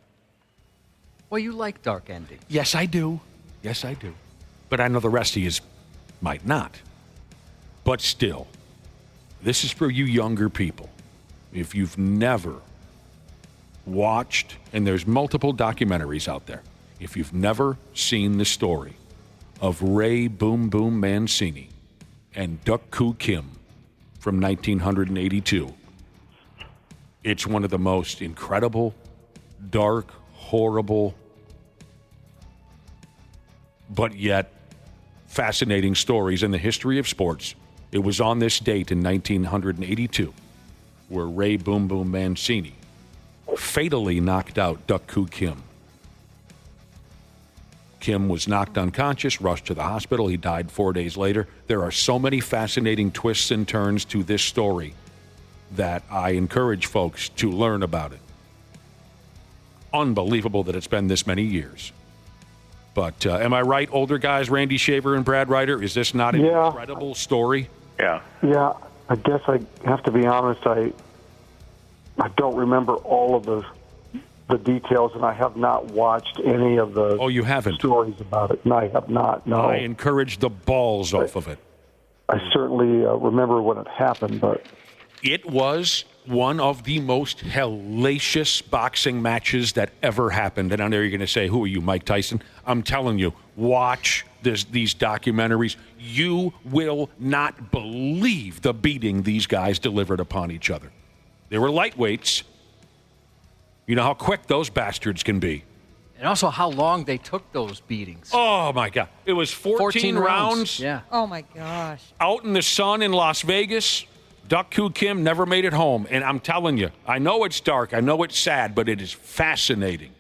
Well, you like dark endings. Yes, I do. Yes, I do. But I know the rest of you might not. But still, this is for you younger people. If you've never watched, and there's multiple documentaries out there, if you've never seen the story of Ray Boom Boom Mancini and Duck Koo Kim from 1982, it's one of the most incredible, dark, horrible, but yet fascinating stories in the history of sports. It was on this date in 1982 where Ray Boom Boom Mancini fatally knocked out Duck Koo Kim. Kim was knocked unconscious, rushed to the hospital. He died 4 days later. There are so many fascinating twists and turns to this story that I encourage folks to learn about it. Unbelievable that it's been this many years. But am I right, older guys, Randy Shaver and Brad Ryder? Is this not an incredible story? Yeah. Yeah, I guess I have to be honest. I don't remember all of the details, and I have not watched any of the you haven't? Stories about it. No, I have not. No. I encourage the balls off of it. I certainly remember when it happened, but it was one of the most hellacious boxing matches that ever happened. And I know you're going to say, who are you, Mike Tyson? I'm telling you, watch these documentaries. You will not believe the beating these guys delivered upon each other. They were lightweights. You know how quick those bastards can be. And also how long they took those beatings. Oh, my God. It was 14 rounds. Yeah. Oh, my gosh. Out in the sun in Las Vegas. Duck Koo Kim never made it home. And I'm telling you, I know it's dark, I know it's sad, but it is fascinating.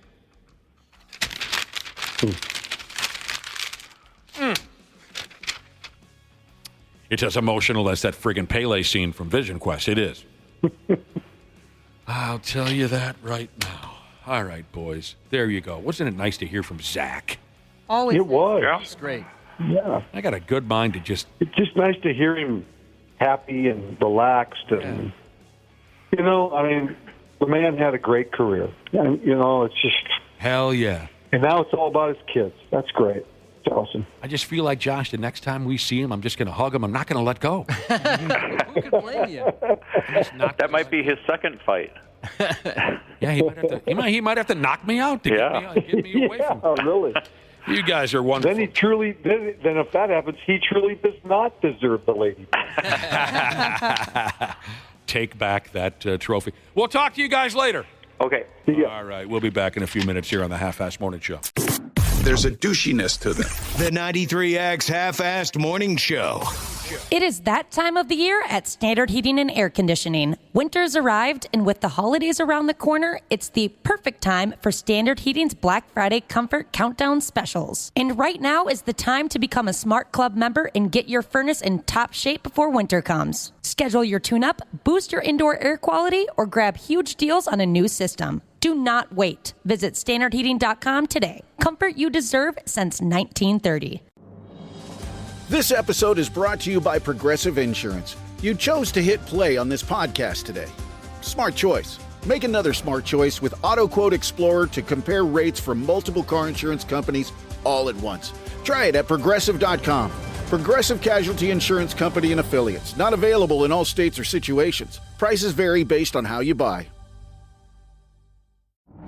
It's as emotional as that friggin' Pele scene from Vision Quest. It is. I'll tell you that right now. All right, boys. There you go. Wasn't it nice to hear from Zach? Always. It was. Yeah. It's great. Yeah. I got a good mind to just... It's just nice to hear him happy and relaxed. And, you know, I mean, the man had a great career. And, you know, it's just... Hell yeah. And now it's all about his kids. That's great. It's awesome. I just feel like, Josh, the next time we see him, I'm just going to hug him. I'm not going to let go. Who could blame you? That might be his second fight. Yeah, he might have to knock me out to get me away from him. Really? You guys are wonderful. Then then if that happens, he truly does not deserve the lady. take back that trophy. We'll talk to you guys later. Okay. All right. We'll be back in a few minutes here on the Half-Assed Morning Show. There's a douchiness to them. The 93X Half-Assed Morning Show. It is that time of the year at Standard Heating and Air Conditioning. Winter's arrived, and with the holidays around the corner, it's the perfect time for Standard Heating's Black Friday Comfort Countdown specials. And right now is the time to become a Smart Club member and get your furnace in top shape before winter comes. Schedule your tune-up, boost your indoor air quality, or grab huge deals on a new system. Do not wait. Visit standardheating.com today. Comfort you deserve since 1930. This episode is brought to you by Progressive Insurance. You chose to hit play on this podcast today. Smart choice. Make another smart choice with AutoQuote Explorer to compare rates from multiple car insurance companies all at once. Try it at Progressive.com. Progressive Casualty Insurance Company and Affiliates. Not available in all states or situations. Prices vary based on how you buy.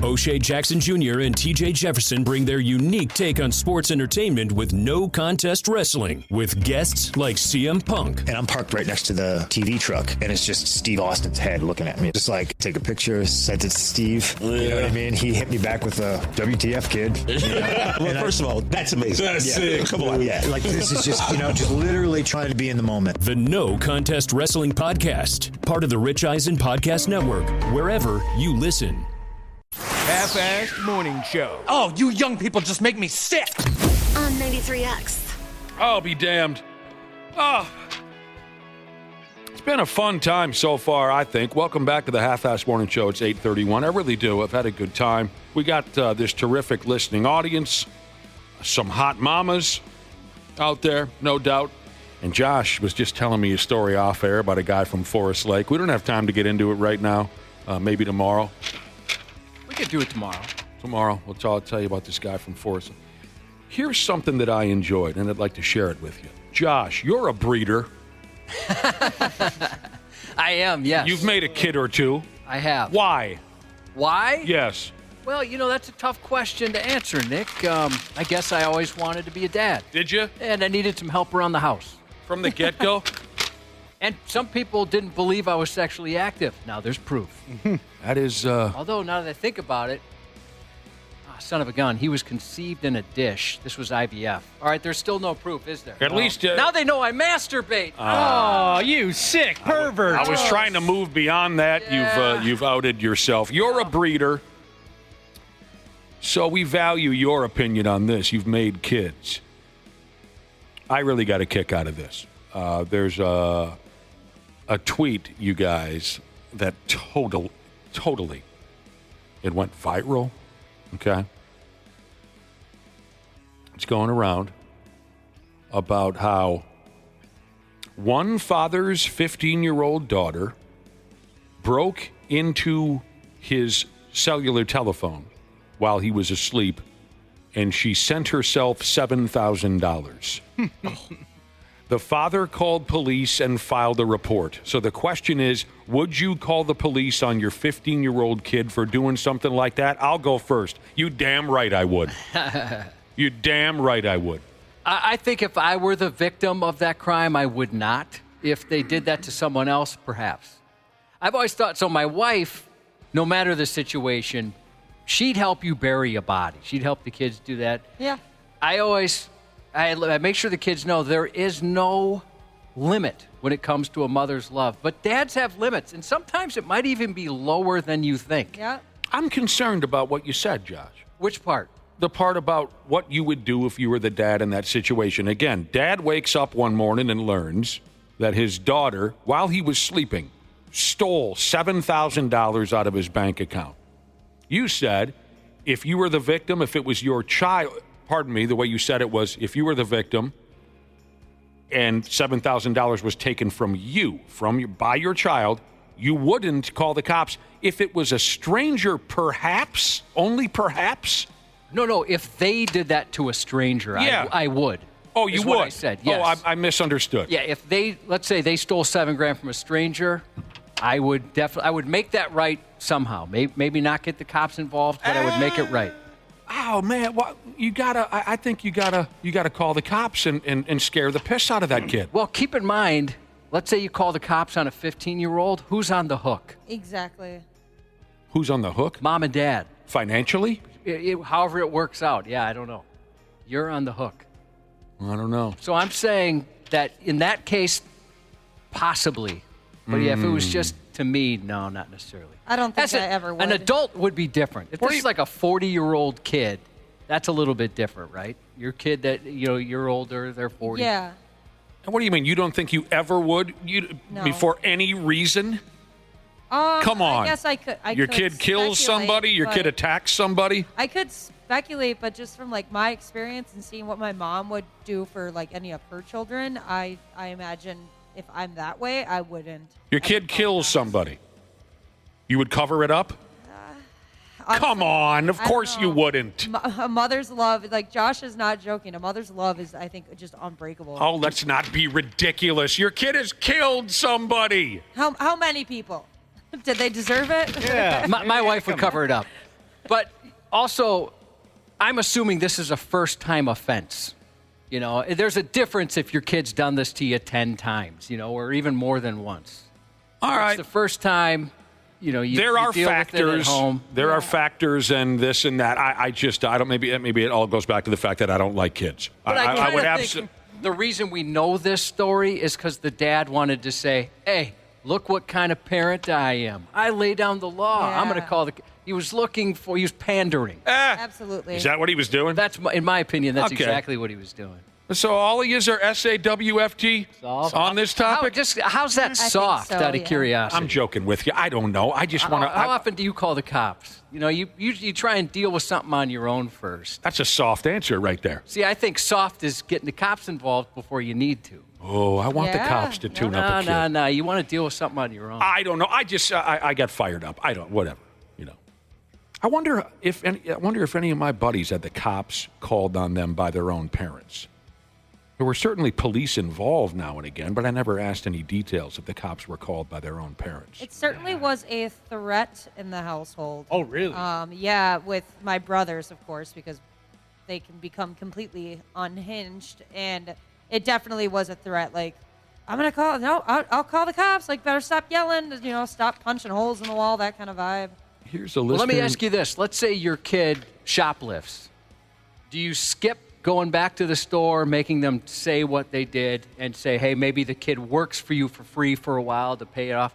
O'Shea Jackson Jr. and TJ Jefferson bring their unique take on sports entertainment with no contest wrestling, with guests like CM Punk. And I'm parked right next to the TV truck, and it's just Steve Austin's head looking at me. Just like, take a picture, sent it to Steve. Yeah. You know what I mean? He hit me back with a WTF, kid. Yeah. Well, first of all, that's amazing. That's sick. Come on. Yeah, like this is just, just literally trying to be in the moment. The No Contest Wrestling Podcast, part of the Rich Eisen Podcast Network, wherever you listen. Half-Assed Morning Show. Oh, you young people just make me sick. On 93X. I'll be damned. Oh, it's been a fun time so far, I think. Welcome back to the Half-Assed Morning Show. It's 8:31. I really do. I've had a good time. We got this terrific listening audience, some hot mamas out there, no doubt. And Josh was just telling me a story off air about a guy from Forest Lake. We don't have time to get into it right now. Maybe tomorrow. We could do it tomorrow. Tomorrow. I'll tell you about this guy from Forest. Here's something that I enjoyed, and I'd like to share it with you. Josh, you're a breeder. I am, yes. You've made a kid or two. I have. Why? Why? Yes. Well, that's a tough question to answer, Nick. I guess I always wanted to be a dad. Did you? And I needed some help around the house. From the get-go? And some people didn't believe I was sexually active. Now there's proof. That is... Although, now that I think about it, son of a gun, he was conceived in a dish. This was IVF. All right, there's still no proof, is there? At least... now they know I masturbate. Oh, you sick pervert. I was trying to move beyond that. Yeah. You've outed yourself. You're a breeder. So we value your opinion on this. You've made kids. I really got a kick out of this. There's a tweet, you guys, that totally, it went viral, okay? It's going around about how one father's 15-year-old daughter broke into his cellular telephone while he was asleep, and she sent herself $7,000. The father called police and filed a report. So the question is, would you call the police on your 15-year-old kid for doing something like that? I'll go first. You damn right I would. You damn right I would. I think if I were the victim of that crime, I would not. If they did that to someone else, perhaps. I've always thought, so my wife, no matter the situation, she'd help you bury a body. She'd help the kids do that. Yeah. I make sure the kids know there is no limit when it comes to a mother's love. But dads have limits, and sometimes it might even be lower than you think. Yeah. I'm concerned about what you said, Josh. Which part? The part about what you would do if you were the dad in that situation. Again, dad wakes up one morning and learns that his daughter, while he was sleeping, stole $7,000 out of his bank account. You said if you were the victim, if it was your child, pardon me, the way you said it was, if you were the victim and $7,000 was taken from you, by your child, you wouldn't call the cops. If it was a stranger, perhaps, only perhaps. No, if they did that to a stranger, yeah. I would. Oh, you would? What I said, yes. Oh, I misunderstood. Yeah, if let's say they stole $7,000 from a stranger, I would make that right somehow. Maybe not get the cops involved, but I would make it right. Oh man, I think you gotta call the cops and scare the piss out of that kid. Well, keep in mind, let's say you call the cops on a 15-year-old, who's on the hook? Exactly. Who's on the hook? Mom and dad. Financially? However it works out. Yeah, I don't know. You're on the hook. I don't know. So I'm saying that in that case, possibly. But yeah, if it was just to me, no, not necessarily. I don't think I ever would. An adult would be different. If this is like a 40-year-old kid, that's a little bit different, right? Your kid that, you're older, they're 40. Yeah. And what do you mean? You don't think you ever would? No. For any reason? Come on. I guess I could. Your kid kills somebody? Your kid attacks somebody? I could speculate, but just from like my experience and seeing what my mom would do for like any of her children, I imagine if I'm that way, I wouldn't. Your kid kills somebody. You would cover it up? Come on. Of course you wouldn't. A mother's love, like Josh is not joking. A mother's love is, I think, just unbreakable. Oh, let's not be ridiculous. Your kid has killed somebody. How many people? Did they deserve it? Yeah. my wife would cover it up. But also, I'm assuming this is a first-time offense. There's a difference if your kid's done this to you 10 times, or even more than once. All right. It's the first time, there are deal factors. with it at home. There are factors and this and that. I don't. Maybe it all goes back to the fact that I don't like kids. But I would think the reason we know this story is because the dad wanted to say, "Hey, look what kind of parent I am. I lay down the law. I'm going to call the." He was pandering. Absolutely. Is that what he was doing? That's, in my opinion, that's exactly what he was doing. So all he is are SAWFT on this topic? How's that soft, out of curiosity? I'm joking with you. I don't know. I just want to... How often do you call the cops? You try and deal with something on your own first. That's a soft answer right there. See, I think soft is getting the cops involved before you need to. Oh, I want the cops to tune up a kid. No. You want to deal with something on your own. I don't know. I just... I got fired up. Whatever. I wonder if any of my buddies had the cops called on them by their own parents. There were certainly police involved now and again, but I never asked any details if the cops were called by their own parents. It certainly was a threat in the household. Oh, really? Yeah, with my brothers, of course, because they can become completely unhinged, and it definitely was a threat. Like, I'm gonna call. No, I'll call the cops. Like, better stop yelling. Stop punching holes in the wall. That kind of vibe. Here's a list. Let me ask you this. Let's say your kid shoplifts. Do you skip going back to the store, making them say what they did, and say, hey, maybe the kid works for you for free for a while to pay it off?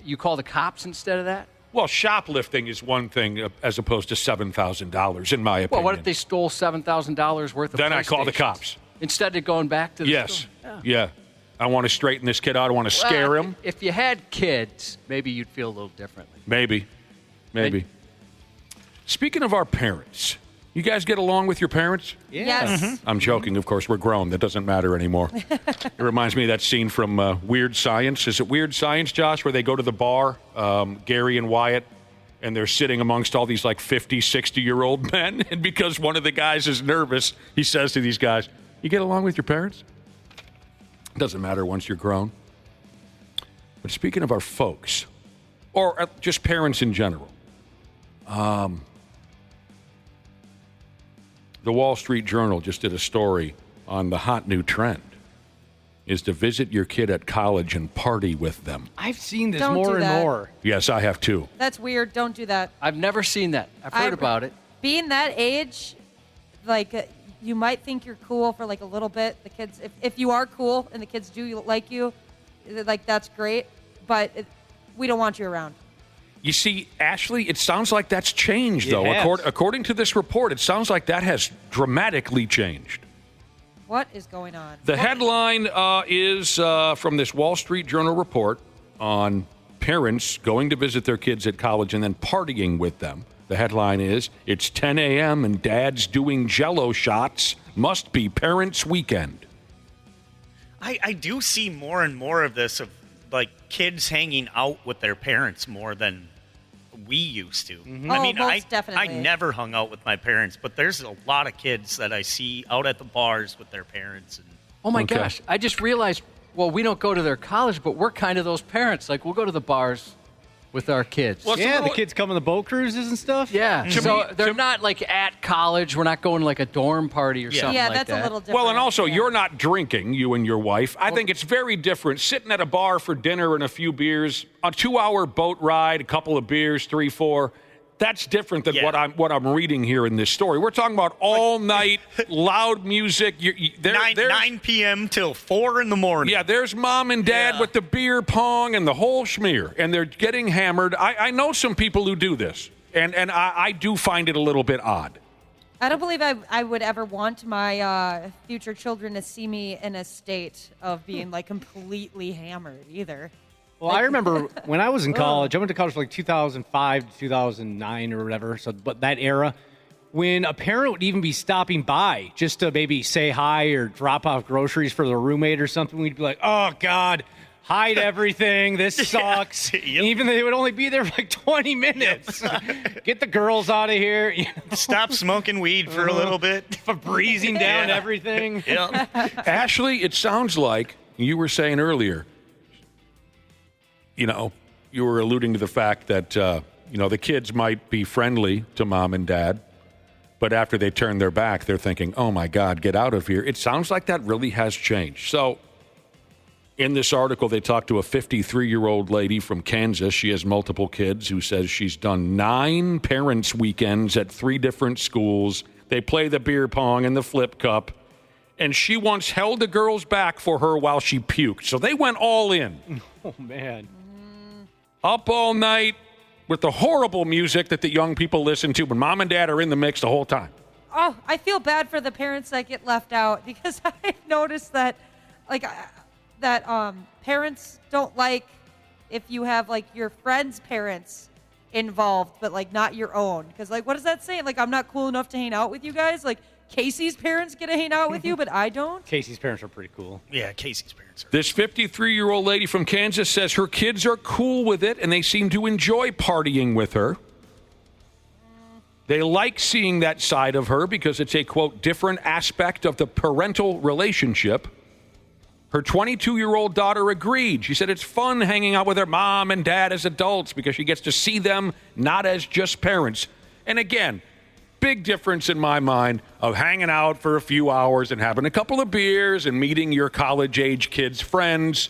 You call the cops instead of that? Well, shoplifting is one thing as opposed to $7,000, in my opinion. Well, what if they stole $7,000 worth of Then I call the cops. Instead of going back to the store? Yeah. I want to straighten this kid out. I want to scare him. If you had kids, maybe you'd feel a little differently. Maybe. Speaking of our parents, you guys get along with your parents? Yeah. Yes. Mm-hmm. I'm joking, of course. We're grown. That doesn't matter anymore. It reminds me of that scene from Weird Science. Is it Weird Science, Josh, where they go to the bar, Gary and Wyatt, and they're sitting amongst all these like 50, 60-year-old men, and because one of the guys is nervous, he says to these guys, you get along with your parents? It doesn't matter once you're grown. But speaking of our folks, or just parents in general, the Wall Street Journal just did a story on the hot new trend is to visit your kid at college and party with them. I've seen this Don't more do and that. more. Yes, I have too. That's weird. Don't do that. I've never seen that. I've heard about it. Being that age, like, you might think you're cool for like a little bit. The kids, if you are cool and the kids do like you, like, that's great. But we don't want you around. You see, Ashley, it sounds like that's changed, though. According to this report, it sounds like that has dramatically changed. What is going on? The headline is from this Wall Street Journal report on parents going to visit their kids at college and then partying with them. The headline is, it's 10 a.m. and dad's doing Jell-O shots. Must be parents' weekend. I do see more and more of this, of like kids hanging out with their parents more than we used to. Mm-hmm. I mean, most I definitely. never hung out with my parents, but there's a lot of kids that I see out at the bars with their parents. And oh my gosh, I just realized, well, we don't go to their college, but we're kind of those parents. Like, we'll go to the bars with our kids. Well, the kids come on the boat cruises and stuff? Yeah. So they're not like at college. We're not going to like a dorm party or something like that. Yeah, that's a little different. Well, and also, you're not drinking, you and your wife. I think it's very different sitting at a bar for dinner and a few beers, a 2-hour boat ride, a couple of beers, 3, 4. That's different than what I'm reading here in this story. We're talking about all night, loud music. 9 p.m. till 4 in the morning. Yeah, there's mom and dad with the beer pong and the whole schmear, and they're getting hammered. I know some people who do this, and I do find it a little bit odd. I don't believe I would ever want my future children to see me in a state of being like completely hammered either. Well, I remember when I was in college, I went to college for like 2005 to 2009 or whatever, but that era, when a parent would even be stopping by just to maybe say hi or drop off groceries for their roommate or something, we'd be like, oh, God, hide everything. This sucks. Even they would only be there for like 20 minutes. Get the girls out of here. Stop smoking weed for a little bit. For breezing down everything. Ashley, it sounds like you were saying earlier, you were alluding to the fact that, the kids might be friendly to mom and dad, but after they turn their back, they're thinking, oh, my God, get out of here. It sounds like that really has changed. So in this article, they talked to a 53-year-old lady from Kansas. She has multiple kids who says she's done 9 parents' weekends at 3 different schools. They play the beer pong and the flip cup. And she once held the girls back for her while she puked. So they went all in. Oh, man. Up all night with the horrible music that the young people listen to when mom and dad are in the mix the whole time. Oh, I feel bad for the parents that get left out because I've noticed that, parents don't like if you have, your friends' parents involved, but, not your own. Because, what does that say? I'm not cool enough to hang out with you guys? Casey's parents get to hang out with you, but I don't? Casey's parents are pretty cool. Yeah, Casey's parents are. This 53-year-old lady from Kansas says her kids are cool with it, and they seem to enjoy partying with her. They like seeing that side of her because it's a, quote, different aspect of the parental relationship. Her 22-year-old daughter agreed. She said it's fun hanging out with her mom and dad as adults because she gets to see them not as just parents. And again, big difference in my mind of hanging out for a few hours and having a couple of beers and meeting your college-age kids' friends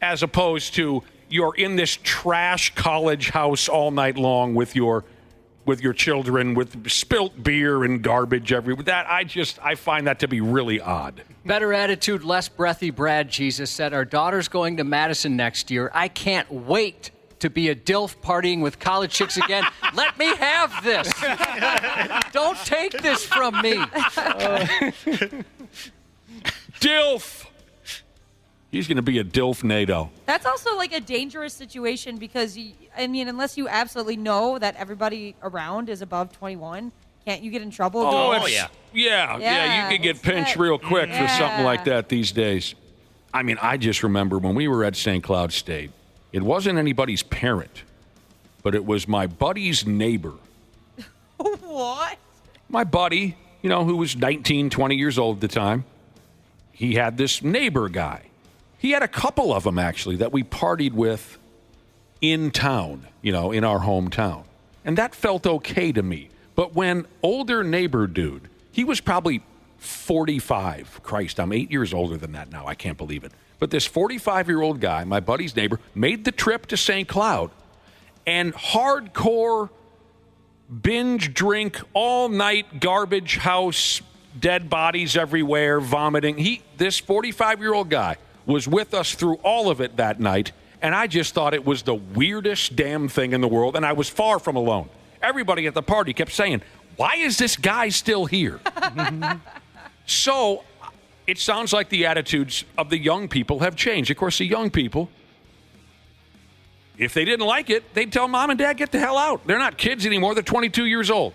as opposed to you're in this trash college house all night long with your children with spilt beer and garbage everywhere. That I find that to be really odd. Better attitude, less breathy. Brad Jesus said, our daughter's going to Madison next year. I can't wait to be a DILF partying with college chicks again. Let me have this. Don't take this from me. DILF. He's going to be a DILF NATO. That's also a dangerous situation because, unless you absolutely know that everybody around is above 21, can't you get in trouble? Yeah, you can get pinched real quick for something like that these days. I just remember when we were at St. Cloud State, it wasn't anybody's parent, but it was my buddy's neighbor. What? My buddy, who was 19, 20 years old at the time, he had this neighbor guy. He had a couple of them, actually, that we partied with in town, in our hometown. And that felt okay to me. But when older neighbor dude, he was probably 45. Christ, I'm 8 years older than that now. I can't believe it. But this 45-year-old guy, my buddy's neighbor, made the trip to St. Cloud and hardcore binge drink all night, garbage house, dead bodies everywhere, vomiting. This 45-year-old guy was with us through all of it that night, and I just thought it was the weirdest damn thing in the world, and I was far from alone. Everybody at the party kept saying, why is this guy still here? So it sounds like the attitudes of the young people have changed. Of course, the young people, if they didn't like it, they'd tell mom and dad, get the hell out. They're not kids anymore. They're 22 years old.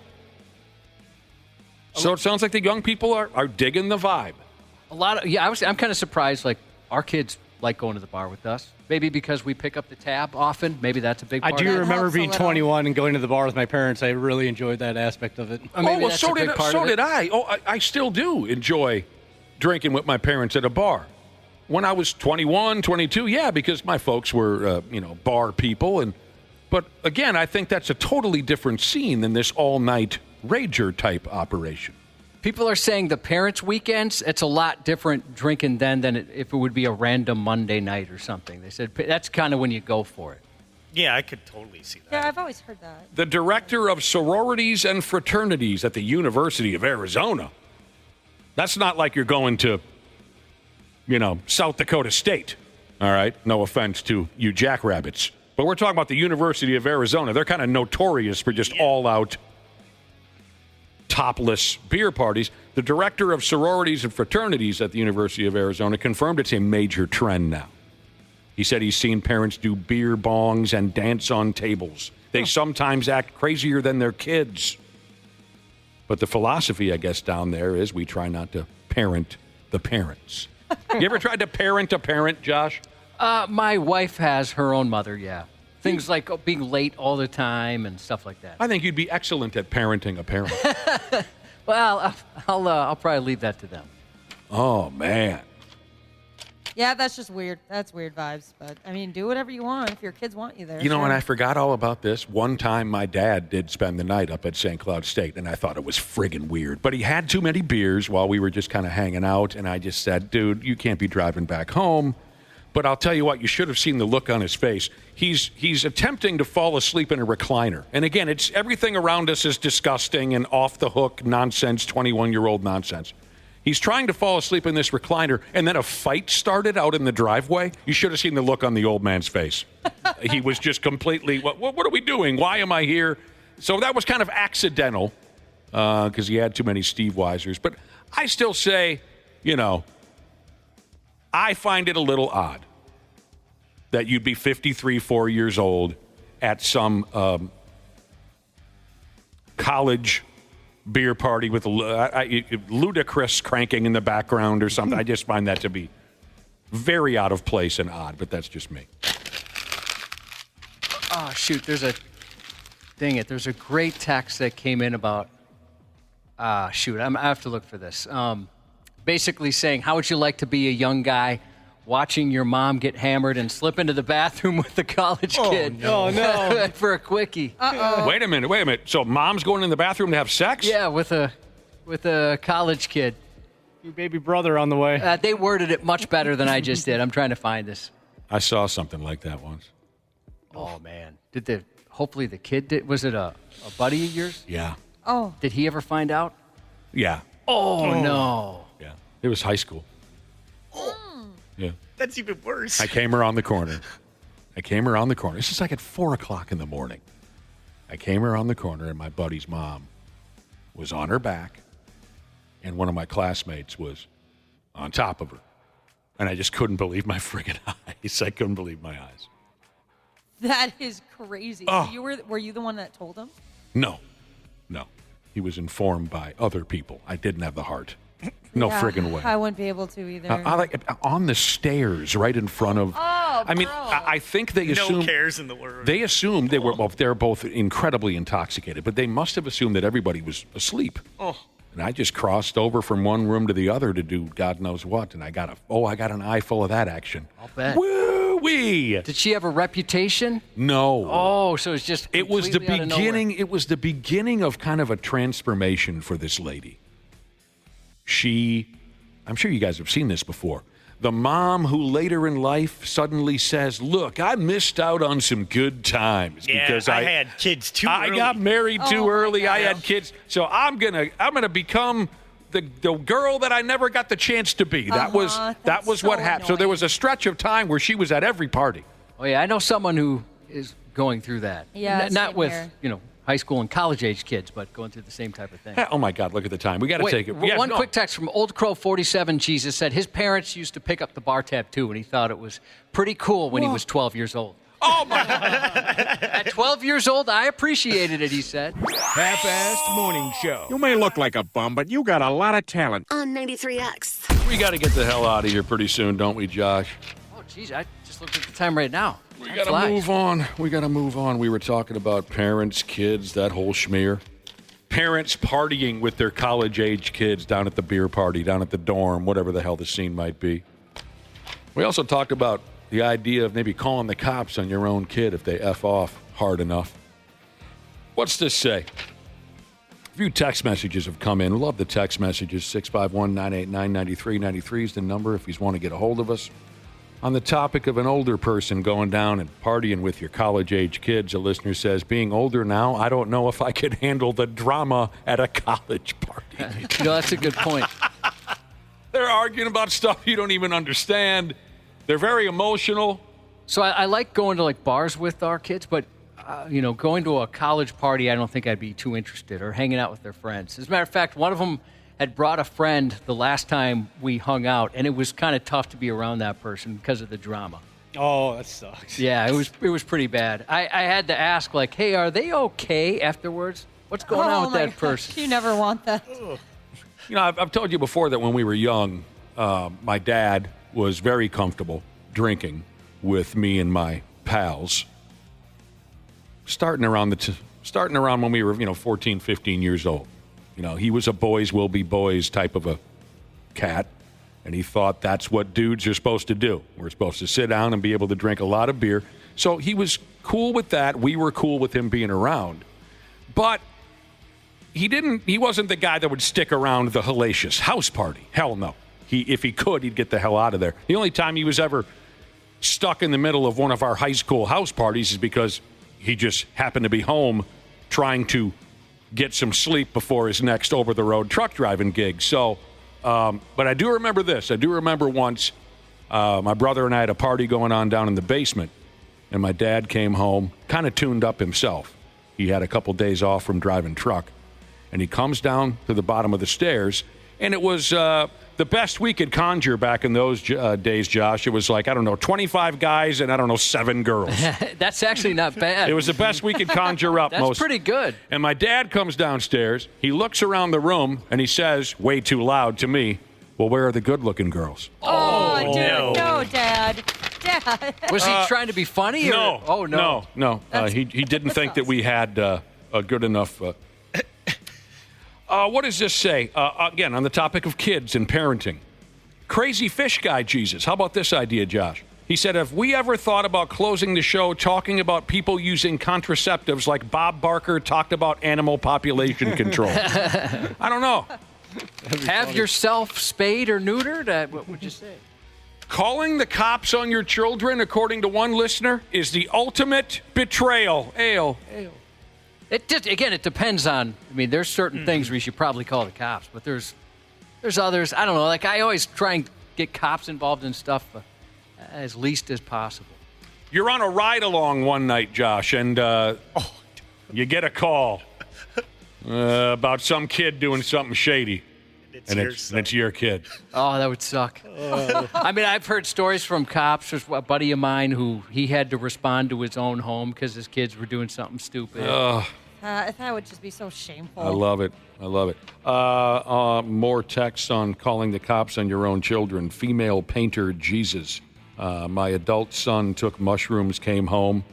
So it sounds like the young people are digging the vibe. I'm kind of surprised, our kids like going to the bar with us. Maybe because we pick up the tab often. Maybe that's a big part. I do remember being 21 and going to the bar with my parents. I really enjoyed that aspect of it. So did I. I still do enjoy drinking with my parents at a bar. When I was 21, 22, because my folks were, bar people, and But again, I think that's a totally different scene than this all-night rager type operation. People are saying the parents' weekends, it's a lot different drinking then than if it would be a random Monday night or something. They said that's kind of when you go for it. Yeah, I could totally see that. Yeah, I've always heard that. The director of sororities and fraternities at the University of Arizona. That's not like you're going to, South Dakota State. All right? No offense to you jackrabbits. But we're talking about the University of Arizona. They're kind of notorious for just all-out topless beer parties. The director of sororities and fraternities at the University of Arizona confirmed it's a major trend now. He said he's seen parents do beer bongs and dance on tables. They sometimes act crazier than their kids. But the philosophy, I guess, down there is we try not to parent the parents. You ever tried to parent a parent, Josh? My wife has her own mother, yeah. Things like being late all the time and stuff like that. I think you'd be excellent at parenting a parent. Well, I'll probably leave that to them. Oh, man. Yeah, that's just weird. That's weird vibes. But, I mean, do whatever you want if your kids want you there. And I forgot all about this. One time my dad did spend the night up at St. Cloud State, and I thought it was friggin' weird. But he had too many beers while we were just kind of hanging out, and I just said, dude, you can't be driving back home. But I'll tell you what, you should have seen the look on his face. He's attempting to fall asleep in a recliner. And again, it's everything around us is disgusting and off-the-hook nonsense, 21-year-old nonsense. He's trying to fall asleep in this recliner, and then a fight started out in the driveway. You should have seen the look on the old man's face. He was just completely, what are we doing? Why am I here? So that was kind of accidental because he had too many Steve Weisers. But I still say, I find it a little odd that you'd be 4 years old at some college beer party with ludicrous cranking in the background or something. I just find that to be very out of place and odd, but that's just me. Oh, shoot. There's a great text that came in about, I have to look for this. Basically saying, how would you like to be a young guy watching your mom get hammered and slip into the bathroom with a college kid? Oh, no. For a quickie. Uh-oh. Wait a minute. So mom's going in the bathroom to have sex? Yeah, with a college kid. Your baby brother on the way. They worded it much better than I just did. I'm trying to find this. I saw something like that once. Oh, man. Hopefully the kid did. Was it a buddy of yours? Yeah. Oh. Did he ever find out? Yeah. Oh. No. Yeah. It was high school. Yeah. That's even worse. I came around the corner. This is like at 4 o'clock in the morning. I came around the corner, and my buddy's mom was on her back, and one of my classmates was on top of her. And I just couldn't believe my friggin' eyes. I couldn't believe my eyes. That is crazy. Oh. So were you the one that told him? No. He was informed by other people. I didn't have the heart. No friggin' way. I wouldn't be able to either. I like on the stairs right in front of. Oh, I mean, bro. I think they assumed. No cares in the world. They assumed they were. Well, they're both incredibly intoxicated, but they must have assumed that everybody was asleep. Oh. And I just crossed over from one room to the other to do God knows what, and I got an eye full of that action. I'll bet. Woo-wee! Did she have a reputation? No. Oh, so it's just. It was the completely out of nowhere. beginning. It was the beginning of kind of a transformation for this lady. I'm sure you guys have seen this before. The mom who later in life suddenly says, look, I missed out on some good times because I had kids too early. I got married too early. I had kids. So I'm gonna become the girl that I never got the chance to be. That was what happened. So there was a stretch of time where she was at every party. Oh yeah, I know someone who is going through that. Yeah, not same with here. high school and college age kids, but going through the same type of thing. Oh my God, look at the time. We got to take it. One quick text from Old Crow 47 Jesus said his parents used to pick up the bar tab too, and he thought it was pretty cool when he was 12 years old. Oh my God. At 12 years old, I appreciated it, he said. Half-assed morning show. You may look like a bum, but you got a lot of talent. On 93X. We got to get the hell out of here pretty soon, don't we, Josh? Oh, geez, I just looked at the time right now. We got to move on. We were talking about parents, kids, that whole schmear. Parents partying with their college-age kids down at the beer party, down at the dorm, whatever the hell the scene might be. We also talked about the idea of maybe calling the cops on your own kid if they F off hard enough. What's this say? A few text messages have come in. Love the text messages. 651-989-9393 is the number if you want to get a hold of us. On the topic of an older person going down and partying with your college-age kids, a listener says, being older now, I don't know if I could handle the drama at a college party. That's a good point. They're arguing about stuff you don't even understand. They're very emotional. So I like going to like bars with our kids, but going to a college party, I don't think I'd be too interested, or hanging out with their friends. As a matter of fact, one of them had brought a friend the last time we hung out, and it was kind of tough to be around that person because of the drama. Oh, that sucks. Yeah, it was pretty bad. I had to ask, like, hey, are they okay afterwards? What's going on with that person? You never want that. I've told you before that when we were young, my dad was very comfortable drinking with me and my pals. Starting around when we were, 14, 15 years old. He was a boys will be boys type of a cat, and he thought that's what dudes are supposed to do. We're supposed to sit down and be able to drink a lot of beer. So he was cool with that. We were cool with him being around. But he wasn't the guy that would stick around the hellacious house party. Hell no. If he could, he'd get the hell out of there. The only time he was ever stuck in the middle of one of our high school house parties is because he just happened to be home trying to get some sleep before his next over-the-road truck driving gig. So, but I do remember this. I do remember once my brother and I had a party going on down in the basement, and my dad came home, kind of tuned up himself. He had a couple days off from driving truck, and he comes down to the bottom of the stairs, and it was the best we could conjure back in those days, Josh. It was like, 25 guys and, 7 girls. That's actually not bad. It was the best we could conjure up. That's pretty good. And my dad comes downstairs. He looks around the room, and he says, way too loud to me, well, where are the good-looking girls? Oh, dude, no, Dad. Dad. Was he trying to be funny? No. Oh, no. No. He didn't think that we had a good enough... what does this say? Again, on the topic of kids and parenting. Crazy fish guy Jesus. How about this idea, Josh? He said, have we ever thought about closing the show talking about people using contraceptives like Bob Barker talked about animal population control? I don't know. Have yourself spayed or neutered? What would you say? Calling the cops on your children, according to one listener, is the ultimate betrayal. Ale. It depends on. There's certain things where you should probably call the cops, but there's others. I don't know. Like, I always try and get cops involved in stuff as least as possible. You're on a ride along one night, Josh, and you get a call about some kid doing something shady, and it's your kid. Oh, that would suck. I've heard stories from cops. There's a buddy of mine who he had to respond to his own home because his kids were doing something stupid. That would just be so shameful. I love it. More texts on calling the cops on your own children. Female painter Jesus. My adult son took mushrooms, came home.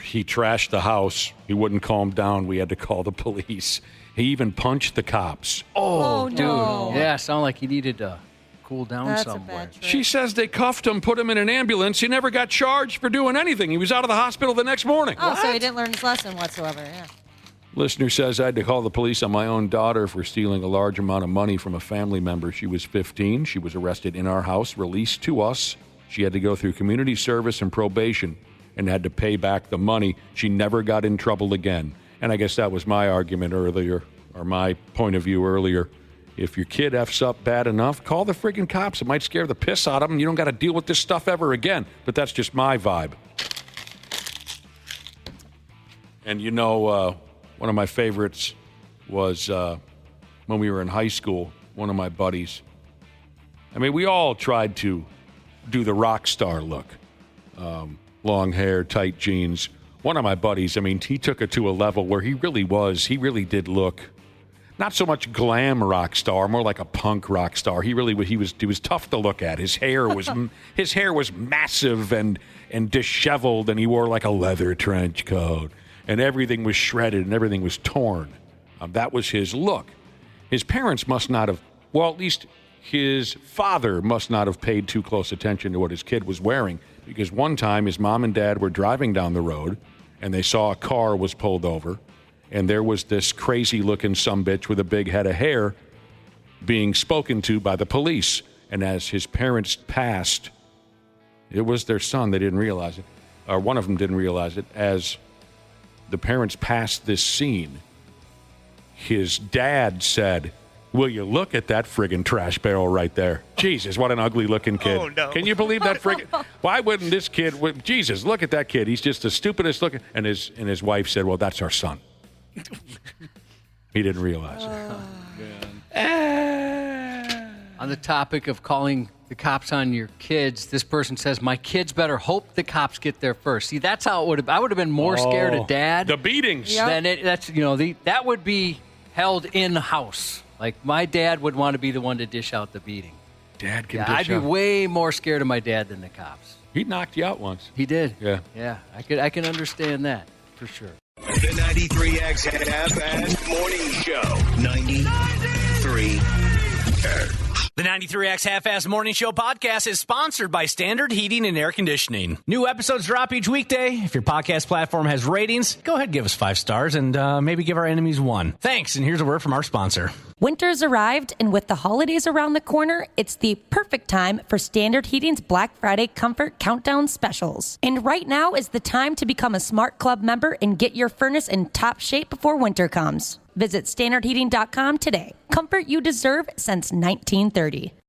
He trashed the house. He wouldn't calm down. We had to call the police. He even punched the cops. Oh, dude. No. Yeah, sounded like he needed to cool down That's somewhere. a bad trick. She says they cuffed him, put him in an ambulance. He never got charged for doing anything. He was out of the hospital the next morning. Oh, so he didn't learn his lesson whatsoever, yeah. Listener says I had to call the police on my own daughter for stealing a large amount of money from a family member. She was 15. She was arrested in our house, released to us. She had to go through community service and probation and had to pay back the money. She never got in trouble again. And I guess that was my argument earlier, or my point of view earlier. If your kid F's up bad enough, call the friggin' cops. It might scare the piss out of them. You don't got to deal with this stuff ever again. But that's just my vibe. And one of my favorites was when we were in high school, one of my buddies. We all tried to do the rock star look. Long hair, tight jeans. One of my buddies, he took it to a level where he really did look not so much glam rock star, more like a punk rock star. He was tough to look at. His hair was massive and disheveled, and he wore like a leather trench coat, and everything was shredded and everything was torn. That was his look. His parents must not have, well, at least his father must not have paid too close attention to what his kid was wearing, because one time his mom and dad were driving down the road and they saw a car was pulled over, and there was this crazy-looking sumbitch with a big head of hair being spoken to by the police. And as his parents passed, it was their son, they didn't realize it, or one of them didn't realize it. As the parents passed this scene, his dad said, "Will you look at that friggin' trash barrel right there? Jesus, what an ugly-looking kid." Oh, no. Can you believe that friggin'? Why wouldn't this kid? Jesus, look at that kid. He's just the stupidest looking. And his wife said, "Well, that's our son." He didn't realize it. On the topic of calling the cops on your kids, this person says, "My kids better hope the cops get there first." See, that's how it would have. I would have been more scared of Dad. The beatings. Than it. That's that would be held in house. Like my dad would want to be the one to dish out the beating. Dad can dish I'd be out. way more scared of my dad than the cops. He knocked you out once. He did. Yeah. Yeah. I can understand that for sure. The 93X Half-Ass Morning Show. 93. The 93X Half-Ass Morning Show podcast is sponsored by Standard Heating and Air Conditioning. New episodes drop each weekday. If your podcast platform has ratings, go ahead and give us 5 stars and maybe give our enemies 1. Thanks, and here's a word from our sponsor. Winter's arrived, and with the holidays around the corner, it's the perfect time for Standard Heating's Black Friday Comfort Countdown specials. And right now is the time to become a Smart Club member and get your furnace in top shape before winter comes. Visit standardheating.com today. Comfort you deserve since 1930.